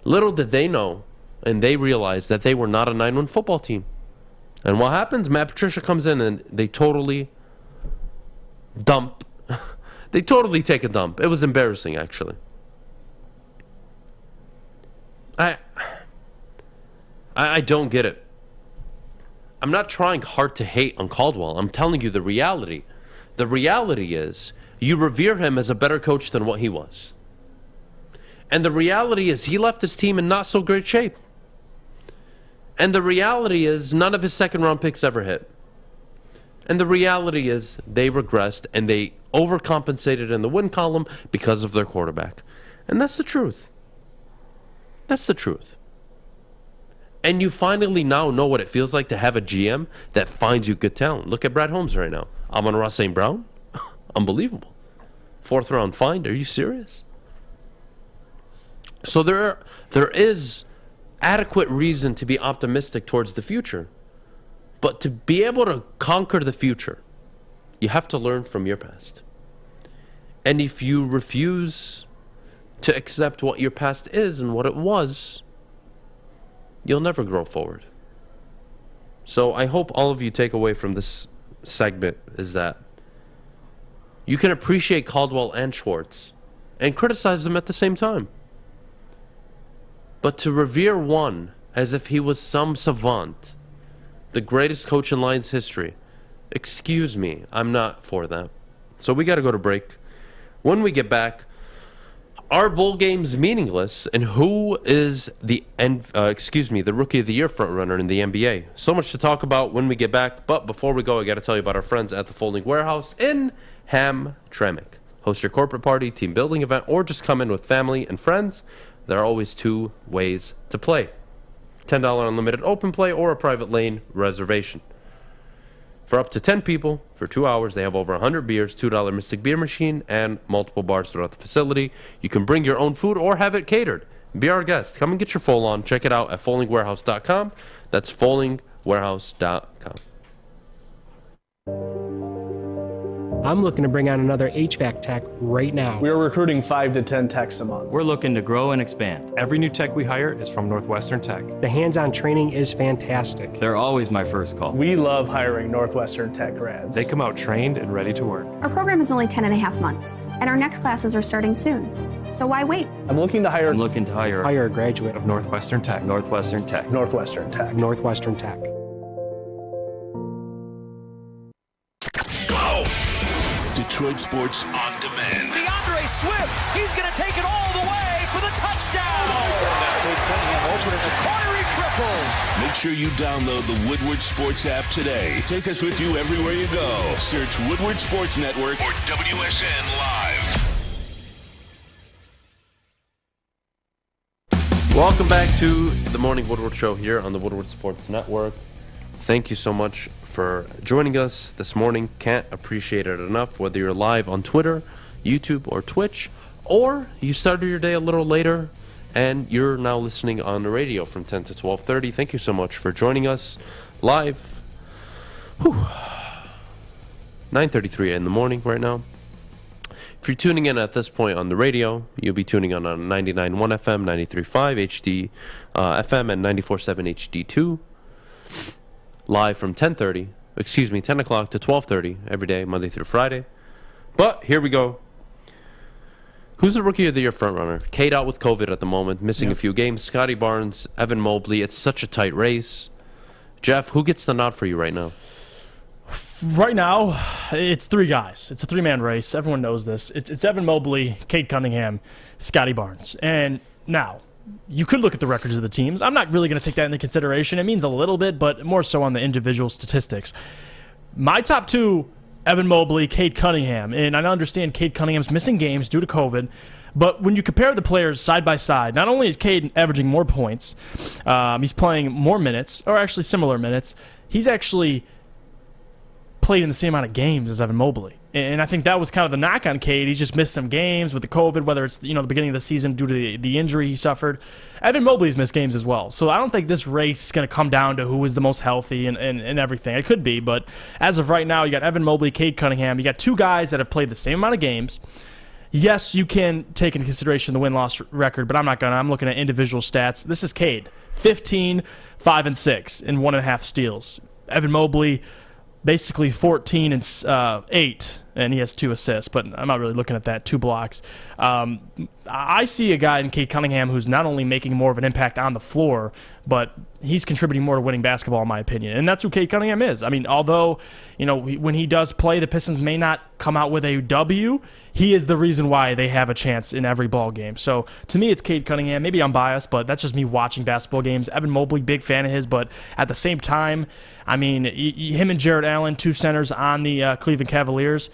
Little did they know, and they realized that they were not a 9-1 football team. And what happens? Matt Patricia comes in, and they totally dump. They totally take a dump. It was embarrassing, actually. I don't get it. I'm not trying hard to hate on Caldwell. I'm telling you the reality. The reality is you revere him as a better coach than what he was. And the reality is he left his team in not so great shape. And the reality is none of his second-round picks ever hit. And the reality is they regressed and they overcompensated in the win column because of their quarterback. And that's the truth. That's the truth. And you finally now know what it feels like to have a GM that finds you good talent. Look at Brad Holmes right now. Amon-Ra St. Brown? Unbelievable. 4th round find. Are you serious? So there is adequate reason to be optimistic towards the future. But to be able to conquer the future, you have to learn from your past. And if you refuse to accept what your past is and what it was, you'll never grow forward. So I hope all of you take away from this segment is that you can appreciate Caldwell and Schwartz and criticize them at the same time. But to revere one as if he was some savant, the greatest coach in Lions history, excuse me, I'm not for that. So we got to go to break. When we get back, are bowl games meaningless, and who is the Rookie of the Year frontrunner in the NBA? So much to talk about when we get back, but before we go, I got to tell you about our friends at the Folding Warehouse in Hamtramck. Host your corporate party, team building event, or just come in with family and friends. There are always 2 ways to play. $10 unlimited open play or a private lane reservation. For up to 10 people, for 2 hours, they have over 100 beers, $2 Mystic Beer Machine, and multiple bars throughout the facility. You can bring your own food or have it catered. Be our guest. Come and get your full on. Check it out at foldingwarehouse.com. That's foldingwarehouse.com. I'm looking to bring on another HVAC tech right now. We are recruiting 5 to 10 techs a month. We're looking to grow and expand. Every new tech we hire is from Northwestern Tech. The hands-on training is fantastic. They're always my first call. We love hiring Northwestern Tech grads. They come out trained and ready to work. Our program is only 10.5 months, and our next classes are starting soon. So why wait? I'm looking to hire a graduate of Northwestern Tech. Northwestern Tech. Northwestern Tech. Northwestern Tech. Detroit Sports on Demand. DeAndre Swift, he's going to take it all the way for the touchdown. Open in the corner, he triples. Make sure you download the Woodward Sports app today. Take us with you everywhere you go. Search Woodward Sports Network or WSN Live. Welcome back to the Morning Woodward Show here on the Woodward Sports Network. Thank you so much for joining us this morning. Can't appreciate it enough, whether you're live on Twitter, YouTube, or Twitch, or you started your day a little later and you're now listening on the radio from 10 to 12:30. Thank you so much for joining us live. 9:33 in the morning right now. If you're tuning in at this point on the radio, you'll be tuning in on 99.1 FM, 93.5 HD FM, and 94.7 HD2. Live from 10 o'clock to 12:30 every day, Monday through Friday. But here we go. Who's the Rookie of the Year frontrunner? Cade out with COVID at the moment, missing a few games. Scotty Barnes, Evan Mobley. It's such a tight race. Jeff, who gets the nod for you right now? Right now, it's 3 guys. It's a 3-man race. Everyone knows this. It's Evan Mobley, Cade Cunningham, Scotty Barnes. And now, you could look at the records of the teams. I'm not really going to take that into consideration. It means a little bit, but more so on the individual statistics. My top 2, Evan Mobley, Cade Cunningham. And I understand Cade Cunningham's missing games due to COVID, but when you compare the players side by side, not only is Cade averaging more points, he's playing more minutes, or actually similar minutes, he's actually played in the same amount of games as Evan Mobley. And I think that was kind of the knock on Cade. He just missed some games with the COVID, whether it's the beginning of the season due to the injury he suffered. Evan Mobley's missed games as well. So I don't think this race is going to come down to who is the most healthy and everything. It could be, but as of right now, you got Evan Mobley, Cade Cunningham. You got 2 guys that have played the same amount of games. Yes, you can take into consideration the win-loss record, but I'm not going to. I'm looking at individual stats. This is Cade, 15, 5, and 6 in 1.5 steals. Evan Mobley, basically 14 and 8 and he has 2 assists, but I'm not really looking at that. 2 blocks. I see a guy in Cade Cunningham who's not only making more of an impact on the floor, but he's contributing more to winning basketball, in my opinion. And that's who Cade Cunningham is. I mean, although, when he does play, the Pistons may not come out with a W, he is the reason why they have a chance in every ball game. So, to me, it's Cade Cunningham. Maybe I'm biased, but that's just me watching basketball games. Evan Mobley, big fan of his, but at the same time, I mean, him and Jarrett Allen, 2 centers on the Cleveland Cavaliers,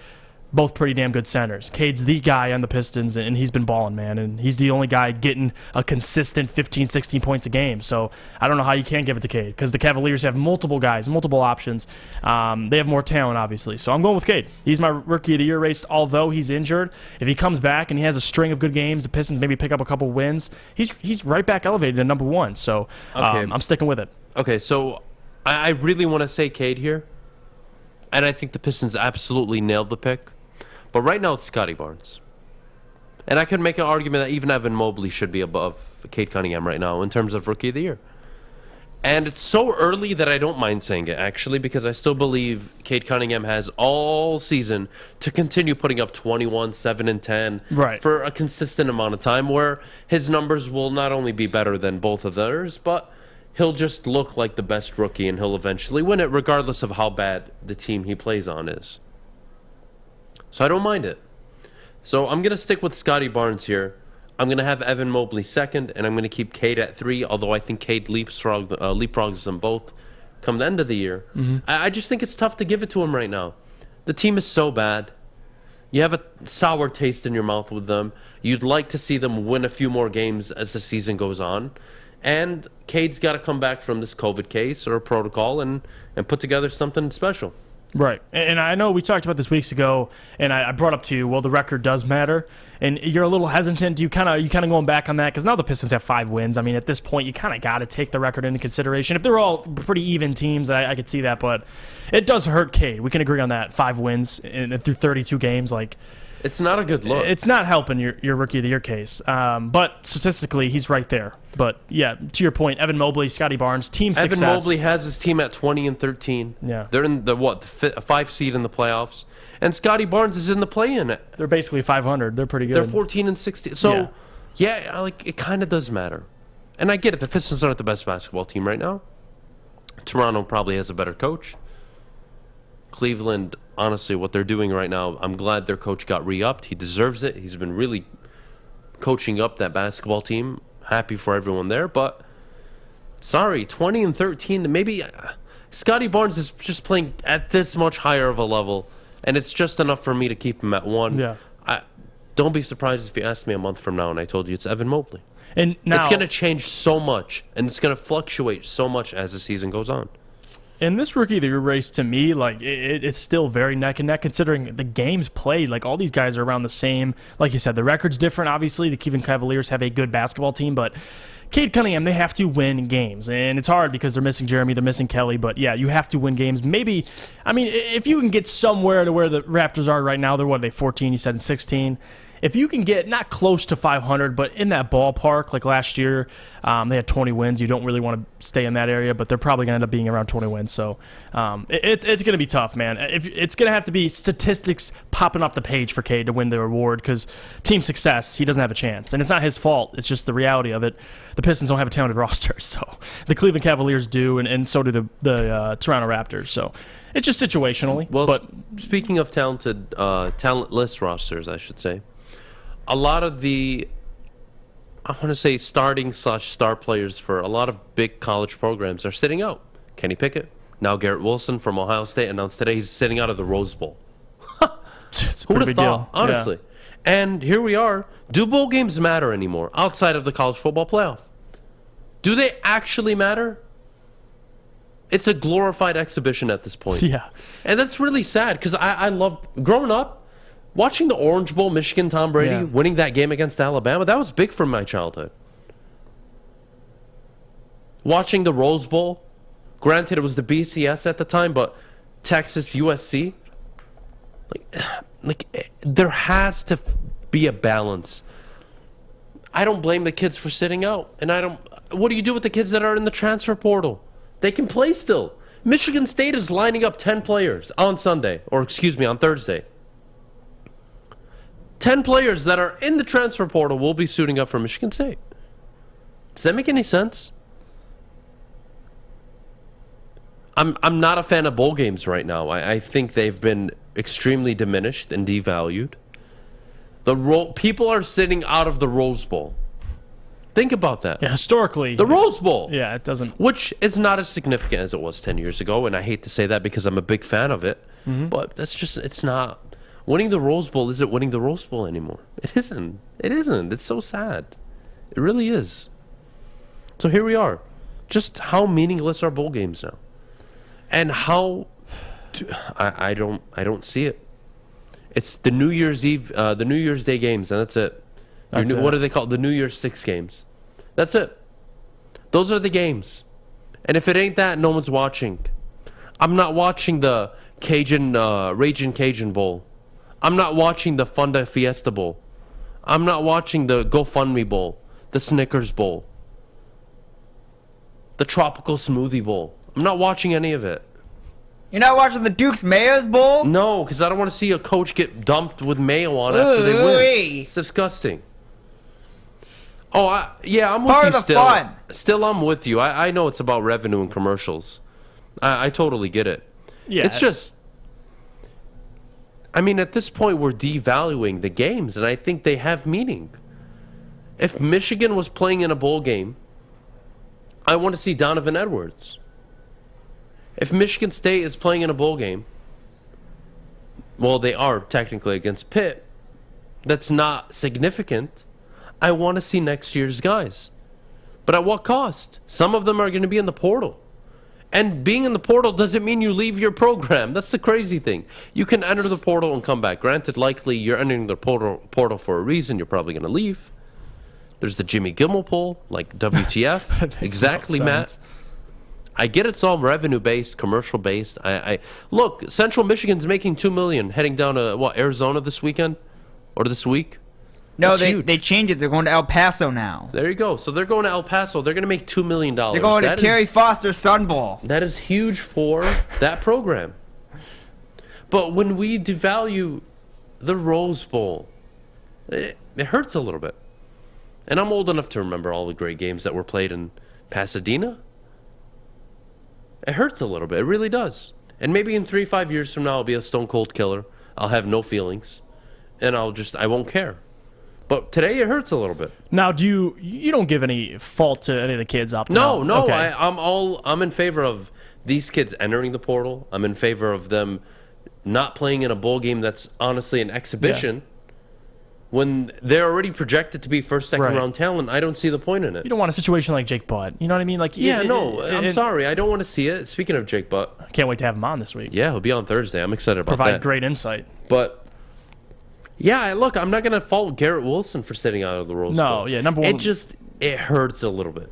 both pretty damn good centers. Cade's the guy on the Pistons, and he's been balling, man. And he's the only guy getting a consistent 15, 16 points a game. So I don't know how you can't give it to Cade, because the Cavaliers have multiple guys, multiple options. They have more talent, obviously. So I'm going with Cade. He's my Rookie of the Year race, although he's injured. If he comes back and he has a string of good games, the Pistons maybe pick up a couple wins, he's right back elevated to number 1. So I'm sticking with it. Okay, so I really want to say Cade here, and I think the Pistons absolutely nailed the pick. But right now it's Scotty Barnes. And I could make an argument that even Evan Mobley should be above Cade Cunningham right now in terms of Rookie of the Year. And it's so early that I don't mind saying it, actually, because I still believe Cade Cunningham has all season to continue putting up 21, 7, and 10 for a consistent amount of time, where his numbers will not only be better than both of theirs, but he'll just look like the best rookie, and he'll eventually win it, regardless of how bad the team he plays on is. So I don't mind it. So I'm going to stick with Scotty Barnes here. I'm going to have Evan Mobley second, and I'm going to keep Cade at 3, although I think Cade leapfrogs them both come the end of the year. I just think it's tough to give it to him right now. The team is so bad. You have a sour taste in your mouth with them. You'd like to see them win a few more games as the season goes on. And Cade's got to come back from this COVID case or a protocol and put together something special. Right. And I know we talked about this weeks ago, and I brought up to you, well, the record does matter. And you're a little hesitant. You kind of going back on that, because now the Pistons have 5 wins. I mean, at this point, you kind of got to take the record into consideration. If they're all pretty even teams, I could see that. But it does hurt Cade. We can agree on that. 5 wins through 32 games. It's not a good look. It's not helping your Rookie of the Year case. But statistically, he's right there. But, yeah, to your point, Evan Mobley, Scotty Barnes, team success. Evan Mobley has his team at 20 and 13. Yeah. They're in the 5 seed in the playoffs. And Scotty Barnes is in the play-in. They're basically 500. They're pretty good. They're 14 and 16. So, yeah it kind of does matter. And I get it. The Pistons aren't the best basketball team right now. Toronto probably has a better coach. Cleveland, honestly, what they're doing right now, I'm glad their coach got re-upped. He deserves it. He's been really coaching up that basketball team. Happy for everyone there. But, sorry, 20 and 13, maybe Scotty Barnes is just playing at this much higher of a level, and it's just enough for me to keep him at 1. Yeah. Don't be surprised if you asked me a month from now and I told you it's Evan Mobley. And now, it's going to change so much, and it's going to fluctuate so much as the season goes on. And this Rookie of the Year race, to me, it's still very neck and neck, considering the games played. All these guys are around the same. Like you said, the record's different, obviously. The Cleveland Cavaliers have a good basketball team, but Cade Cunningham, they have to win games. And it's hard because they're missing Jeremy, they're missing Kelly, but yeah, you have to win games. Maybe, if you can get somewhere to where the Raptors are right now, they're 14, you said, and 16. If you can get not close to 500, but in that ballpark, like last year, they had 20 wins. You don't really want to stay in that area, but they're probably going to end up being around 20 wins. So it's going to be tough, man. It's going to have to be statistics popping off the page for Cade to win the award, because team success, he doesn't have a chance. And it's not his fault. It's just the reality of it. The Pistons don't have a talented roster, so the Cleveland Cavaliers do, and so do the Toronto Raptors. So it's just situationally. Well, but speaking of talentless rosters, I should say, a lot of the, I want to say, starting/star players for a lot of big college programs are sitting out. Kenny Pickett, now Garrett Wilson from Ohio State, announced today he's sitting out of the Rose Bowl. Who would have thought, honestly? Yeah. And here we are. Do bowl games matter anymore outside of the college football playoff? Do they actually matter? It's a glorified exhibition at this point. Yeah. And that's really sad, because I love, growing up, watching the Orange Bowl, Michigan, Tom Brady winning that game against Alabama, that was big from my childhood. Watching the Rose Bowl, granted it was the BCS at the time, but Texas, USC, there has to be a balance. I don't blame the kids for sitting out, and what do you do with the kids that are in the transfer portal? They can play still. Michigan State is lining up 10 players on Thursday. 10 players that are in the transfer portal will be suiting up for Michigan State. Does that make any sense? I'm not a fan of bowl games right now. I think they've been extremely diminished and devalued. People are sitting out of the Rose Bowl. Think about that. Yeah, historically. The Rose Bowl. Yeah, it doesn't. Which is not as significant as it was 10 years ago, and I hate to say that because I'm a big fan of it. But that's just, it's not. Winning the Rose Bowl isn't winning the Rose Bowl anymore. It isn't. It isn't. It's so sad. It really is. So here we are. Just how meaningless are bowl games now? And how I don't see it. It's the New Year's Eve, the New Year's Day games, and that's it. What do they call it? The New Year's 6 games. That's it. Those are the games. And if it ain't that, no one's watching. I'm not watching the Ragin' Cajun Bowl. I'm not watching the Funda Fiesta Bowl. I'm not watching the GoFundMe Bowl, the Snickers Bowl, the Tropical Smoothie Bowl. I'm not watching any of it. You're not watching the Duke's Mayo's Bowl? No, because I don't want to see a coach get dumped with mayo on after they win. It's disgusting. Oh, I'm with you still. Part of the fun. Still, I'm with you. I know it's about revenue and commercials. I totally get it. Yeah. It's just, I mean, at this point, we're devaluing the games, and I think they have meaning. If Michigan was playing in a bowl game, I want to see Donovan Edwards. If Michigan State is playing in a bowl game, well, they are technically against Pitt. That's not significant. I want to see next year's guys. But at what cost? Some of them are going to be in the portal. And being in the portal doesn't mean you leave your program. That's the crazy thing. You can enter the portal and come back. Granted, likely you're entering the portal for a reason. You're probably going to leave. There's the Jimmy Kimmel poll, like WTF. Exactly, Matt. I get it's all revenue-based, commercial-based. I look, Central Michigan's making $2 million heading down to, Arizona this weekend? Or this week? No, they changed it. They're going to El Paso now. There you go. So they're going to El Paso. They're going to make $2 million. They're going to Terry Foster's Sun Bowl. That is huge for that program. But when we devalue the Rose Bowl, it hurts a little bit. And I'm old enough to remember all the great games that were played in Pasadena. It hurts a little bit. It really does. And maybe in 3-5 years from now, I'll be a stone cold killer. I'll have no feelings. And I won't care. But today it hurts a little bit. Now, you don't give any fault to any of the kids opting out? No. Okay. I'm in favor of these kids entering the portal. I'm in favor of them not playing in a bowl game that's honestly an exhibition. Yeah. When they're already projected to be first, second round talent, I don't see the point in it. You don't want a situation like Jake Butt. You know what I mean? I'm sorry. I don't want to see it. Speaking of Jake Butt. I can't wait to have him on this week. Yeah, he'll be on Thursday. I'm excited about that. Provide great insight. But, yeah, look, I'm not going to fault Garrett Wilson for sitting out of the Rose Bowl. No, yeah, number one. It hurts a little bit.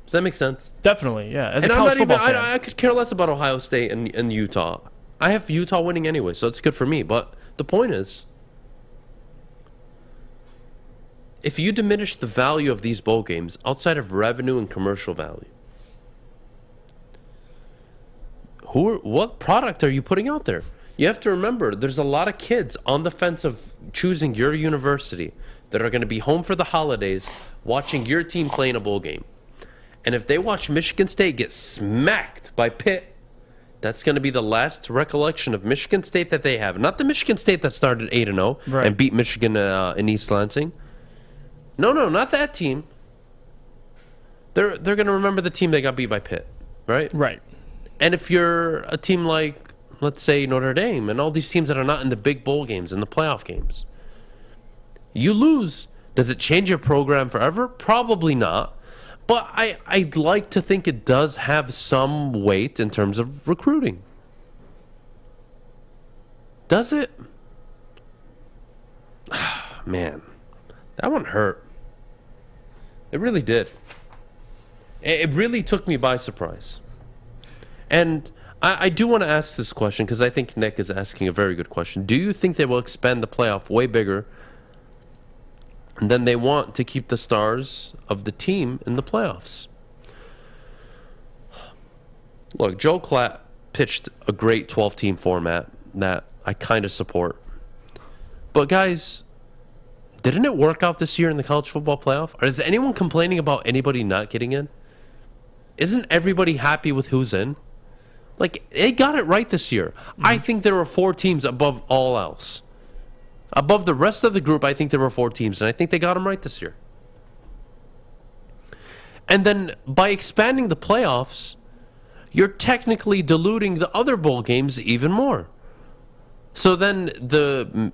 Does that make sense? Definitely, yeah. As and a college football fan. I could care less about Ohio State and Utah. I have Utah winning anyway, so it's good for me. But the point is, if you diminish the value of these bowl games outside of revenue and commercial value, what product are you putting out there? You have to remember, there's a lot of kids on the fence of choosing your university that are going to be home for the holidays watching your team play in a bowl game. And if they watch Michigan State get smacked by Pitt, that's going to be the last recollection of Michigan State that they have. Not the Michigan State that started 8-0 and beat Michigan in East Lansing. No, not that team. They're going to remember the team that got beat by Pitt, right? Right. And if you're a team like, let's say, Notre Dame and all these teams that are not in the big bowl games and the playoff games, you lose. Does it change your program forever? Probably not. But I'd like to think it does have some weight in terms of recruiting. Does it? Man, that one hurt. It really did. It really took me by surprise. And I do want to ask this question because I think Nick is asking a very good question. Do you think they will expand the playoff way bigger than they want to keep the stars of the team in the playoffs? Look, Joe Klatt pitched a great 12-team format that I kind of support. But guys, Didn't it work out this year in the college football playoff? Or is anyone complaining about anybody not getting in? Isn't everybody happy with who's in? Like, they got it right this year. I think there were 4 teams above all else. Above the rest of the group, I think there were 4 teams, and I think they got them right this year. And then by expanding the playoffs, you're technically diluting the other bowl games even more. So then the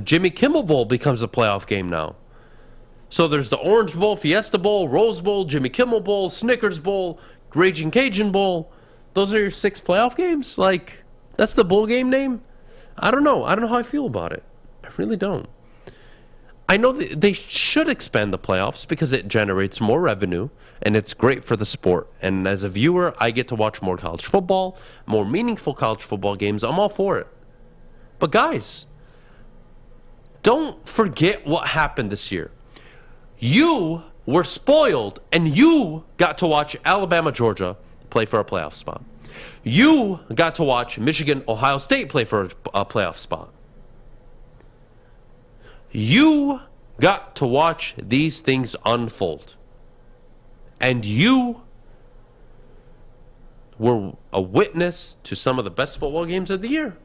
Jimmy Kimmel Bowl becomes a playoff game now. So there's the Orange Bowl, Fiesta Bowl, Rose Bowl, Jimmy Kimmel Bowl, Snickers Bowl, Raging Cajun Bowl. Those are your 6 playoff games? Like, that's the bowl game name? I don't know. I don't know how I feel about it. I really don't. I know that they should expand the playoffs because it generates more revenue and it's great for the sport. And as a viewer, I get to watch more college football, more meaningful college football games. I'm all for it. But guys, don't forget what happened this year. You were spoiled and you got to watch Alabama, Georgia play for a playoff spot. You got to watch Michigan, Ohio State play for a playoff spot. You got to watch these things unfold. And you were a witness to some of the best football games of the year.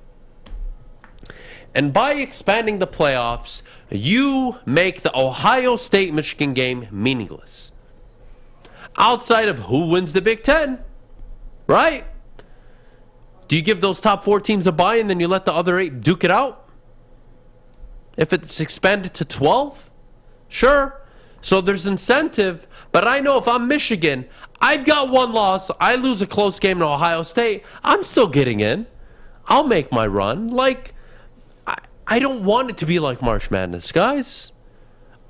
And by expanding the playoffs, you make the Ohio State-Michigan game meaningless. Outside of who wins the Big Ten, right? Do you give those top 4 teams a bye and then you let the other 8 duke it out? If it's expanded to 12, sure. So there's incentive, but I know if I'm Michigan, I've got 1 loss, I lose a close game to Ohio State, I'm still getting in. I'll make my run. Like, I don't want it to be like March Madness, guys.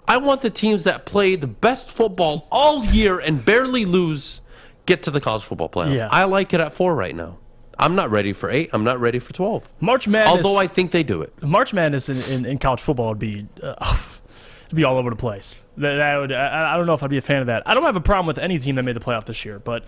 I want the teams that play the best football all year and barely lose get to the college football playoff. Yeah. I like it at 4 right now. I'm not ready for 8. I'm not ready for 12. March Madness. Although I think they do it. March Madness in college football would be all over the place. I don't know if I'd be a fan of that. I don't have a problem with any team that made the playoff this year, but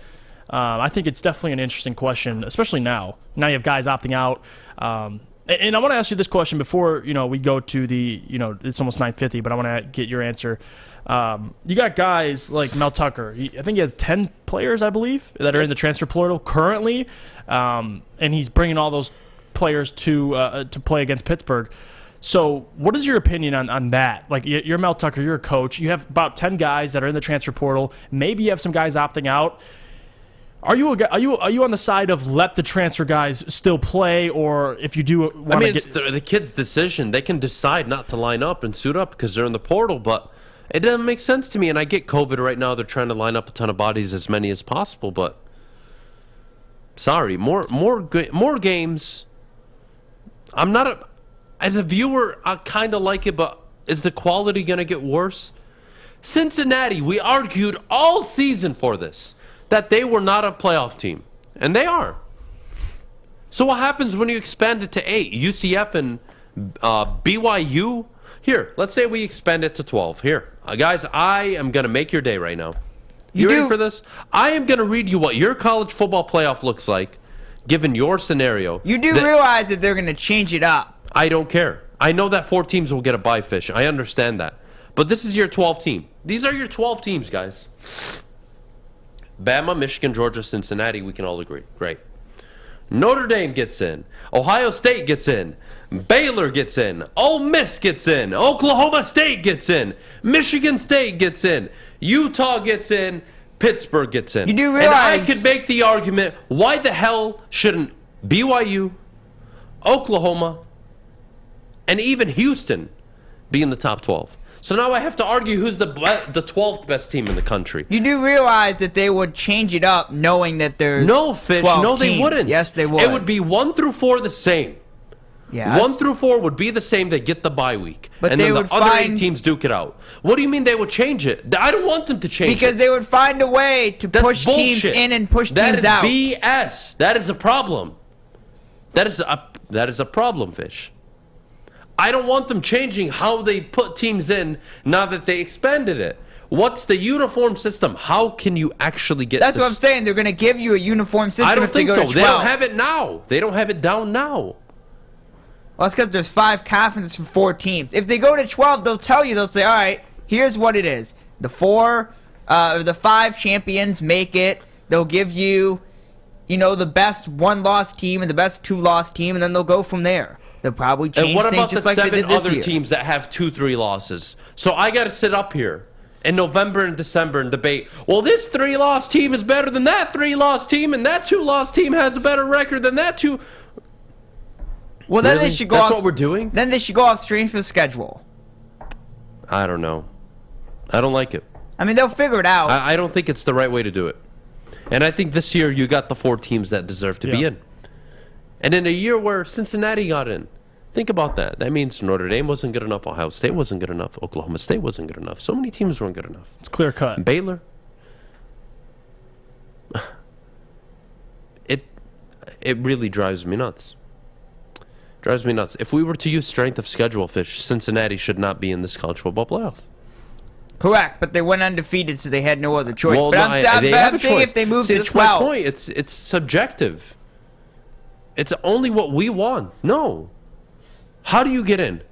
I think it's definitely an interesting question, especially now. Now you have guys opting out. And I want to ask you this question before we go to the it's almost 9:50, but I want to get your answer. You got guys like Mel Tucker. I think he has 10 players, I believe, that are in the transfer portal currently, and he's bringing all those players to play against Pittsburgh. So what is your opinion on that? Like, you're Mel Tucker, you're a coach. You have about 10 guys that are in the transfer portal. Maybe you have some guys opting out. Are you on the side of let the transfer guys still play, or if you do want to it's the kid's decision. They can decide not to line up and suit up because they're in the portal, but it doesn't make sense to me. And I get COVID right now. They're trying to line up a ton of bodies, as many as possible, but sorry, more games. I'm not as a viewer, I kind of like it, but is the quality going to get worse? Cincinnati, we argued all season for this, that they were not a playoff team, and they are. So what happens when you expand it to 8? UCF and BYU? Here, let's say we expand it to 12. Here, guys, I am going to make your day right now. You ready for this? I am going to read you what your college football playoff looks like, given your scenario. You do realize that they're going to change it up. I don't care. I know that 4 teams will get a bye fish. I understand that. But this is your 12 team. These are your 12 teams, guys. Bama, Michigan, Georgia, Cincinnati, we can all agree. Great. Notre Dame gets in. Ohio State gets in. Baylor gets in. Ole Miss gets in. Oklahoma State gets in. Michigan State gets in. Utah gets in. Pittsburgh gets in. You do realize... And I could make the argument, why the hell shouldn't BYU, Oklahoma, and even Houston be in the top 12? So now I have to argue who's the 12th best team in the country. You do realize that they would change it up knowing that there's No, Fish. 12 No, they teams. wouldn't. Yes, they would. It would be 1 through 4 the same. Yes. 1 through 4 would be the same. They get the bye week. But and they then the would other find... 8 teams duke it out. What do you mean they would change it? I don't want them to change because it. they would find a way to push teams in and push teams out. That is BS. That is a problem. That is a problem, Fish. I don't want them changing how they put teams in now that they expanded it. What's the uniform system? How can you actually get That's what I'm saying. They're going to give you a uniform system. I don't if they think go so. to 12. They don't have it now. They don't have it down now. Well, that's because there's 5 conferences for 4 teams. If they go to 12, they'll tell you. They'll say, all right, here's what it is. The 5 champions make it. They'll give you, the best 1-loss team and the best 2-loss team, and then they'll go from there. They'll probably change and what things about just the like they 7 did this other year. teams that have 2-3 losses? So I got to sit up here in November and December and debate, well, this 3-loss team is better than that 3-loss team, and that 2-loss team has a better record than that 2. Well, then Really? they should go That's off. what we're doing? Then they should go off strength of schedule. I don't know. I don't like it. I mean, they'll figure it out. I don't think it's the right way to do it. And I think this year you got the 4 teams that deserve to be in. And in a year where Cincinnati got in, think about that. That means Notre Dame wasn't good enough, Ohio State wasn't good enough, Oklahoma State wasn't good enough. So many teams weren't good enough. It's clear cut. Baylor. It really drives me nuts. Drives me nuts. If we were to use strength of schedule, Fish, Cincinnati should not be in this college football playoff. Correct, but they went undefeated, so they had no other choice. Well, but no, I'm they have a saying choice. if they move See, to that's 12. my point. It's subjective. It's only what we want. No. How do you get in?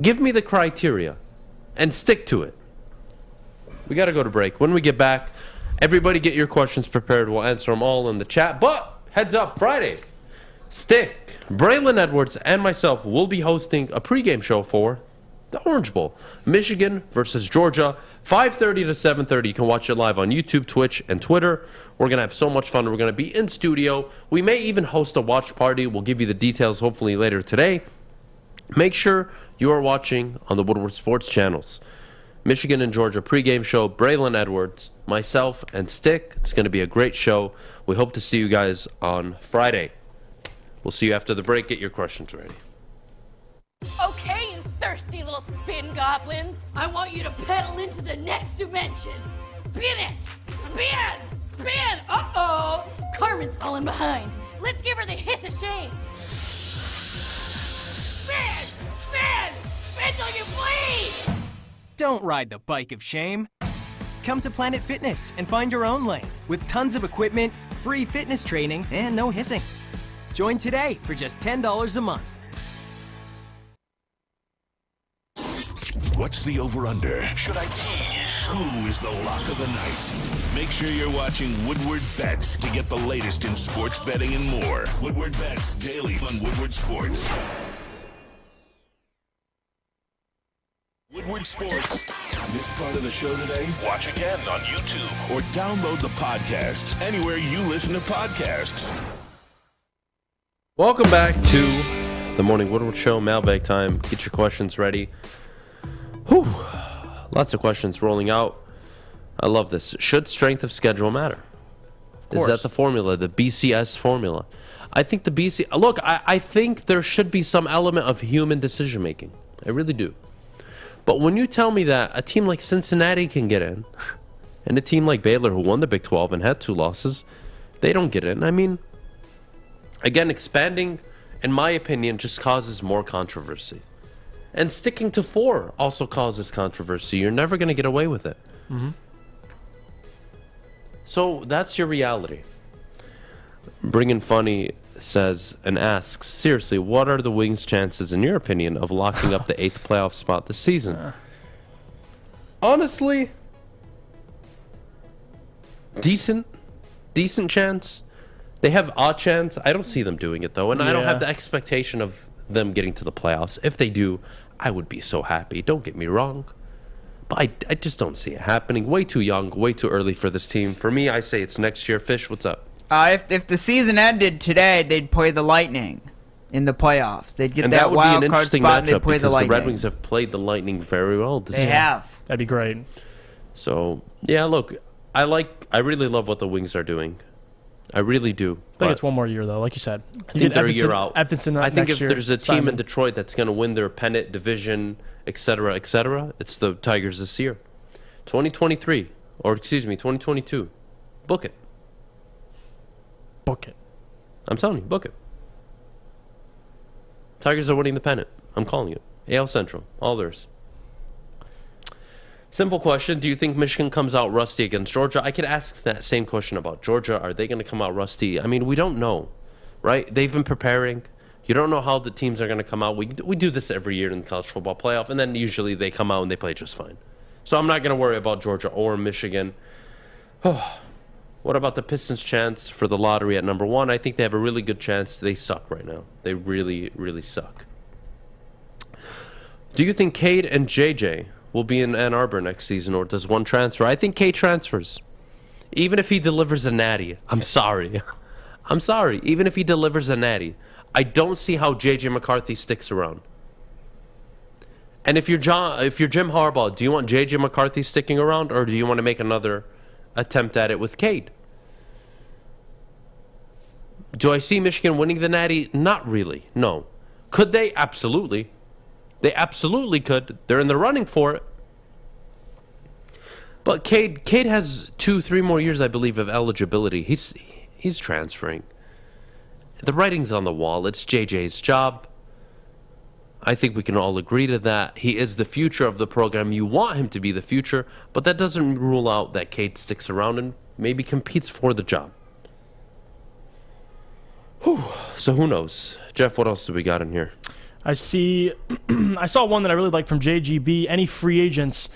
Give me the criteria and stick to it. We got to go to break. When we get back, everybody get your questions prepared. We'll answer them all in the chat. But heads up, Friday, Stick, Braylon Edwards, and myself will be hosting a pregame show for the Orange Bowl. Michigan versus Georgia, 5:30 to 7:30. You can watch it live on YouTube, Twitch, and Twitter. We're going to have so much fun. We're going to be in studio. We may even host a watch party. We'll give you the details hopefully later today. Make sure you are watching on the Woodward Sports channels. Michigan and Georgia pregame show, Braylon Edwards, myself, and Stick. It's going to be a great show. We hope to see you guys on Friday. We'll see you after the break. Get your questions ready. Okay, you thirsty little spin goblins. I want you to pedal into the next dimension. Spin it! Spin! Spin! Uh-oh! Carmen's falling behind. Let's give her the hiss of shame. Spin! Spin! Spin till you bleed! Don't ride the bike of shame. Come to Planet Fitness and find your own lane with tons of equipment, free fitness training, and no hissing. Join today for just $10 a month. What's the over-under? Should I tease? Who is the lock of the night? Make sure you're watching Woodward Bets to get the latest in sports betting and more. Woodward Bets daily on Woodward Sports. Woodward Sports. Missed part of the show today? Watch again on YouTube or download the podcast anywhere you listen to podcasts. Welcome back to the Morning Woodward Show. Mailbag time. Get your questions ready. Whew. Lots of questions rolling out. I love this. Should strength of schedule matter? Is that the formula, the BCS formula? I think the Look, I think there should be some element of human decision making. I really do. But when you tell me that a team like Cincinnati can get in, and a team like Baylor, who won the Big 12 and had 2 losses, they don't get in. I mean, again, expanding, in my opinion, just causes more controversy. And sticking to 4 also causes controversy. You're never going to get away with it. Mm-hmm. So that's your reality. Bringing Funny says and asks, seriously, what are the Wings' chances, in your opinion, of locking up the 8th playoff spot this season? Honestly, decent chance. They have a chance. I don't see them doing it, though, and I don't have the expectation of them getting to the playoffs. If they do, I would be so happy. Don't get me wrong. But I just don't see it happening. Way too young, way too early for this team. For me, I say it's next year. Fish, what's up? If the season ended today, they'd play the Lightning in the playoffs. They'd get And that that would be wild an card interesting spot and matchup they'd play the because the Lightning. Red Wings have played the Lightning very well this They year. have. That'd be great. So, yeah, look, I really love what the Wings are doing. I really do. I think it's one more year, though, like you said. I think they're a year out. I think if year, there's a team in Simon. Detroit that's going to win their pennant, division, etc., it's the Tigers this year. 2023, or excuse me, 2022. Book it. Book it. I'm telling you, book it. Tigers are winning the pennant. I'm calling it. AL Central, all theirs. Simple question. Do you think Michigan comes out rusty against Georgia? I could ask that same question about Georgia. Are they going to come out rusty? I mean, we don't know, right? They've been preparing. You don't know how the teams are going to come out. We do this every year in the college football playoff, and then usually they come out and they play just fine. So I'm not going to worry about Georgia or Michigan. What about the Pistons' chance for the lottery at number 1? I think they have a really good chance. They suck right now. They really, really suck. Do you think Cade and JJ will be in Ann Arbor next season, or does one transfer? I think Cade transfers. Even if he delivers a natty. I'm sorry. I'm sorry. Even if he delivers a natty. I don't see how JJ McCarthy sticks around. And if you're Jim Harbaugh, do you want JJ McCarthy sticking around, or do you want to make another attempt at it with Cade? Do I see Michigan winning the natty? Not really. No. Could they? Absolutely. They absolutely could. They're in the running for it. But Cade has 2-3 more years, I believe, of eligibility. He's transferring. The writing's on the wall. It's JJ's job. I think we can all agree to that. He is the future of the program. You want him to be the future, but that doesn't rule out that Cade sticks around and maybe competes for the job. Whew. So who knows? Jeff, what else do we got in here? I saw one that I really like from JGB. Any free agents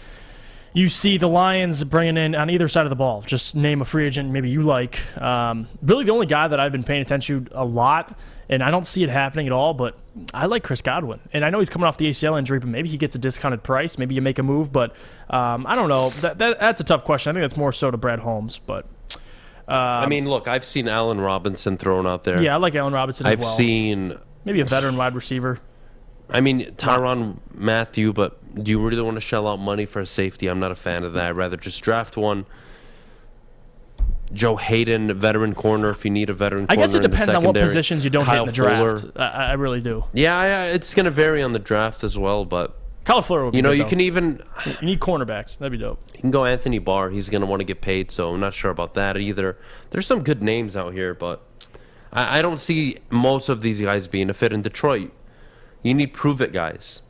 you see the Lions bringing in on either side of the ball? Just name a free agent maybe you like. Really the only guy that I've been paying attention to a lot, and I don't see it happening at all, but I like Chris Godwin. And I know he's coming off the ACL injury, but maybe he gets a discounted price. Maybe you make a move, but I don't know. That's a tough question. I think that's more so to Brad Holmes, but... I mean, look, I've seen Allen Robinson thrown out there. Yeah, I like Allen Robinson as well. I've seen... Maybe a veteran wide receiver. I mean, Tyrann Mathieu, but do you really want to shell out money for a safety? I'm not a fan of that. I'd rather just draft one. Joe Hayden, veteran corner, if you need a veteran corner. I guess it depends on what positions you don't Kyle hit in the draft. Fuller. I really do. Yeah, it's going to vary on the draft as well, but... Kyle Fuller would be good, you though. can even... You need cornerbacks. That'd be dope. You can go Anthony Barr. He's going to want to get paid, so I'm not sure about that either. There's some good names out here, but I don't see most of these guys being a fit in Detroit. You need prove-it guys.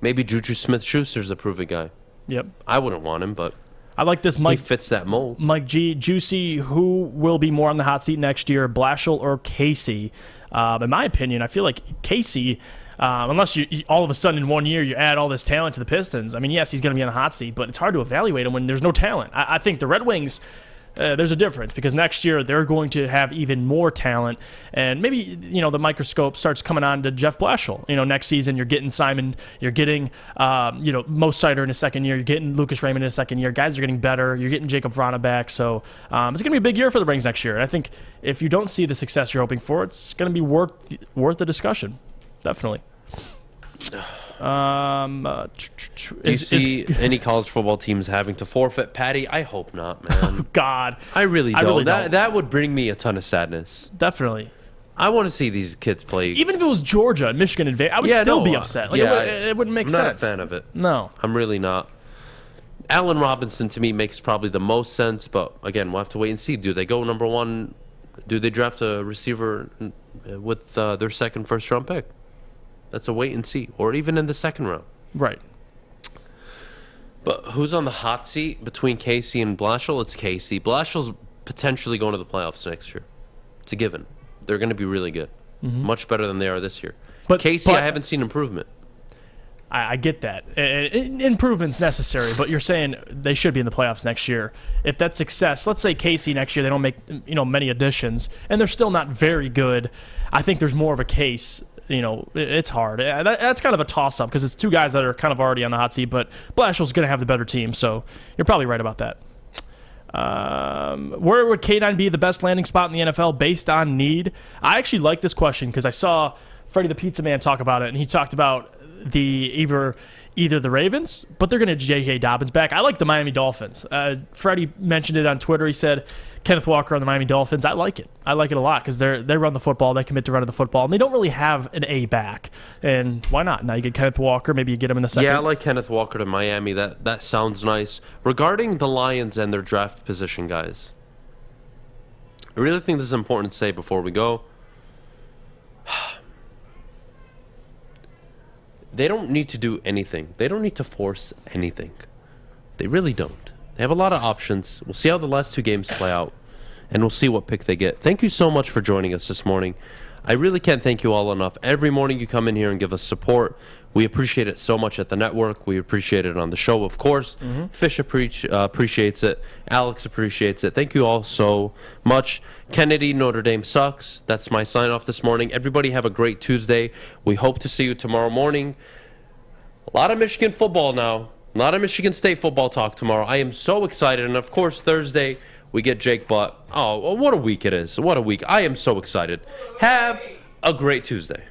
Maybe Juju Smith-Schuster's a prove-it guy. Yep. I wouldn't want him, but I like this Mike. He fits that mold. Mike G. Juicy, who will be more on the hot seat next year, Blashill or Casey? In my opinion, I feel like Casey... unless you all of a sudden in 1 year you add all this talent to the Pistons. I mean, yes, he's going to be on the hot seat, but it's hard to evaluate him when there's no talent. I think the Red Wings, there's a difference because next year they're going to have even more talent, and maybe the microscope starts coming on to Jeff Blashill. Next season you're getting Simon, you're getting Mo Sider in his second year, you're getting Lucas Raymond in his second year. Guys are getting better. You're getting Jacob Vrana back, so it's going to be a big year for the Wings next year. And I think if you don't see the success you're hoping for, it's going to be worth the discussion. Definitely. Do you see any college football teams having to forfeit? Patty, I hope not, man. Oh, God. I really don't. Really don't. That would bring me a ton of sadness. Definitely. I want to see these kids play. Even if it was Georgia and Michigan and I would still be upset. It wouldn't make sense. I'm not a fan of it. No. I'm really not. Allen Robinson, to me, makes probably the most sense, but again, we'll have to wait and see. Do they go number 1? Do they draft a receiver with their second first-round pick? That's a wait and see. Or even in the second round. Right. But who's on the hot seat between Casey and Blashill? It's Casey. Blashill's potentially going to the playoffs next year. It's a given. They're going to be really good. Mm-hmm. Much better than they are this year. But Casey, I haven't seen improvement. I get that. Improvement's necessary, but you're saying they should be in the playoffs next year. If that's success, let's say Casey next year, they don't make many additions, and they're still not very good. I think there's more of a case. It's hard. That's kind of a toss-up because it's two guys that are kind of already on the hot seat, but Blashill's going to have the better team, so you're probably right about that. Where would K9 be the best landing spot in the NFL based on need? I actually like this question because I saw Freddie the Pizza Man talk about it, and he talked about either the Ravens, but they're going to J.K. Dobbins back. I like the Miami Dolphins. Freddie mentioned it on Twitter. He said Kenneth Walker on the Miami Dolphins. I like it. I like it a lot because they run the football. They commit to running the football, and they don't really have an A back. And why not? Now you get Kenneth Walker. Maybe you get him in the second. Yeah, I like Kenneth Walker to Miami. That sounds nice. Regarding the Lions and their draft position, guys, I really think this is important to say before we go. They don't need to do anything. They don't need to force anything. They really don't. They have a lot of options. We'll see how the last 2 games play out, and we'll see what pick they get. Thank you so much for joining us this morning. I really can't thank you all enough. Every morning you come in here and give us support. We appreciate it so much at the network. We appreciate it on the show, of course. Fish appreciates it. Alex appreciates it. Thank you all so much. Kennedy, Notre Dame sucks. That's my sign-off this morning. Everybody have a great Tuesday. We hope to see you tomorrow morning. A lot of Michigan football now. A lot of Michigan State football talk tomorrow. I am so excited. And, of course, Thursday we get Jake Butt. Oh, what a week it is. What a week. I am so excited. Have a great Tuesday.